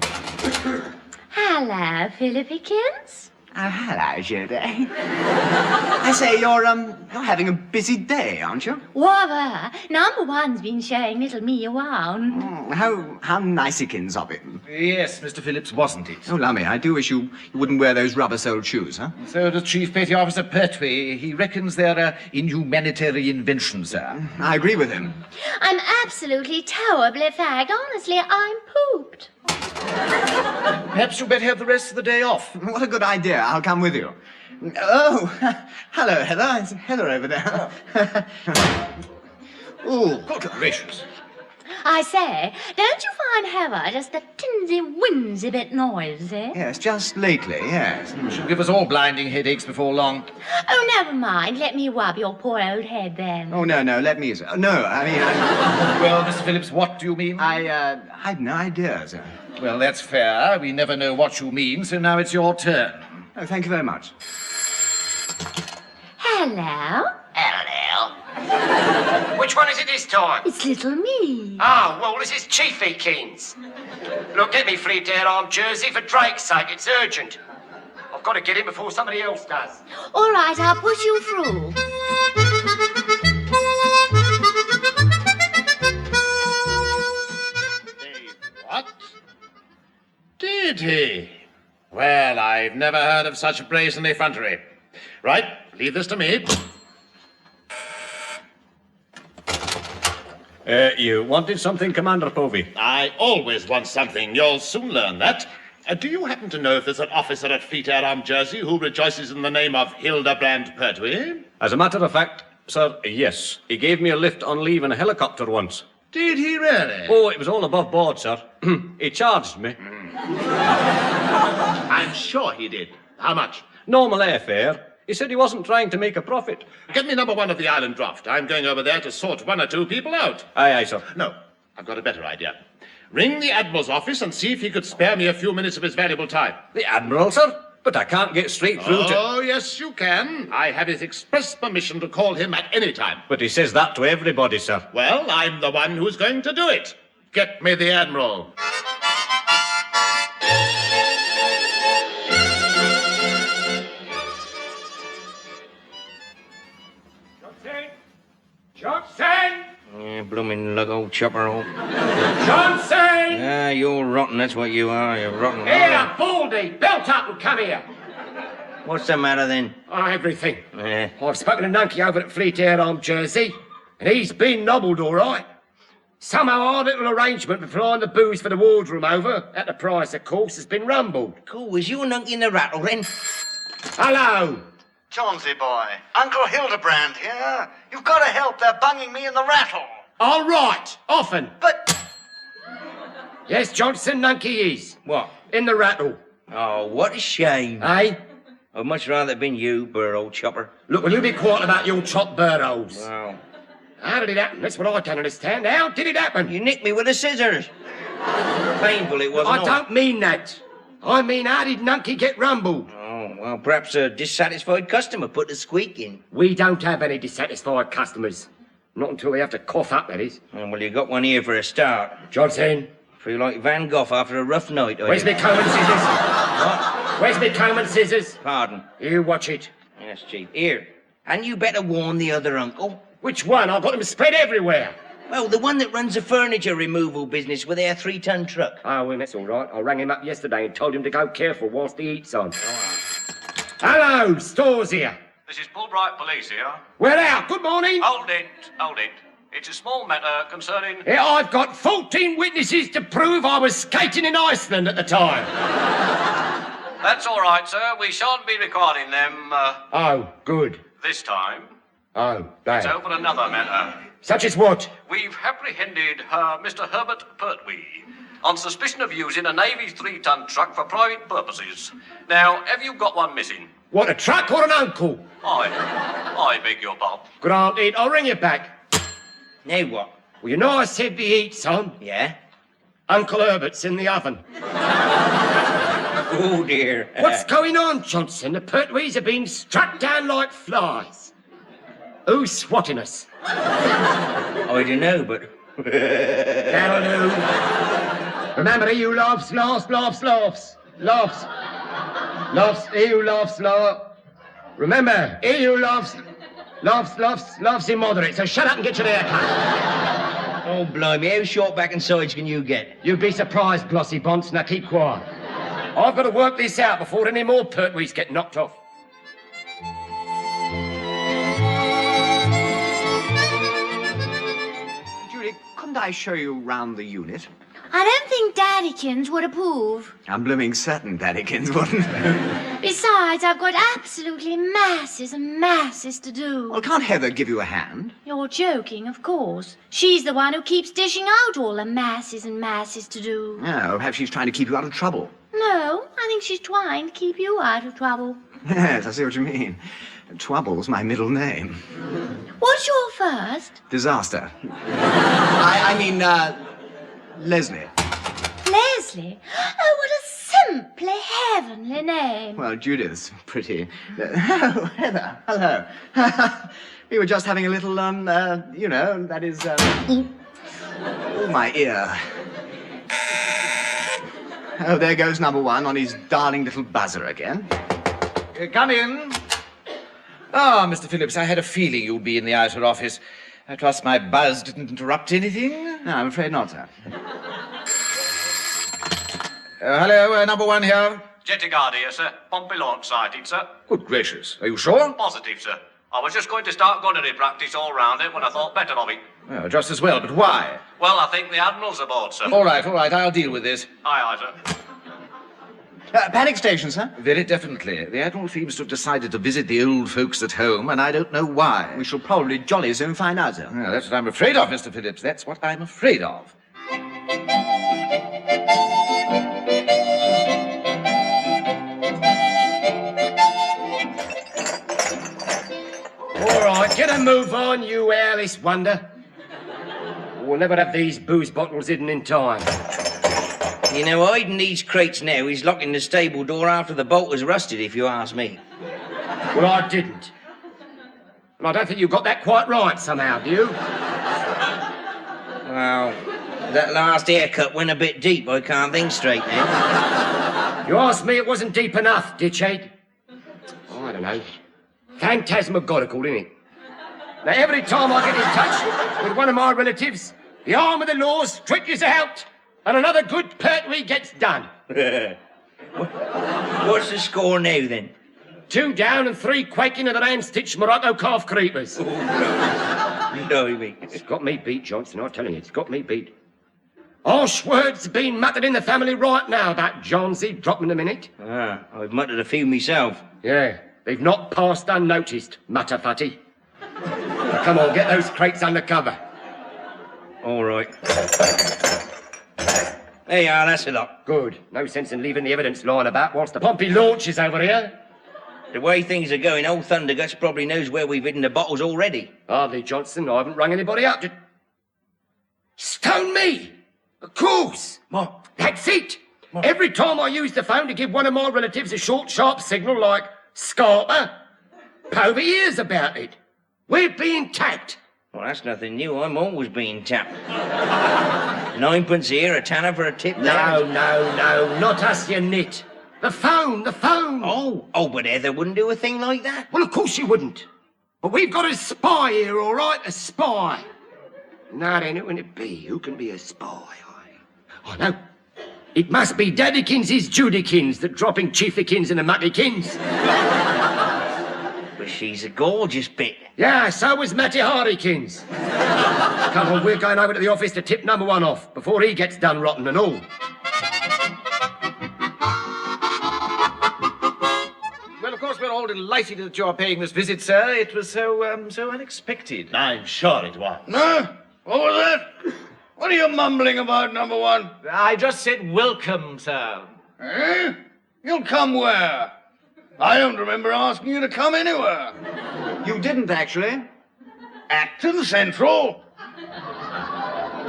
Hello, Philippikins. Oh, hello, Judy. I say, you're having a busy day, aren't you? Whatever. Number one's been showing little me around. How nicykins of him. Yes, Mr. Phillips, wasn't it? Oh, lummy, I do wish you wouldn't wear those rubber-soled shoes, huh? So does Chief Petty Officer Pertwee. He reckons they're an inhumanitarian invention, sir. I agree with him. I'm absolutely terribly fagged. Honestly, I'm pooped. Perhaps you'd better have the rest of the day off. What a good idea. I'll come with you. Oh, hello, Heather. It's Heather over there. Oh, good gracious. I say, don't you find Heather just a tinsy-winsy bit noisy? Yes, just lately, yes. She'll give us all blinding headaches before long. Oh, never mind. Let me rub your poor old head then. Oh, no, let me... No, I mean... Well, Mr. Phillips, what do you mean? I've no idea, sir. Well, that's fair. We never know what you mean, so now it's your turn. Oh, thank you very much. Hello? Hello. Which one is it this time? It's little me. Oh, well, this is Chiefy Keynes. Look, get me Fleet Air Arm Jersey for Drake's sake. It's urgent. I've got to get in before somebody else does. All right, I'll push you through. What? Did he? Well, I've never heard of such brazen effrontery. Right, leave this to me. You wanted something, Commander Povey? I always want something. You'll soon learn that. Do you happen to know if there's an officer at Fleet Air Arm Jersey who rejoices in the name of Hildebrand Pertwee? As a matter of fact, sir, yes. He gave me a lift on leave in a helicopter once. Did he really? Oh, it was all above board, sir. He charged me. I'm sure he did. How much? Normal airfare. He said he wasn't trying to make a profit. Get me number one of the island draft. I'm going over there to sort one or two people out. Aye, aye, sir. No, I've got a better idea. Ring the Admiral's office and see if he could spare me a few minutes of his valuable time. The Admiral, sir? But I can't get straight through to... Oh, yes, you can. I have his express permission to call him at any time. But he says that to everybody, sir. Well, I'm the one who's going to do it. Get me the Admiral. Johnson! Yeah, blooming lug old chopper hole. Johnson! Ah, you're rotten, that's what you are. You're rotten. Here, Baldy! Belt up and come here! What's the matter then? Oh, everything. Yeah. I've spoken to Nunkey over at Fleet Air Arm Jersey, and he's been nobbled all right. Somehow our little arrangement for flying the booze for the wardroom over, at the price, of course, has been rumbled. Cool, was you Nunkey in the rattle then? Hello! Chauncey boy, Uncle Hildebrand here. You've got to help. They're bunging me in the rattle. All right, often. But... Yes, Johnson, Nunkey is. What? In the rattle. Oh, what a shame. Eh? I'd much rather have been you, burr old chopper. Look, will you be quiet about your chop burrows? Wow. How did it happen? That's what I don't understand. How did it happen? You nicked me with the scissors. Painful it wasn't. I don't mean that. I mean, how did Nunkey get rumbled? Oh, well, perhaps a dissatisfied customer put the squeak in. We don't have any dissatisfied customers. Not until they have to cough up, that is. Oh, well, you got one here for a start. Johnson. Feel like Van Gogh after a rough night. Where's me comb and scissors? What? Where's me comb and scissors? Pardon? You watch it. Yes, Chief. Here. And you better warn the other uncle. Which one? I've got them spread everywhere. Well, the one that runs a furniture removal business with their 3-ton truck. Oh, well, that's all right. I rang him up yesterday and told him to go careful whilst he eats on. Hello, Stores here. This is Pulbright Police here. We're out. Good morning. Hold it. It's a small matter concerning... Yeah, I've got 14 witnesses to prove I was skating in Iceland at the time. That's all right, sir. We shan't be recording them, Oh, good. this time. Oh, bad. So for another matter. Such as what? We've apprehended Mr. Herbert Pertwee on suspicion of using a Navy 3-ton truck for private purposes. Now, have you got one missing? What, a truck or an uncle? I beg your pardon. Granted, I'll ring you back. Now what? Well, you know I said the heat's on. Yeah? Uncle Herbert's in the oven. Oh, dear. What's going on, Johnson? The Pertwees are being struck down like flies. Who's swatting us? I don't know, but... That'll do. Remember, he who laughs, laughs, laughs, laughs. Laughs. Laughs, he who laughs, laughs. Remember, he who laughs, laughs, laughs, laughs immoderate. So shut up and get your hair cut. Oh, blimey, how short back and sides can you get? You'd be surprised, Glossy Bonce. Now keep quiet. I've got to work this out before any more Pertwees get knocked off. Judy, couldn't I show you round the unit? I don't think Daddykins would approve. I'm blooming certain Daddykins wouldn't. Besides, I've got absolutely masses and masses to do. Well, can't Heather give you a hand? You're joking, of course. She's the one who keeps dishing out all the masses and masses to do. No, perhaps she's trying to keep you out of trouble. No, I think she's trying to keep you out of trouble. Yes, I see what you mean. Trouble's my middle name. What's your first? Disaster. I mean, Leslie. Leslie? Oh, what a simply heavenly name. Well, Judith's pretty. Oh, Heather, hello. We were just having a little, you know, that is, Oh, my ear. Oh, there goes number one on his darling little buzzer again. Come in. Ah, Mr. Phillips, I had a feeling you'd be in the outer office. I trust my buzz didn't interrupt anything? No, I'm afraid not, sir. Hello, number one here. Jetty guard here, sir. Pompey Lark sighted, sir. Good gracious. Are you sure? Positive, sir. I was just going to start gunnery practice all round it when I thought better of it. Well, just as well, but why? Well, I think the Admiral's aboard, sir. All right, I'll deal with this. Aye, sir. Panic station, sir? Very definitely. The Admiral seems to have decided to visit the old folks at home, and I don't know why. We shall probably jolly soon find out, sir. Well, that's what I'm afraid of, Mr. Phillips. That's what I'm afraid of. All right, get a move on, you hairless wonder. We'll never have these booze bottles hidden in time. You know, hiding these crates now is locking the stable door after the bolt has rusted, if you ask me. Well, I didn't. And I don't think you got that quite right somehow, do you? Well, that last haircut went a bit deep. I can't think straight now. You asked me, it wasn't deep enough, ditchhead. Oh, I don't know. Phantasmagorical, isn't it? Now, every time I get in touch with one of my relatives, the arm of the law stretches out and another good Pertwee gets done. What's the score now, then? 2 down and 3 quaking of the hand-stitched Morocco calf creepers. Blimey. It's got me beat, Johnson, I'm telling you, it's got me beat. Harsh words being muttered in the family right now about Johnsy dropping a minute. Ah, I've muttered a few myself. Yeah, they've not passed unnoticed, mutter-futty. Now, come on, get those crates under cover. All right. There you are, that's a lot. Good. No sense in leaving the evidence lying about whilst the Pompey launches over here. The way things are going, old Thunderguts probably knows where we've hidden the bottles already. Hardly, Johnson. I haven't rung anybody up to... Stone me! Of course! What? That's it! What? Every time I use the phone to give one of my relatives a short, sharp signal like Scarper, Povey hears about it. We're being tapped. Well, that's nothing new. I'm always being tapped. 9pence here, a tanner for a tip there. No, not us, you nit. The phone! Oh, but Heather wouldn't do a thing like that. Well, of course she wouldn't. But we've got a spy here, all right? A spy. Now then, who can it be? Who can be a spy? I know. It must be Daddykins' Judykins that dropping Chiefykins and the Muckykins. But she's a gorgeous bit. Yeah, so was Matty Hardykins. Come on, we're going over to the office to tip number 1 off before he gets done rotten and all. Well, of course, we're all delighted that you're paying this visit, sir. It was so unexpected. I'm sure it was. No? What was that? What are you mumbling about, number 1? I just said welcome, sir. Eh? You'll come where? I don't remember asking you to come anywhere. You didn't, actually. Acton Central?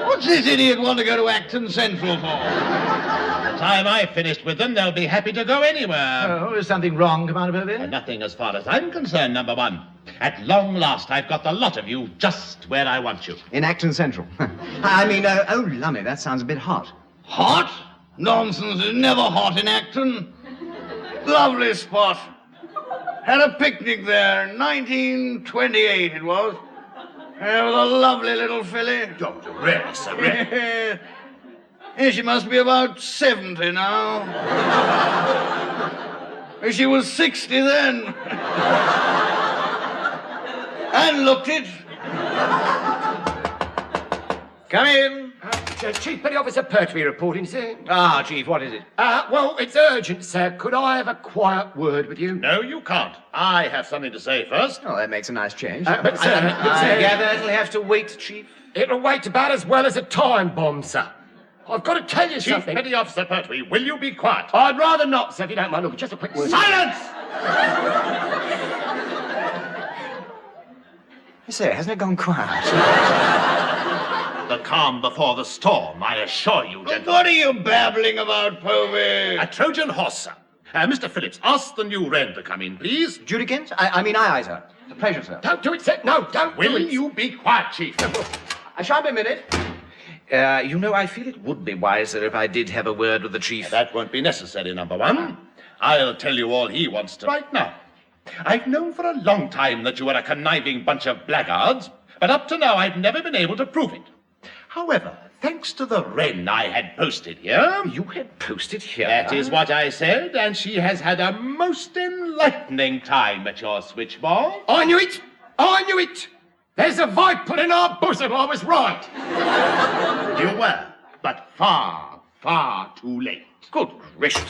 What's this idiot want to go to Acton Central for? The time I've finished with them, they'll be happy to go anywhere. Oh, is something wrong, Commander Povey? Nothing as far as I'm concerned, number 1. At long last, I've got the lot of you just where I want you. In Acton Central. oh, lummy, that sounds a bit hot. Hot? Nonsense, it's never hot in Acton. Lovely spot. Had a picnic there, 1928 it was. With a lovely little filly. Don't really, sir, really? Yeah, she must be about 70 now. She was 60 then. And looked it. Come in. Chief Petty Officer Pertwee reporting, sir. Ah, Chief, what is it? Well, it's urgent, sir. Could I have a quiet word with you? No, you can't. I have something to say first. Oh, that makes a nice change. But, sir, I gather it'll have to wait, Chief. It'll wait about as well as a time bomb, sir. I've got to tell you Chief something. Petty Officer Pertwee, will you be quiet? I'd rather not, sir, if you don't mind. Look, just a quick word. Silence! Sir, hasn't it gone quiet? The calm before the storm, I assure you, gentlemen. What are you babbling about, Povey? A Trojan horse, sir. Mr. Phillips, ask the new Wren to come in, please. Judykins? Aye, sir. It's a pleasure, sir. Don't do it, sir. No, don't Will do it. you be quiet, Chief? I shan't be a minute. You know, I feel it would be wiser if I did have a word with the Chief. That won't be necessary, number 1. I'll tell you all he wants to right now. I've known for a long time that you are a conniving bunch of blackguards, but up to now I've never been able to prove it. However, thanks to the Wren I had posted here... You had posted here? That is what I said, and she has had a most enlightening time at your switchboard. I knew it! There's a viper in our bosom, I was right. You were, but far, far too late. Good gracious.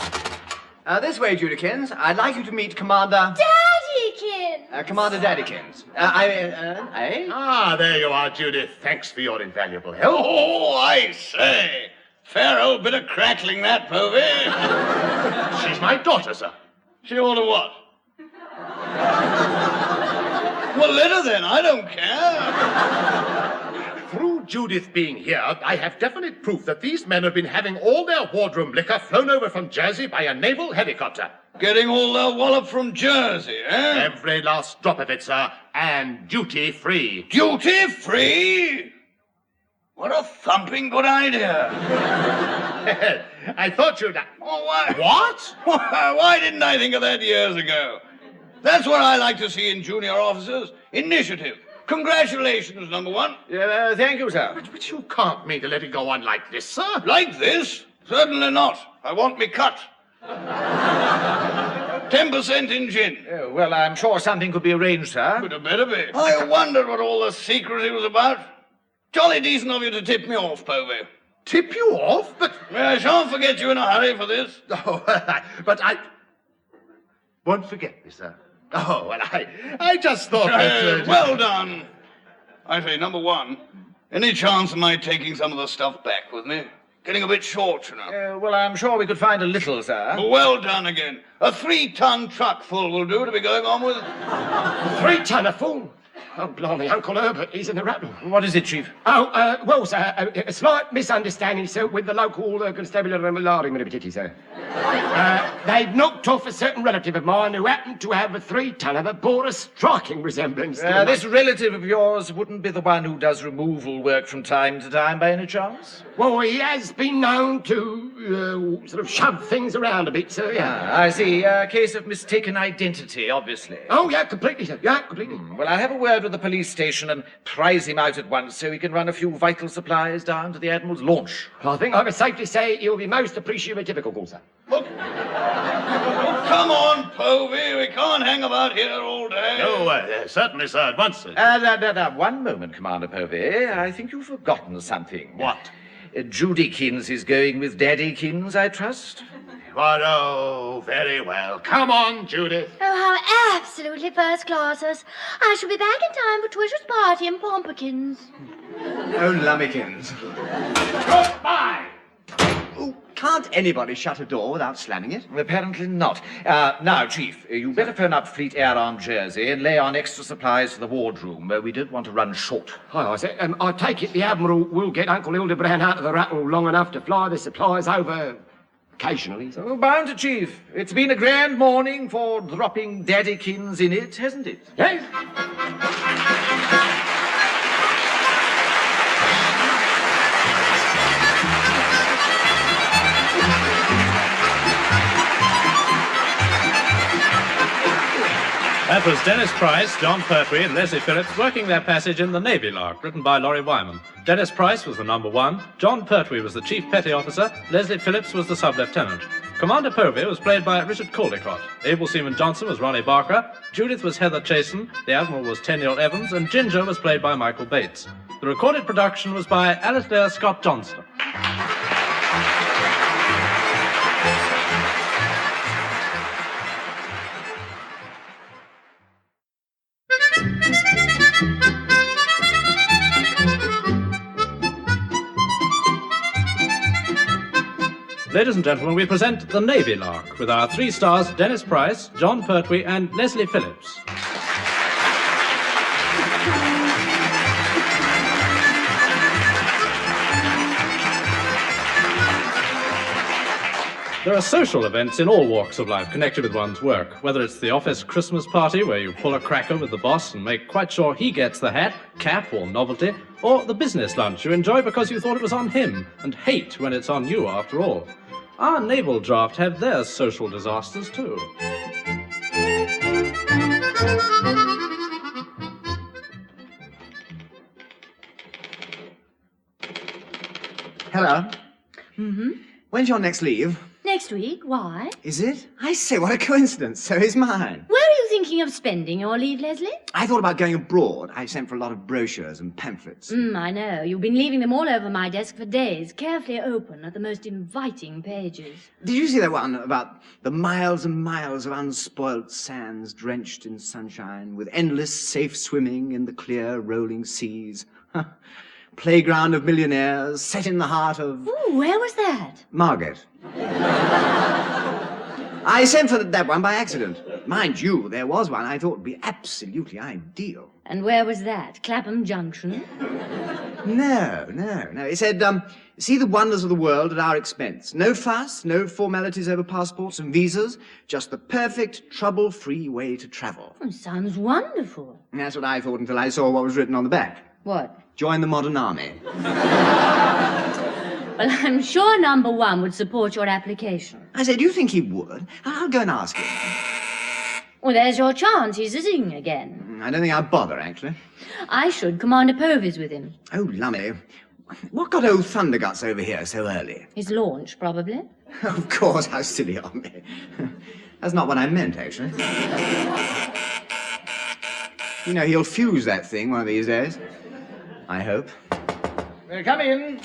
This way, Judykins. I'd like you to meet Commander... Daddykins! Commander Daddykins. Eh? Ah, there you are, Judith. Thanks for your invaluable help. Oh, I say. Fair old bit of crackling, that, Povey. She's my daughter, sir. She ought to what? Well, let her then. I don't care. Through Judith being here, I have definite proof that these men have been having all their wardroom liquor flown over from Jersey by a naval helicopter. Getting all their wallop from Jersey, eh? Every last drop of it, sir, and duty-free. Duty-free? What a thumping good idea. I thought you'd... Oh, why? What? Why didn't I think of that years ago? That's what I like to see in junior officers. Initiative. Congratulations, number one. Thank you, sir. But you can't mean to let it go on like this, sir. Like this? Certainly not. I want me cut. 10% in gin. Well, I'm sure something could be arranged, sir. Could have better be. I wondered what all the secrecy was about. Jolly decent of you to tip me off, Povey. Tip you off? But... I shan't forget you in a hurry for this. Oh, but I... won't forget me, sir. Oh, well, I just thought that... Well done. I say, number one, any chance of my taking some of the stuff back with me? Getting a bit short, you know. Well, I'm sure we could find a little, sir. Well done again. A 3-ton truck full will do to be going on with. 3-tonner full? Oh, blimey, Uncle Herbert, he's in a rattle. What is it, Chief? Oh, well, sir, a slight misunderstanding, sir, with the local constabulary military, sir. They've knocked off a certain relative of mine who happened to have a 3-tonner that bore a striking resemblance to this relative of yours wouldn't be the one who does removal work from time to time, by any chance? Well, he has been known to sort of shove things around a bit, sir, yeah. I see. A case of mistaken identity, obviously. Oh, yeah, completely, sir. Yeah, completely. Well, I'll have a word with the police station and prize him out at once so he can run a few vital supplies down to the Admiral's launch. I think I can safely say he'll be most appreciative of a call, sir. Look. Come on, Povey. We can't hang about here all day. Oh, certainly, sir. At once, sir. One moment, Commander Povey. I think you've forgotten something. What? Judykins is going with Daddykins, I trust. What? Oh, very well. Come on, Judith. Oh, how absolutely first classers. I shall be back in time for Twisher's party in Pompkins. Oh, Lummikins. Goodbye. Oh, can't anybody shut a door without slamming it? Apparently not. Now, Chief, you better phone up Fleet Air on Jersey and lay on extra supplies for the wardroom. We don't want to run short. I say, I take it the Admiral will get Uncle Hildebrand out of the rattle long enough to fly the supplies over occasionally. Oh, bound to, Chief. It's been a grand morning for dropping Daddykins in it, hasn't it? Yes. That was Dennis Price, John Pertwee, and Leslie Phillips working their passage in the Navy Lark, written by Laurie Wyman. Dennis Price was the number one, John Pertwee was the Chief Petty Officer, Leslie Phillips was the Sub-Lieutenant. Commander Povey was played by Richard Caldecott, Able Seaman Johnson was Ronnie Barker, Judith was Heather Chasen, the Admiral was Tenniel Evans, and Ginger was played by Michael Bates. The recorded production was by Alistair Scott Johnston. Ladies and gentlemen, we present the Navy Lark with our 3 stars Dennis Price, John Pertwee, and Leslie Phillips. There are social events in all walks of life connected with one's work, whether it's the office Christmas party where you pull a cracker with the boss and make quite sure he gets the hat, cap, or novelty, or the business lunch you enjoy because you thought it was on him and hate when it's on you after all. Our naval draft have their social disasters too. Hello. Mm-hmm. When's your next leave? Next week. Why? Is it? I say, what a coincidence. So is mine. Where are you thinking of spending your leave, Leslie? I thought about going abroad. I sent for a lot of brochures and pamphlets. I know. You've been leaving them all over my desk for days, carefully open at the most inviting pages. Did you see that one about the miles and miles of unspoilt sands drenched in sunshine, with endless safe swimming in the clear rolling seas? Playground of millionaires, set in the heart of... Ooh, where was that? Margate. I sent for that one by accident. Mind you, there was one I thought would be absolutely ideal. And where was that? Clapham Junction? No. He said, see the wonders of the world at our expense. No fuss, no formalities over passports and visas, just the perfect, trouble-free way to travel. Oh, sounds wonderful. And that's what I thought until I saw what was written on the back. What? Join the modern army. Well, I'm sure number 1 would support your application. I said, do you think he would? I'll go and ask him. Well, there's your chance. He's a zing again. I don't think I'll bother, actually. I should. Commander Povey's with him. Oh, lummy. What got old Thunderguts over here so early? His launch, probably. Of course, how silly of me. That's not what I meant, actually. You know, he'll fuse that thing one of these days. I hope. Come in.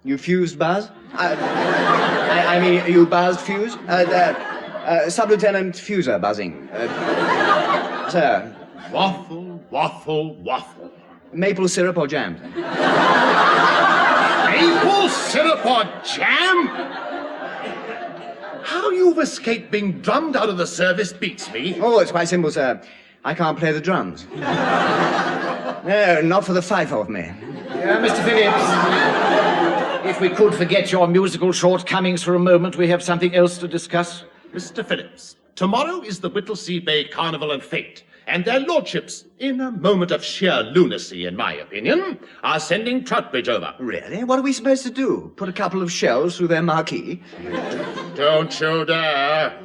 You fused, Buzz? I mean, you buzzed fuse? Sub-Lieutenant Fuser buzzing. Sir. Waffle. Maple syrup or jam? Maple syrup or jam? How you've escaped being drummed out of the service beats me. Oh, it's quite simple, sir. I can't play the drums. No, not for the fife of me. Mr. Phillips, if we could forget your musical shortcomings for a moment, we have something else to discuss. Mr. Phillips, tomorrow is the Whittlesea Bay Carnival and Fête, and their lordships, in a moment of sheer lunacy, in my opinion, are sending Troutbridge over. Really? What are we supposed to do? Put a couple of shells through their marquee? Don't you dare.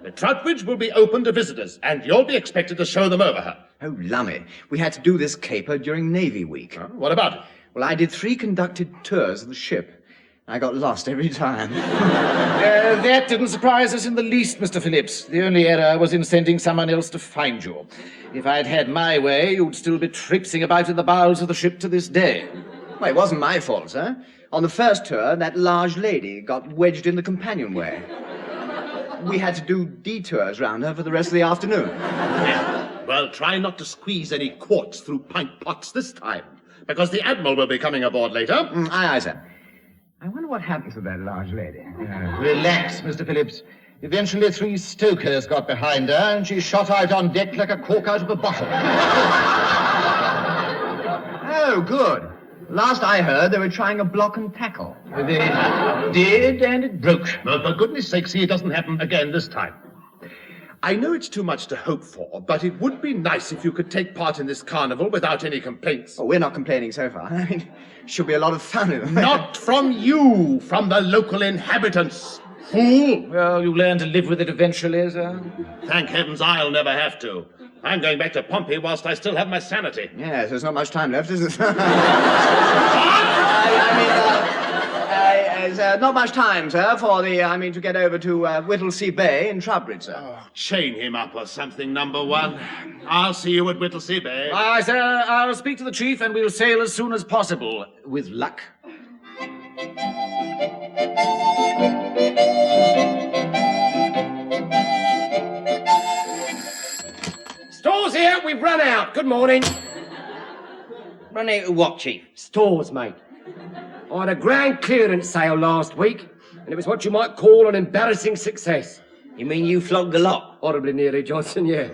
The Troutbridge will be open to visitors, and you'll be expected to show them over her. Oh, lummy. We had to do this caper during Navy Week. What about it? Well, I did 3 conducted tours of the ship. I got lost every time. That didn't surprise us in the least, Mr. Phillips. The only error was in sending someone else to find you. If I'd had my way, you'd still be traipsing about in the bowels of the ship to this day. Well, it wasn't my fault, sir. On the first tour, that large lady got wedged in the companionway. We had to do detours round her for the rest of the afternoon. Well, try not to squeeze any quartz through pint pots this time, because the Admiral will be coming aboard later. Aye, sir. I wonder what happened to that large lady. Relax, Mr. Phillips. Eventually 3 stokers got behind her, and she shot out on deck like a cork out of a bottle. Oh, good. Last I heard, they were trying a block and tackle. They did, and it broke. Well, for goodness sake, see it doesn't happen again this time. I know it's too much to hope for, but it would be nice if you could take part in this carnival without any complaints. Oh, we're not complaining so far. I mean, should be a lot of fun. Not from you, from the local inhabitants. Fool! Well, you learn to live with it eventually, sir. Thank heavens I'll never have to. I'm going back to Pompey whilst I still have my sanity. Yes, there's not much time left, is there? There's not much time, sir, for to get over to Whittlesea Bay in Troutbridge, sir. Oh, chain him up or something, number 1. I'll see you at Whittlesea Bay. Aye, sir, I'll speak to the chief and we'll sail as soon as possible, with luck. Stores here, we've run out. Good morning. Run out of what, Chief? Stores, mate. I had a grand clearance sale last week, and it was what you might call an embarrassing success. You mean you flogged the lot? Horribly nearly, Johnson, yeah.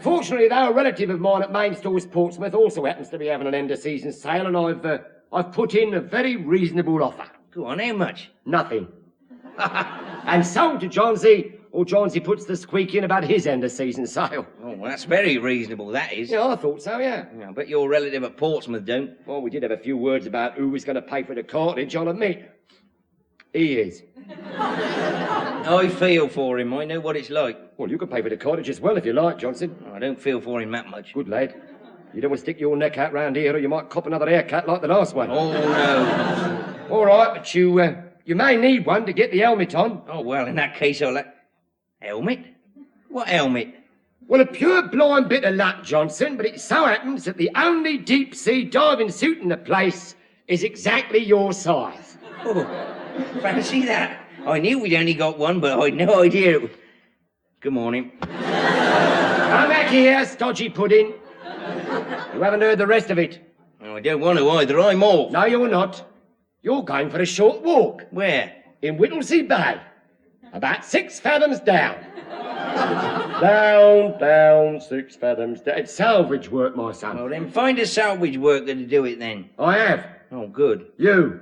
Fortunately, though, a relative of mine at Main Stores Portsmouth also happens to be having an end-of-season sale, and I've put in a very reasonable offer. Go on, how much? Nothing. And sold to Johnsy, or Johnsy puts the squeak in about his end-of-season sale. Oh, well, that's very reasonable, that is. Yeah, I thought so, yeah. I bet your relative at Portsmouth don't. Well, we did have a few words about who was going to pay for the cartage, I'll admit. He is. I feel for him. I know what it's like. Well, you can pay for the cottage as well if you like, Johnson. I don't feel for him that much. Good lad. You don't want to stick your neck out round here or you might cop another haircut like the last one. Oh, no. All right, but you may need one to get the helmet on. Oh, well, in that case, I'll... Helmet? What helmet? Well, a pure blind bit of luck, Johnson, but it so happens that the only deep-sea diving suit in the place is exactly your size. Oh, fancy that. I knew we'd only got one, but I'd no idea it was... Good morning. Come back here, stodgy pudding. You haven't heard the rest of it. Oh, I don't want to either. I'm off. No, you're not. You're going for a short walk. Where? In Whittlesea Bay. About 6 fathoms down. Down, 6 fathoms. It's salvage work, my son. Well, then find a salvage worker to do it then. I have. Oh, good. You.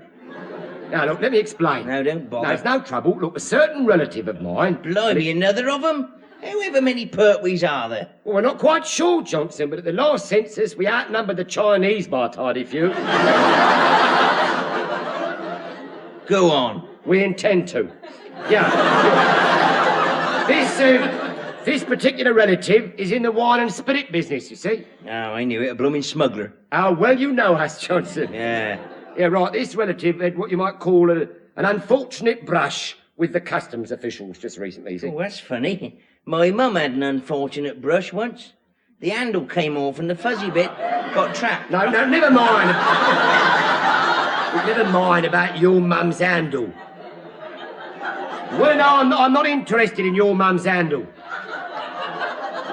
Now, look, let me explain. No, don't bother. No, it's no trouble. Look, a certain relative of mine... Blimey, another of them? However many Pertwees are there? Well, we're not quite sure, Johnson, but at the last census, we outnumbered the Chinese by a tidy few. Go on. We intend to. Yeah. This particular relative is in the wine and spirit business, you see. Oh, I knew it. A blooming smuggler. How well you know us, Johnson. Yeah. Yeah, right. This relative had what you might call an unfortunate brush with the customs officials just recently, see? Oh, that's funny. My mum had an unfortunate brush once. The handle came off and the fuzzy bit got trapped. No, never mind. Never mind about your mum's handle. Well, no, I'm not interested in your mum's handle.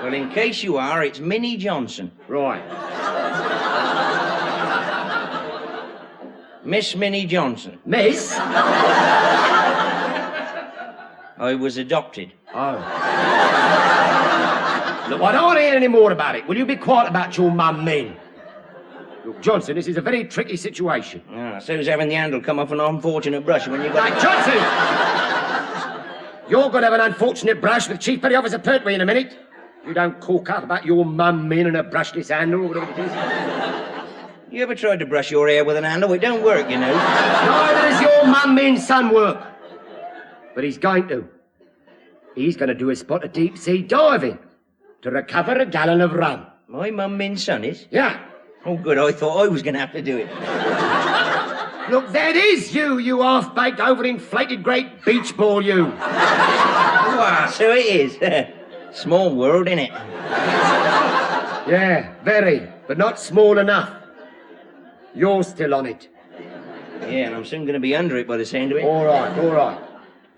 Well, in case you are, it's Minnie Johnson. Right. Miss Minnie Johnson. Miss? I was adopted. Oh. Look, I don't want to hear any more about it. Will you be quiet about your mum, Min? Look, Johnson, this is a very tricky situation. Ah, so's having the handle come off an unfortunate brush when you got... Right, Johnson! You're going to have an unfortunate brush with Chief Petty Officer Pertwee in a minute. You don't cork up about your mum, Min, and a brushless handle or whatever it is. You ever tried to brush your hair with an handle? It don't work, you know. Neither does your mum, Min's son work. But he's going to. He's going to do a spot of deep-sea diving to recover a gallon of rum. My mum, Min's son is? Yeah. Oh, good. I thought I was going to have to do it. Look, that is you half-baked, overinflated great beach ball, you. Wow, so it is. Small world, innit? Yeah, very, but not small enough. You're still on it. Yeah, and I'm soon going to be under it by the sound of it. All right.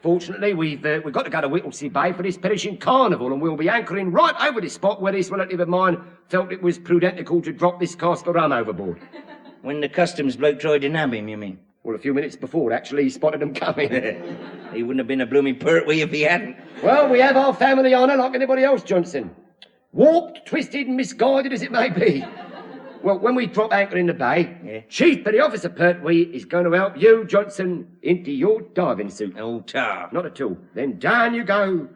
Fortunately, we've got to go to Whittlesea Bay for this perishing carnival, and we'll be anchoring right over the spot where this relative of mine felt it was prudentical to drop this cask of rum overboard. When the customs bloke tried to nab him, you mean? Well, a few minutes before, actually, he spotted them coming. He wouldn't have been a blooming Pertwee if he hadn't. Well, we have our family honour like anybody else, Johnson. Warped, twisted, and misguided as it may be. Well, when we drop anchor in the bay, Chief Petty Officer Pertwee is going to help you, Johnson, into your diving suit. Oh, tar. Not at all. Then down you go.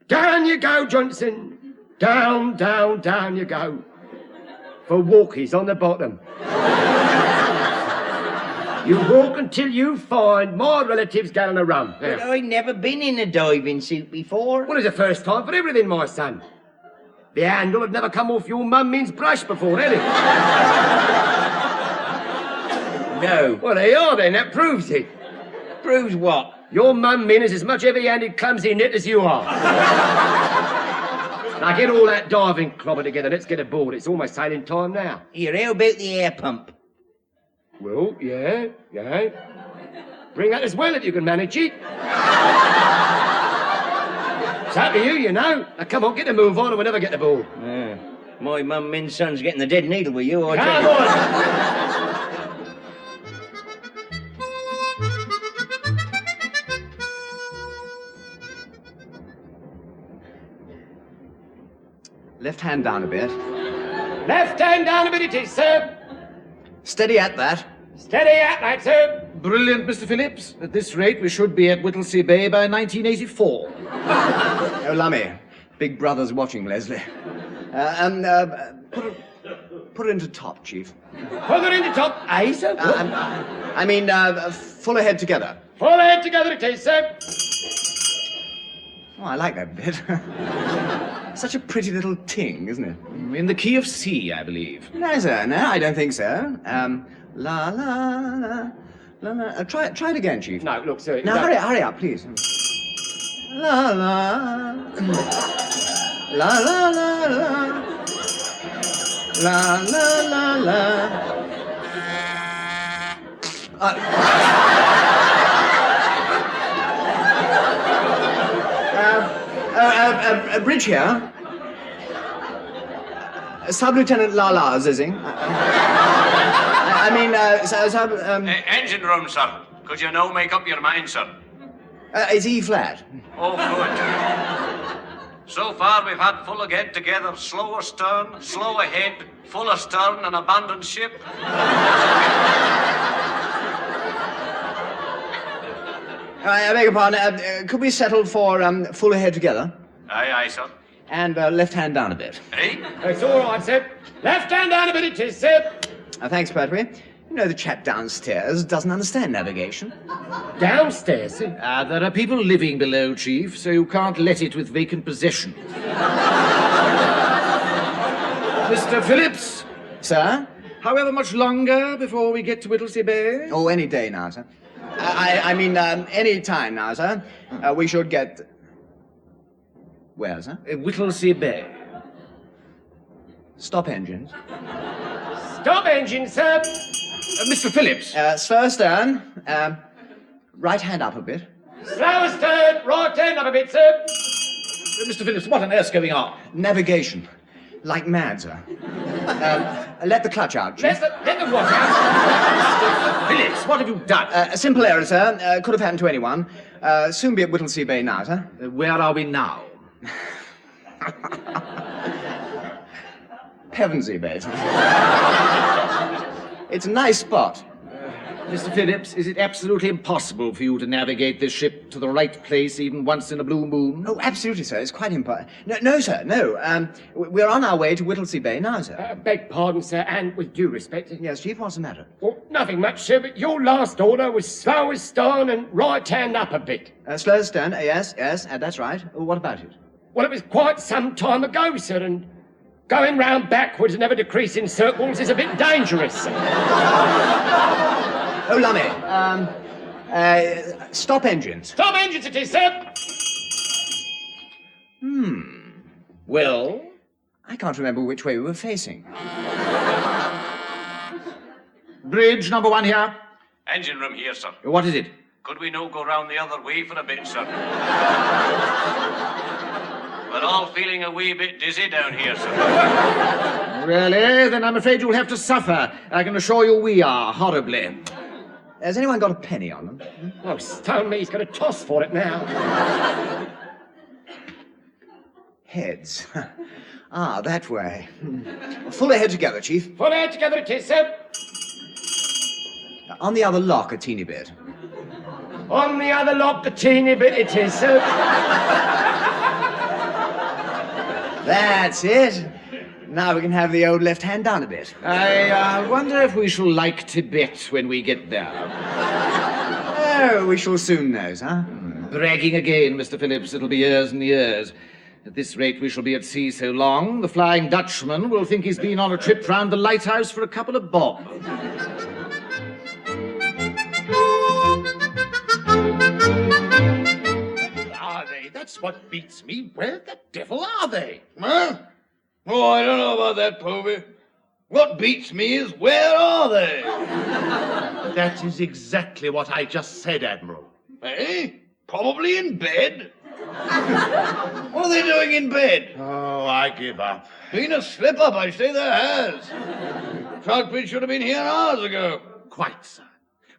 Down you go, Johnson. Down you go. For walkies on the bottom. You walk until you find my relative's gallon of rum. But I've never been in a diving suit before. Well, it's the first time for everything, my son. The handle had never come off your mum Min's brush before, had it? No. Well, there you are then. That proves it. Proves what? Your mum Min is as much heavy-handed, clumsy nit as you are. Now, get all that diving clobber together. Let's get aboard. It's almost sailing time now. Here, how about the air pump? Well, yeah. Bring that as well if you can manage it. It's up to you, you know. Now, come on, get the move on and we'll never get the ball. My mum, Min's son's getting the dead needle with you, I tell Come you. on! Left hand down a bit. Left hand down a bit it is, sir. Steady at that. Steady at that, sir. Brilliant, Mr. Phillips. At this rate, we should be at Whittlesea Bay by 1984. Oh, lummy. Big brother's watching, Leslie. Put it into top, Chief. Put it into top, aye, sir? Full ahead together. Full ahead together it is, sir. Oh, I like that bit. Such a pretty little ting, isn't it? In the key of C, I believe. No, sir. No, I don't think so. La la la. Try it again, Chief. No, look, sir. Now, hurry up, please. La la. La la la la. La la la la. Bridge here. Sub-Lieutenant Lala Zizzing. Engine room, sir. Could you now make up your mind, sir? It's E flat. Oh, good. So far, we've had full again together, slow astern, slow ahead, full astern, and abandoned ship. I beg your pardon. Could we settle for full ahead together? Aye, aye, sir. And left hand down a bit. Eh? It's all right, sir. Left hand down a bit, it is, sir. Thanks, Pertwee. You know the chap downstairs doesn't understand navigation. Downstairs? There are people living below, Chief, so you can't let it with vacant possession. Mr. Phillips? Sir? However much longer before we get to Whittlesea Bay? Oh, any day now, sir. I mean, any time now, sir. We should get... Where, sir? Whittlesea Bay. Stop engines. Stop engine, sir. Mr. Phillips. Slow astern. Right hand up a bit. Slow astern. Right hand up a bit, sir. Mr. Phillips, what on earth's going on? Navigation. Like mad, sir. Let the clutch out, Chief. Let the what out? Mr. Phillips, what have you done? A simple error, sir. Could have happened to anyone. Soon be at Whittlesea Bay now, sir. Where are we now? Pevensey Bay, sir. It's a nice spot. Mr. Phillips, is it absolutely impossible for you to navigate this ship to the right place even once in a blue moon? Oh, absolutely, sir. It's quite impossible. No, sir, no. We're on our way to Whittlesea Bay now, sir. Beg pardon, sir, and with due respect. Yes, Chief, what's the matter? Well, nothing much, sir, but your last order was slow astern and right hand up a bit. Slow astern, yes, that's right. What about it? Well, it was quite some time ago, sir, and going round backwards and ever decreasing circles is a bit dangerous. Oh, lummy. Stop engines. Stop engines it is, sir. Well? I can't remember which way we were facing. Bridge number 1 here. Engine room here, sir. What is it? Could we no go round the other way for a bit, sir? We're all feeling a wee bit dizzy down here, sir. Really? Then I'm afraid you'll have to suffer. I can assure you we are, horribly. Has anyone got a penny on them? Oh, stone me, he's going to toss for it now. Heads. That way. Full ahead together, Chief. Full ahead together it is, sir. On the other lock, a teeny bit. On the other lock, a teeny bit it is, sir. That's it. Now we can have the old left hand down a bit. I wonder if we shall like Tibet when we get there. Oh, we shall soon know, sir. Bragging again, Mr. Phillips. It'll be years and years. At this rate, we shall be at sea so long, the Flying Dutchman will think he's been on a trip round the lighthouse for a couple of bob. Are they? That's what beats me. Where the devil are they? Huh? Oh, I don't know about that, Povey. What beats me is where are they? That is exactly what I just said, Admiral. Eh? Probably in bed. What are they doing in bed? Oh, I give up. Been a slip-up, I say there has. Troutbridge should have been here hours ago. Quite, sir.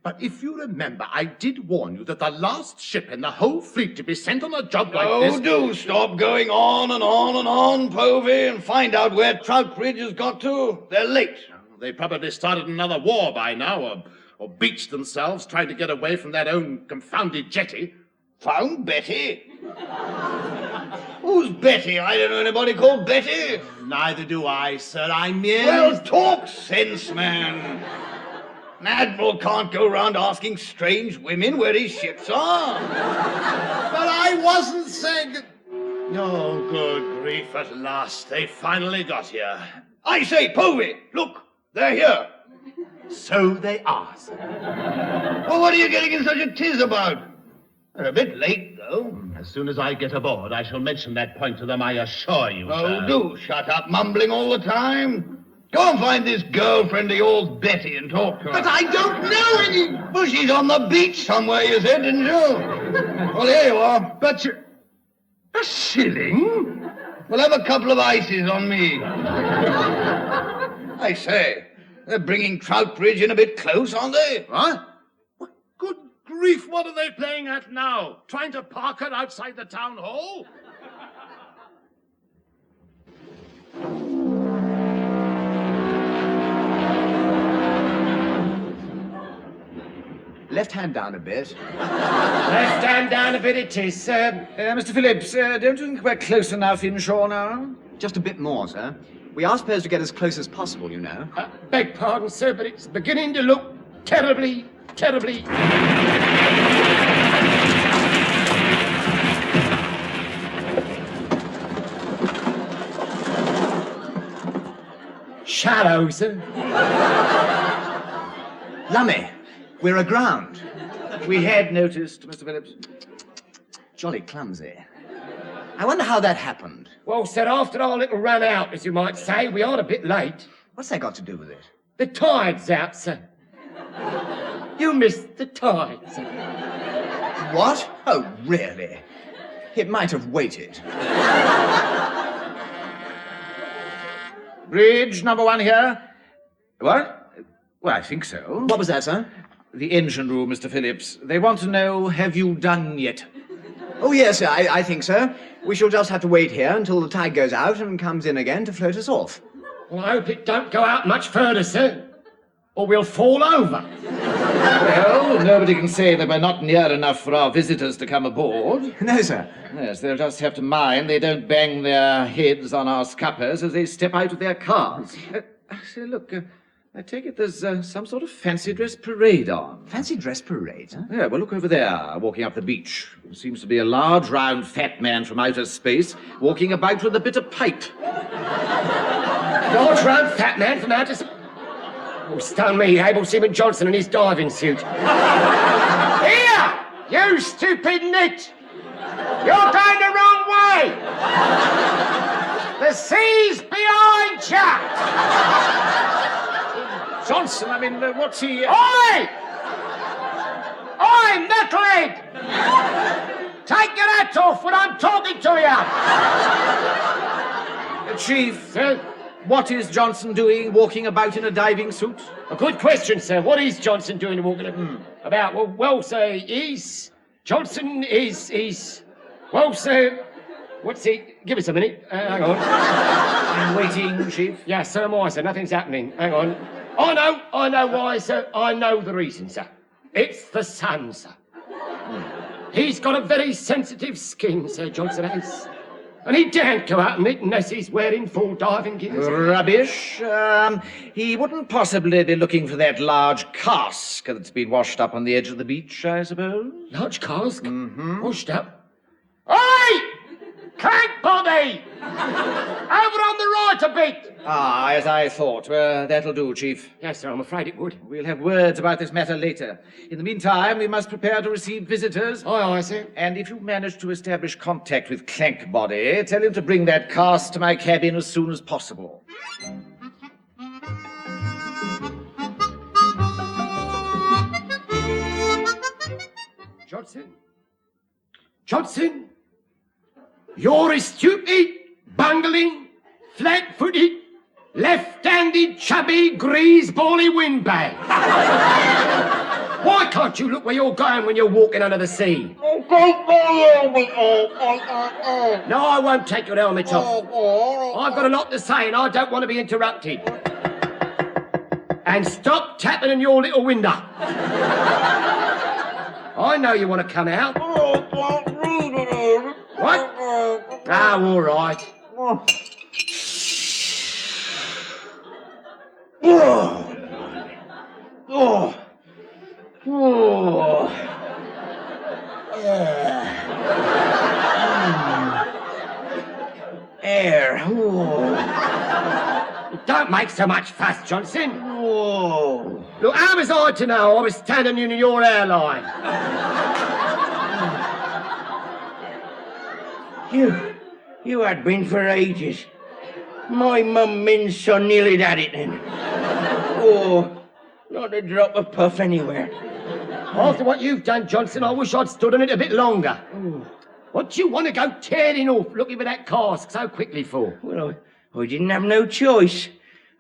But if you remember, I did warn you that the last ship in the whole fleet to be sent on a job like this... Oh, do stop going on and on and on, Povey, and find out where Troutbridge has got to. They're late. They probably started another war by now, or beached themselves trying to get away from their own confounded jetty. Found Betty? Who's Betty? I don't know anybody called Betty. Neither do I, sir. I merely... Well, talk sense, man. An admiral can't go round asking strange women where his ships are. But I wasn't saying... Oh, good grief, at last. They finally got here. I say, Povey, look, they're here. So they are, sir. Well, what are you getting in such a tiz about? They're a bit late, though. As soon as I get aboard, I shall mention that point to them, I assure you, Oh, sir. do shut up mumbling all the time. Go and find this girlfriend of yours, Betty, and talk to her. But I don't know any... Well, she's on the beach somewhere, you said, didn't you? Well, here you are. But you... A shilling? We'll have a couple of ices on me. I say, they're bringing Troutbridge in a bit close, aren't they? What? Good grief, what are they playing at now? Trying to park her outside the town hall? Left hand down a bit. Left hand down a bit it is, sir. Mr. Phillips, don't you think we're close enough inshore now? Just a bit more, sir. We are supposed to get as close as possible, you know. Beg pardon, sir, but it's beginning to look terribly, terribly... shallow, sir. Lummy, we're aground. We had noticed, Mr. Phillips. Jolly clumsy. I wonder how that happened. Well, sir, after our little run out, as you might say, we are a bit late. What's that got to do with it? The tide's out, sir. You missed the tide, sir. What? Oh, really? It might have waited. Bridge number 1 here. What? Well, I think so. What was that, sir? The engine room, Mr. Phillips. They want to know, have you done yet? Oh, yes, sir, I think so. We shall just have to wait here until the tide goes out and comes in again to float us off. Well, I hope it don't go out much further, sir, or we'll fall over. Well, nobody can say that we're not near enough for our visitors to come aboard. No, sir. Yes, they'll just have to mind they don't bang their heads on our scuppers as they step out of their cars. Say, look, I take it there's some sort of fancy dress parade on. Fancy dress parade, huh? Yeah, well, look over there, walking up the beach. There seems to be a large, round, fat man from outer space walking about with a bit of pipe. Large, round, fat man from outer space? Oh, stun me, Abel Seaman Johnson in his diving suit. Here, you stupid nit! You're going the wrong way! The sea's behind you! Johnson, I mean, what's he... Oi! Oi, knucklehead! Take your hat off when I'm talking to you! Chief, what is Johnson doing walking about in a diving suit? A good question, sir. What is Johnson doing walking about? Well, sir, Johnson is... Well, sir... What's he... Give us a minute. Hang on. I'm waiting, Chief. Yes, so am I, sir. Nothing's happening. Hang on. I know why, sir. I know the reason, sir. It's the sun, sir. He's got a very sensitive skin, Sir Johnson has. And he daren't go out in it unless he's wearing full diving gear. Rubbish. He wouldn't possibly be looking for that large cask that's been washed up on the edge of the beach, I suppose. Large cask? Mm-hmm. Washed up? Oi! Crank body! Over on the right a bit! Ah, as I thought. Well, that'll do, Chief. Yes, sir, I'm afraid it would. We'll have words about this matter later. In the meantime, we must prepare to receive visitors. Aye, sir. And if you manage to establish contact with Clankbody, tell him to bring that cask to my cabin as soon as possible. Johnson? You're a stupid, bungling, flat-footed, left-handed, chubby, greasebally windbag. Why can't you look where you're going when you're walking under the sea? Oh, take my helmet off. No, I won't take your helmet off. I've got a lot to say and I don't want to be interrupted. And stop tapping in your little window. I know you want to come out. What? Ah, all right. Oh. Oh. Air. Don't make so much fuss, Johnson. Look, how was I to know I was standing in your airline? You had been for ages. My mum means so nearly had it then. Oh, not a drop of puff anywhere. After what you've done, Johnson, I wish I'd stood on it a bit longer. What do you want to go tearing off looking for that cask so quickly for? Well, I didn't have no choice.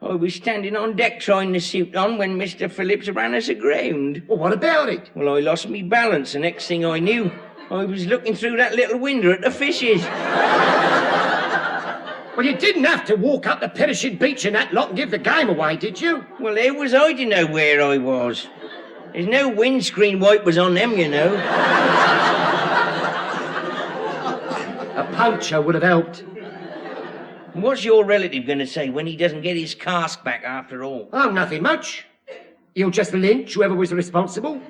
I was standing on deck trying the suit on when Mr. Phillips ran us aground. Well, what about it? Well, I lost me balance, and next thing I knew, I was looking through that little window at the fishes. Well, you didn't have to walk up the perishing beach in that lot and give the game away, did you? Well, how was I to know where I was? There's no windscreen wipers on them, you know. A puncture would have helped. What's your relative going to say when he doesn't get his cask back after all? Oh, nothing much. He'll just lynch whoever was responsible.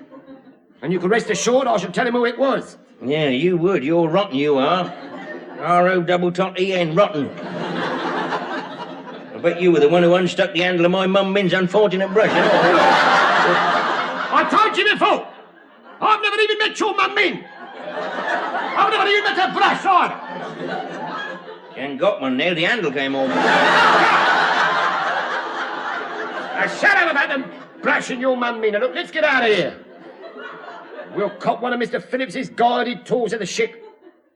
And you can rest assured I shall tell him who it was. Yeah, you would. You're rotten, you are. R-O-double-tot-E-N, rotten. I bet you were the one who unstuck the handle of my mum Min's unfortunate brush. I told you before. I've never even met your mum Min. I've never even met her brush either. You ain't got one now. The handle came off. Now shut up about them brushing your mum Min. Now look, let's get out of here. We'll cop one of Mr. Phillips's guided tours of the ship.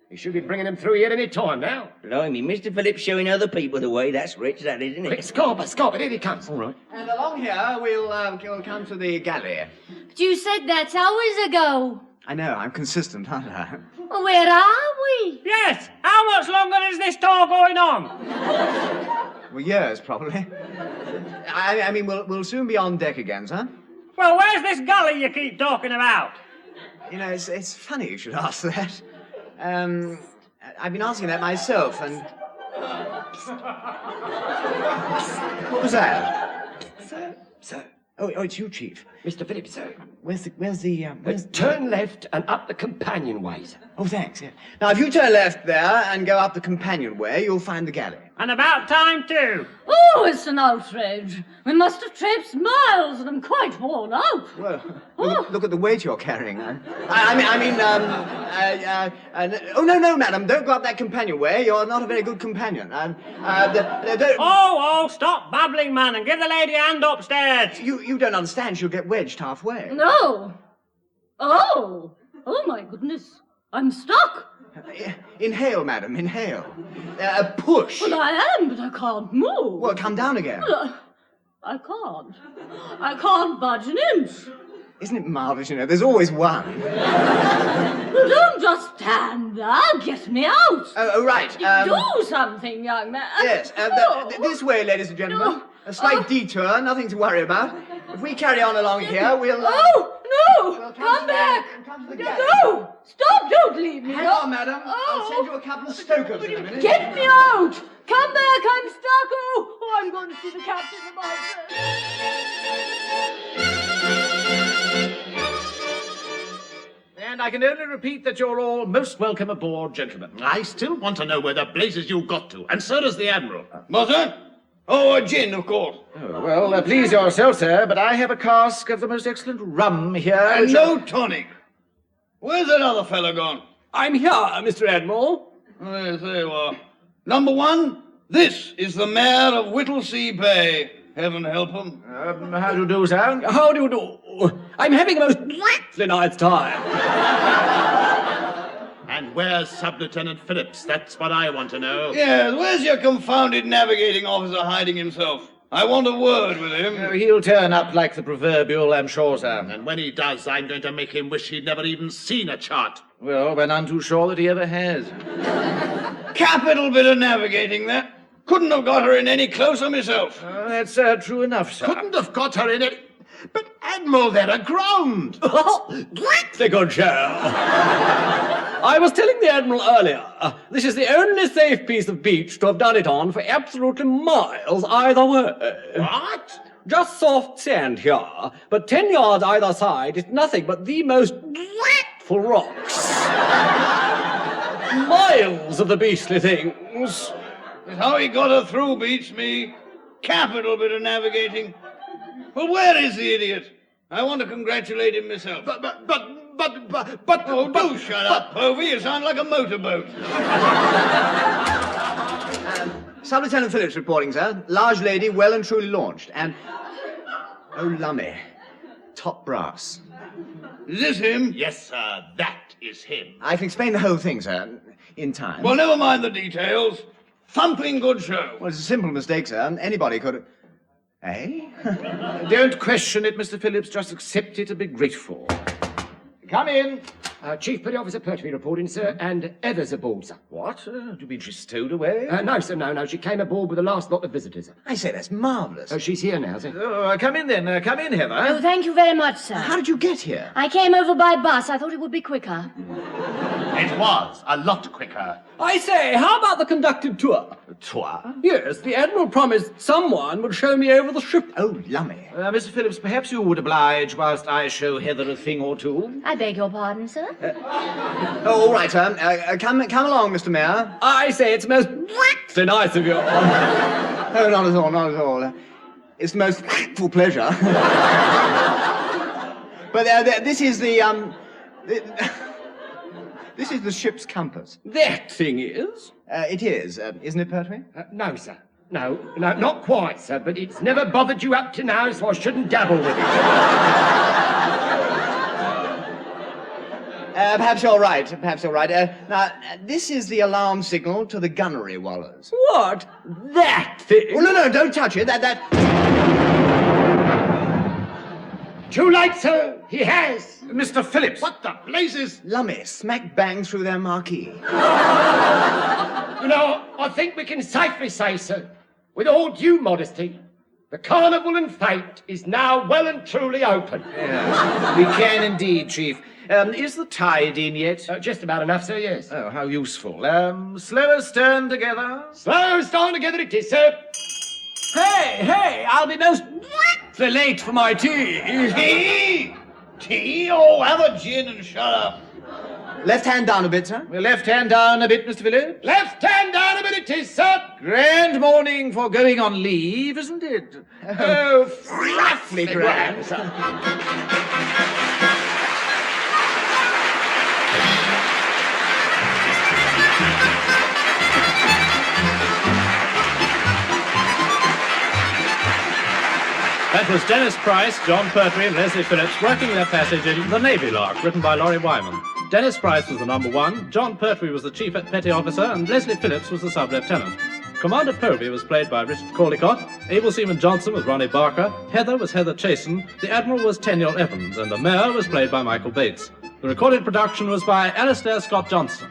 He should be bringing them through here any time now. Blimey, Mr. Phillips showing other people the way. That's rich, that is, isn't it? Quick, Scarper, here he comes. All right. And along here, we'll come to the galley. But you said that hours ago. I know, I'm consistent, aren't I? Where are we? Yes, how much longer is this tour going on? Well, years, probably. I mean, we'll soon be on deck again, sir. Well, where's this gully you keep talking about? You know, it's funny you should ask that. I've been asking that myself, and... What was that? Sir. Oh, it's you, Chief. Mr. Phillips, sir. Where's the... Turn left and up the companionway, sir. Oh, thanks, yeah. Now, if you turn left there and go up the companionway, you'll find the galley. And about time, too. Oh, it's an outrage. We must have traipsed miles and I'm quite worn out. Well, look at the weight you're carrying. No, madam, don't go up that companionway. You're not a very good companion. Oh, stop babbling, man, and give the lady a hand upstairs. You don't understand. She'll get wedged halfway. No. Oh, my goodness. I'm stuck. Inhale, madam, inhale. Push. Well, I am, but I can't move. Well, come down again. I can't. I can't budge an inch. Isn't it marvellous, you know? There's always one. Well, don't just stand there. Get me out. Oh, right. Do something, young man. Yes, this way, ladies and gentlemen. A slight detour, nothing to worry about. If we carry on along here, we'll... Oh, no! Come back! No! Stop! Don't leave me! Hang on, madam. I'll send you a couple of stokers in a minute. Get me out! Come back! I'm stuck! Oh, I'm going to see the captain of my And I can only repeat that you're all most welcome aboard, gentlemen. I still want to know where the blazes you got to, and so does the Admiral. What's that? Oh, a gin, of course. Oh, well, please yourself, sir, but I have a cask of the most excellent rum here. And no tonic. Where's that other fellow gone? I'm here, Mr. Admiral. Oh, yes, there you are. Number one, this is the mayor of Whittlesea Bay. Heaven help him. How do you do, sir? How do you do? I'm having a most delightfully nice time. And where's Sub-Lieutenant Phillips? That's what I want to know. Yes, where's your confounded navigating officer hiding himself? I want a word with him. He'll turn up like the proverbial, I'm sure, sir. And when he does, I'm going to make him wish he'd never even seen a chart. Well, we're none too sure that he ever has. Capital bit of navigating, that. Couldn't have got her in any closer myself. That's true enough, sir. Couldn't have got her in any... But, Admiral, they're aground. The good show. I was telling the Admiral earlier, this is the only safe piece of beach to have done it on for absolutely miles either way. What? Just soft sand here, but 10 yards either side is nothing but the most delightful rocks. Miles of the beastly things. How he got her through beats me. Capital bit of navigating. Well, where is the idiot? I want to congratulate him myself. But, oh, do shut up, Povey. You sound like a motorboat. Sub-Lieutenant Phillips reporting, sir. Large lady, well and truly launched. And... oh, lummy. Top brass. Is this him? Yes, sir. That is him. I can explain the whole thing, sir, in time. Well, never mind the details. Thumping good show. Well, it's a simple mistake, sir. Anybody could... Eh? Don't question it, Mr. Phillips. Just accept it and be grateful. Come in. Chief Petty Officer Pertwee reporting, sir, and Heather's aboard, sir. What? Do you mean she's stowed away? No, sir, no. She came aboard with the last lot of visitors. I say, that's marvellous. Oh, she's here now, sir. Come in then. Come in, Heather. Oh, thank you very much, sir. How did you get here? I came over by bus. I thought it would be quicker. It was a lot quicker. I say, how about the conducted tour? Tour? Yes, the Admiral promised someone would show me over the ship. Oh, lummy. Mr. Phillips, perhaps you would oblige whilst I show Heather a thing or two? I beg your pardon, sir? All right, sir. Come along, Mr. Mayor. I say, it's most nice of you. Oh, not at all. It's the most full pleasure. But this is the, this is the ship's compass. That thing is? It is, isn't it, Pertwee? No, sir. No, not quite, sir, but it's never bothered you up to now, so I shouldn't dabble with it. Perhaps you're right. Now, this is the alarm signal to the gunnery wallers. What? That thing? Oh, no, don't touch it. That... Too late, sir. He has. Mr. Phillips. What the blazes? Lummy, smack bang through their marquee. You know, I think we can safely say, sir, with all due modesty, the Carnival and Fête is now well and truly open. Yeah, we can indeed, Chief. Is the tide in yet? Just about enough, sir, yes. Oh, how useful. Slow astern together. Slow astern together it is, sir. Hey, I'll be most late for my tea. Tea? Oh, have a gin and shut up. Left hand down a bit, sir. Left hand down a bit, Mr. Phillips. Left hand down a bit it is, sir. Grand morning for going on leave, isn't it? Oh, roughly grand, sir. That was Dennis Price, John Pertwee and Leslie Phillips working their passage in The Navy Lark, written by Laurie Wyman. Dennis Price was the number one, John Pertwee was the Chief Petty Officer, and Leslie Phillips was the Sub-Lieutenant. Commander Povey was played by Richard Caldecott, Able Seaman Johnson was Ronnie Barker, Heather was Heather Chasen, the Admiral was Tenniel Evans, and the Mayor was played by Michael Bates. The recorded production was by Alistair Scott Johnson.